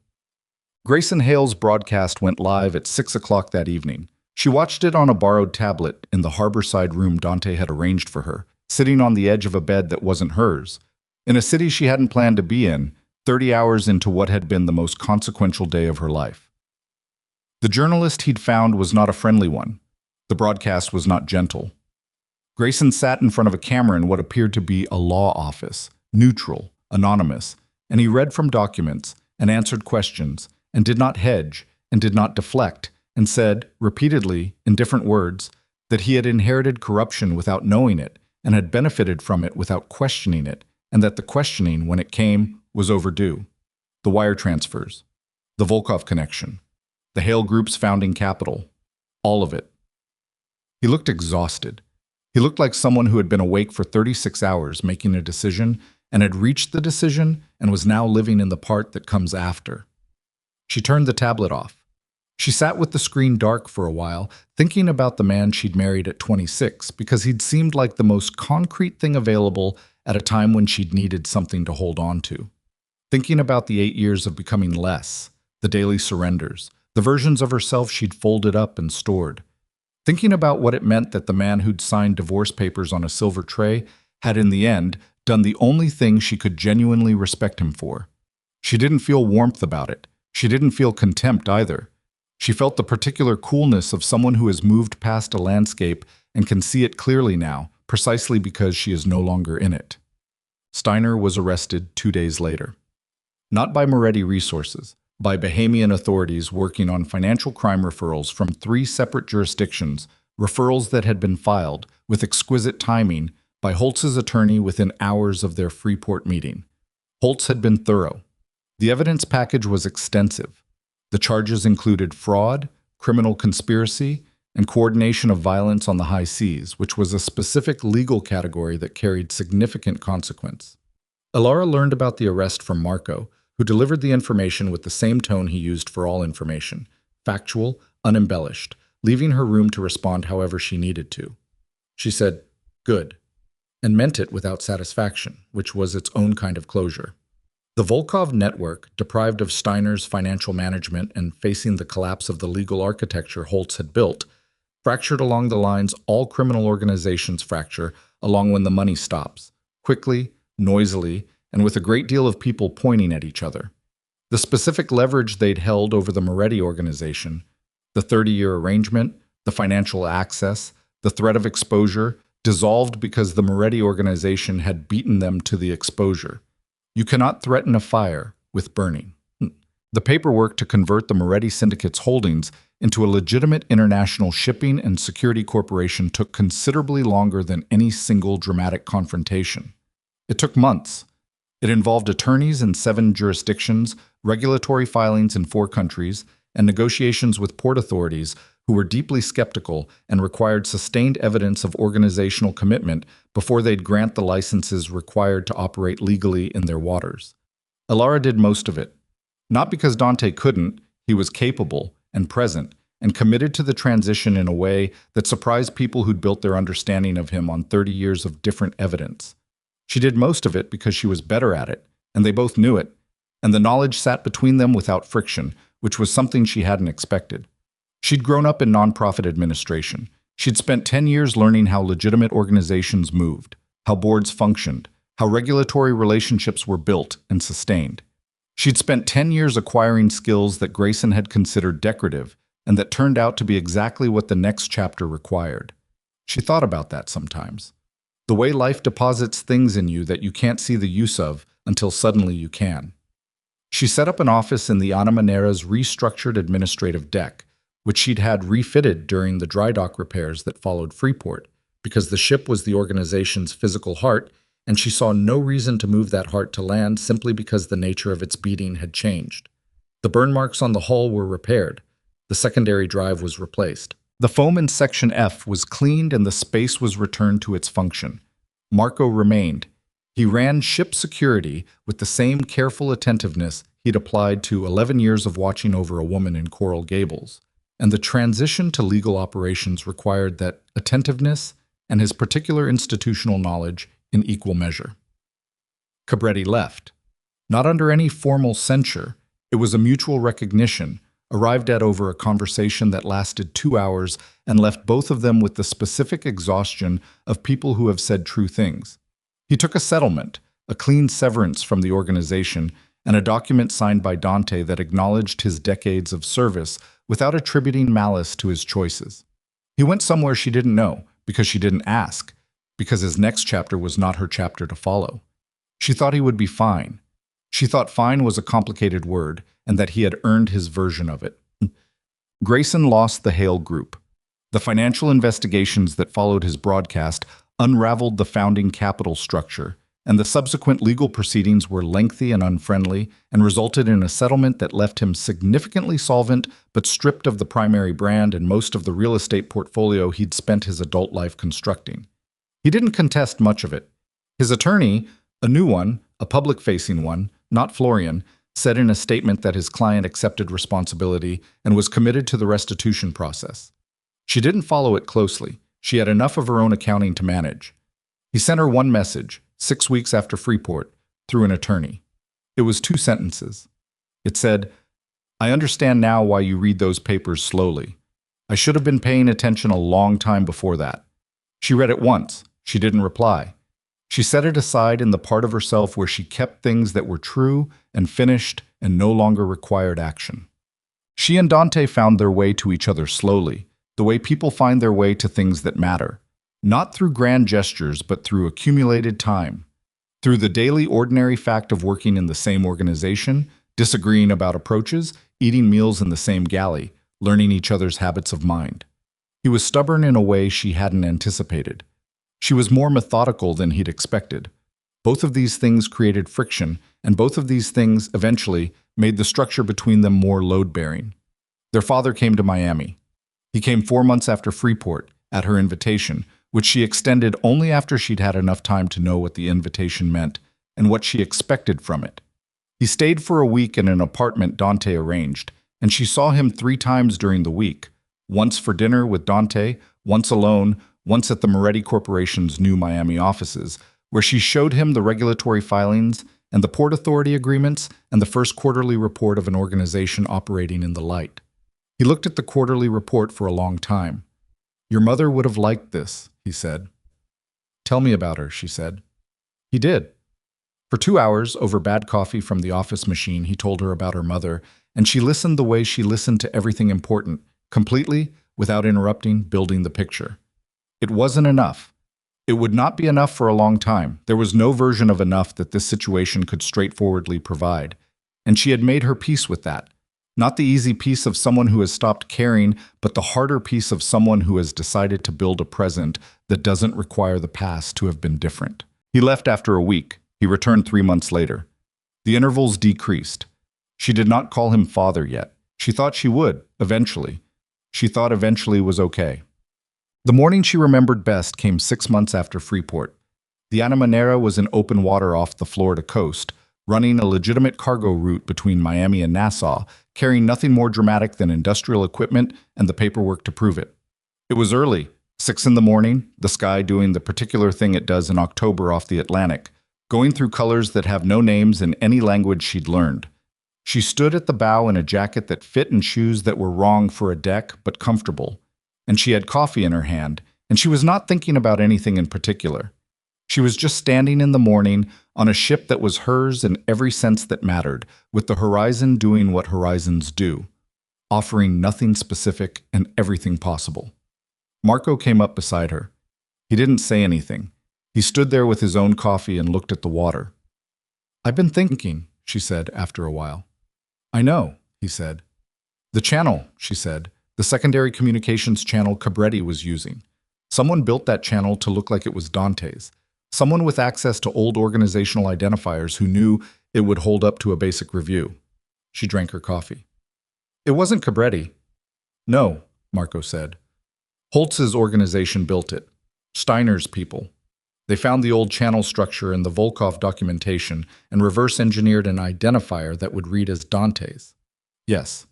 [SPEAKER 1] Grayson Hale's broadcast went live at 6 o'clock that evening. She watched it on a borrowed tablet in the harborside room Dante had arranged for her, sitting on the edge of a bed that wasn't hers, in a city she hadn't planned to be in, 30 hours into what had been the most consequential day of her life. The journalist he'd found was not a friendly one. The broadcast was not gentle. Grayson sat in front of a camera in what appeared to be a law office, neutral, anonymous, and he read from documents and answered questions and did not hedge and did not deflect and said, repeatedly, in different words, that he had inherited corruption without knowing it and had benefited from it without questioning it, and that the questioning, when it came, was overdue. The wire transfers, the Volkov connection, the Hale Group's founding capital, all of it. He looked exhausted. He looked like someone who had been awake for 36 hours making a decision and had reached the decision and was now living in the part that comes after. She turned the tablet off. She sat with the screen dark for a while, thinking about the man she'd married at 26 because he'd seemed like the most concrete thing available at a time when she'd needed something to hold on to. Thinking about the 8 years of becoming less, the daily surrenders, the versions of herself she'd folded up and stored. Thinking about what it meant that the man who'd signed divorce papers on a silver tray had in the end done the only thing she could genuinely respect him for. She didn't feel warmth about it. She didn't feel contempt either. She felt the particular coolness of someone who has moved past a landscape and can see it clearly now, precisely because she is no longer in it. Steiner was arrested 2 days later. Not by Moretti Resources, by Bahamian authorities working on financial crime referrals from 3 separate jurisdictions, referrals that had been filed, with exquisite timing, by Holtz's attorney within hours of their Freeport meeting. Holtz had been thorough. The evidence package was extensive. The charges included fraud, criminal conspiracy, and coordination of violence on the high seas, which was a specific legal category that carried significant consequence. Elara learned about the arrest from Marco, who delivered the information with the same tone he used for all information, factual, unembellished, leaving her room to respond however she needed to. She said, "Good," and meant it without satisfaction, which was its own kind of closure. The Volkov network, deprived of Steiner's financial management and facing the collapse of the legal architecture Holtz had built, fractured along the lines all criminal organizations fracture along when the money stops, quickly, noisily, and with a great deal of people pointing at each other. The specific leverage they'd held over the Moretti organization, the 30-year arrangement, the financial access, the threat of exposure, dissolved because the Moretti organization had beaten them to the exposure. You cannot threaten a fire with burning. The paperwork to convert the Moretti Syndicate's holdings into a legitimate international shipping and security corporation took considerably longer than any single dramatic confrontation. It took months. It involved attorneys in 7 jurisdictions, regulatory filings in 4 countries, and negotiations with port authorities who were deeply skeptical and required sustained evidence of organizational commitment before they'd grant the licenses required to operate legally in their waters. Elara did most of it. Not because Dante couldn't, he was capable and present and committed to the transition in a way that surprised people who'd built their understanding of him on 30 years of different evidence. She did most of it because she was better at it, and they both knew it, and the knowledge sat between them without friction, which was something she hadn't expected. She'd grown up in nonprofit administration. She'd spent 10 years learning how legitimate organizations moved, how boards functioned, how regulatory relationships were built and sustained. She'd spent 10 years acquiring skills that Grayson had considered decorative and that turned out to be exactly what the next chapter required. She thought about that sometimes. The way life deposits things in you that you can't see the use of until suddenly you can. She set up an office in the Ana Manera's restructured administrative deck, which she'd had refitted during the dry dock repairs that followed Freeport, because the ship was the organization's physical heart, and she saw no reason to move that heart to land simply because the nature of its beating had changed. The burn marks on the hull were repaired. The secondary drive was replaced. The foam in Section F was cleaned and the space was returned to its function. Marco remained. He ran ship security with the same careful attentiveness he'd applied to 11 years of watching over a woman in Coral Gables. And the transition to legal operations required that attentiveness and his particular institutional knowledge in equal measure. Cabretti left. Not under any formal censure, it was a mutual recognition, arrived at over a conversation that lasted 2 hours and left both of them with the specific exhaustion of people who have said true things. He took a settlement, a clean severance from the organization, and a document signed by Dante that acknowledged his decades of service without attributing malice to his choices. He went somewhere she didn't know, because she didn't ask, because his next chapter was not her chapter to follow. She thought he would be fine. She thought fine was a complicated word, and that he had earned his version of it. Grayson lost the Hale Group. The financial investigations that followed his broadcast unraveled the founding capital structure, and the subsequent legal proceedings were lengthy and unfriendly and resulted in a settlement that left him significantly solvent but stripped of the primary brand and most of the real estate portfolio he'd spent his adult life constructing. He didn't contest much of it. His attorney, a new one, a public-facing one, not Florian, said in a statement that his client accepted responsibility and was committed to the restitution process. She didn't follow it closely. She had enough of her own accounting to manage. He sent her one message, 6 weeks after Freeport, through an attorney. It was 2 sentences. It said, "I understand now why you read those papers slowly. I should have been paying attention a long time before that." She read it once. She didn't reply. She set it aside in the part of herself where she kept things that were true and finished and no longer required action. She and Dante found their way to each other slowly, the way people find their way to things that matter. Not through grand gestures, but through accumulated time. Through the daily ordinary fact of working in the same organization, disagreeing about approaches, eating meals in the same galley, learning each other's habits of mind. He was stubborn in a way she hadn't anticipated. She was more methodical than he'd expected. Both of these things created friction, and both of these things, eventually, made the structure between them more load-bearing. Their father came to Miami. He came 4 months after Freeport, at her invitation, which she extended only after she'd had enough time to know what the invitation meant and what she expected from it. He stayed for a week in an apartment Dante arranged, and she saw him 3 times during the week, once for dinner with Dante, once alone, once at the Moretti Corporation's new Miami offices, where she showed him the regulatory filings and the Port Authority agreements and the first quarterly report of an organization operating in the light. He looked at the quarterly report for a long time. "Your mother would have liked this," he said. "Tell me about her," she said. He did. For 2 hours, over bad coffee from the office machine, he told her about her mother, and she listened the way she listened to everything important, completely, without interrupting, building the picture. It wasn't enough. It would not be enough for a long time. There was no version of enough that this situation could straightforwardly provide. And she had made her peace with that. Not the easy peace of someone who has stopped caring, but the harder peace of someone who has decided to build a present that doesn't require the past to have been different. He left after a week. He returned 3 months later. The intervals decreased. She did not call him father yet. She thought she would, eventually. She thought eventually was okay. The morning she remembered best came 6 months after Freeport. The Anamanera was in open water off the Florida coast, running a legitimate cargo route between Miami and Nassau, carrying nothing more dramatic than industrial equipment and the paperwork to prove it. It was early, 6 in the morning, the sky doing the particular thing it does in October off the Atlantic, going through colors that have no names in any language she'd learned. She stood at the bow in a jacket that fit and shoes that were wrong for a deck but comfortable. And she had coffee in her hand, and she was not thinking about anything in particular. She was just standing in the morning on a ship that was hers in every sense that mattered, with the horizon doing what horizons do, offering nothing specific and everything possible. Marco came up beside her. He didn't say anything. He stood there with his own coffee and looked at the water. "I've been thinking," she said after a while. "I know," he said. "The channel," she said. "The secondary communications channel Cabretti was using. Someone built that channel to look like it was Dante's. Someone with access to old organizational identifiers who knew it would hold up to a basic review." She drank her coffee. "It wasn't Cabretti." "No," Marco said. "Holtz's organization built it. Steiner's people. They found the old channel structure in the Volkov documentation and reverse-engineered an identifier that would read as Dante's." "Yes."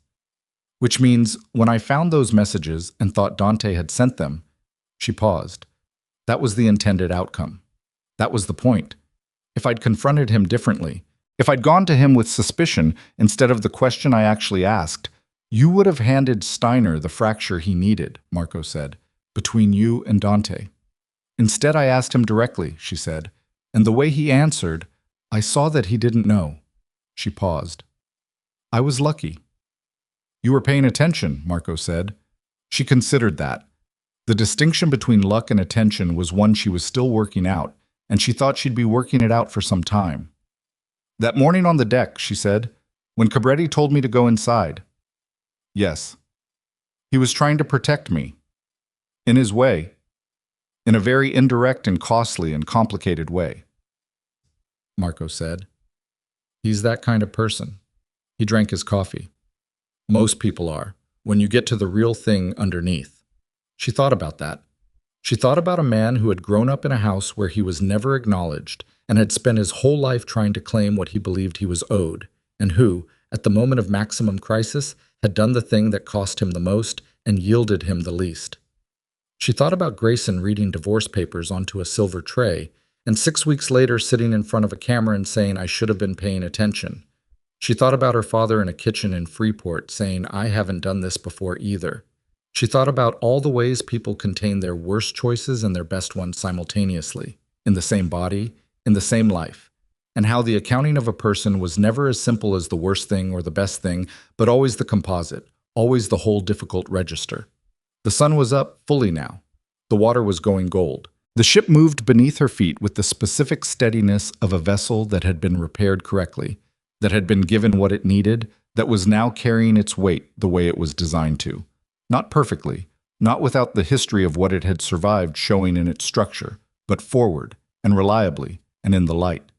[SPEAKER 1] "Which means, when I found those messages and thought Dante had sent them," she paused. "That was the intended outcome. That was the point. If I'd confronted him differently, if I'd gone to him with suspicion instead of the question I actually asked, you would have handed Steiner the fracture he needed," Marco said, "between you and Dante. Instead, I asked him directly," she said, "and the way he answered, I saw that he didn't know." She paused. "I was lucky." You were paying attention, Marco said. She considered that. The distinction between luck and attention was one she was still working out, and she thought she'd be working it out for some time. That morning on the deck, she said, when Cabretti told me to go inside. Yes. He was trying to protect me. In his way. In a very indirect and costly and complicated way. Marco said. He's that kind of person. He drank his coffee. Most people are, when you get to the real thing underneath. She thought about that. She thought about a man who had grown up in a house where he was never acknowledged and had spent his whole life trying to claim what he believed he was owed, and who, at the moment of maximum crisis, had done the thing that cost him the most and yielded him the least. She thought about Grayson reading divorce papers onto a silver tray, and 6 weeks later sitting in front of a camera and saying, "I should have been paying attention." She thought about her father in a kitchen in Freeport saying, "I haven't done this before either." She thought about all the ways people contain their worst choices and their best ones simultaneously, in the same body, in the same life, and how the accounting of a person was never as simple as the worst thing or the best thing, but always the composite, always the whole difficult register. The sun was up fully now. The water was going gold. The ship moved beneath her feet with the specific steadiness of a vessel that had been repaired correctly, that had been given what it needed, that was now carrying its weight the way it was designed to. Not perfectly, not without the history of what it had survived showing in its structure, but forward, and reliably, and in the light.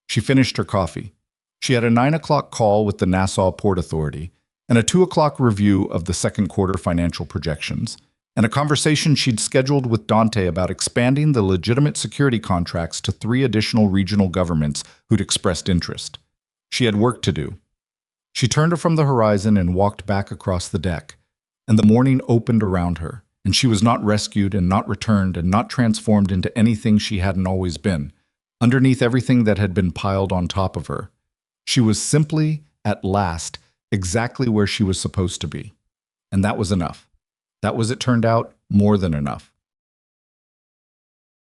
[SPEAKER 1] She finished her coffee. She had a 9 o'clock call with the Nassau Port Authority, and a 2 o'clock review of the second quarter financial projections, and a conversation she'd scheduled with Dante about expanding the legitimate security contracts to 3 additional regional governments who'd expressed interest. She had work to do. She turned from the horizon and walked back across the deck, and the morning opened around her, and she was not rescued and not returned and not transformed into anything she hadn't always been, underneath everything that had been piled on top of her. She was simply, at last, exactly where she was supposed to be. And that was enough. That was, it turned out, more than enough.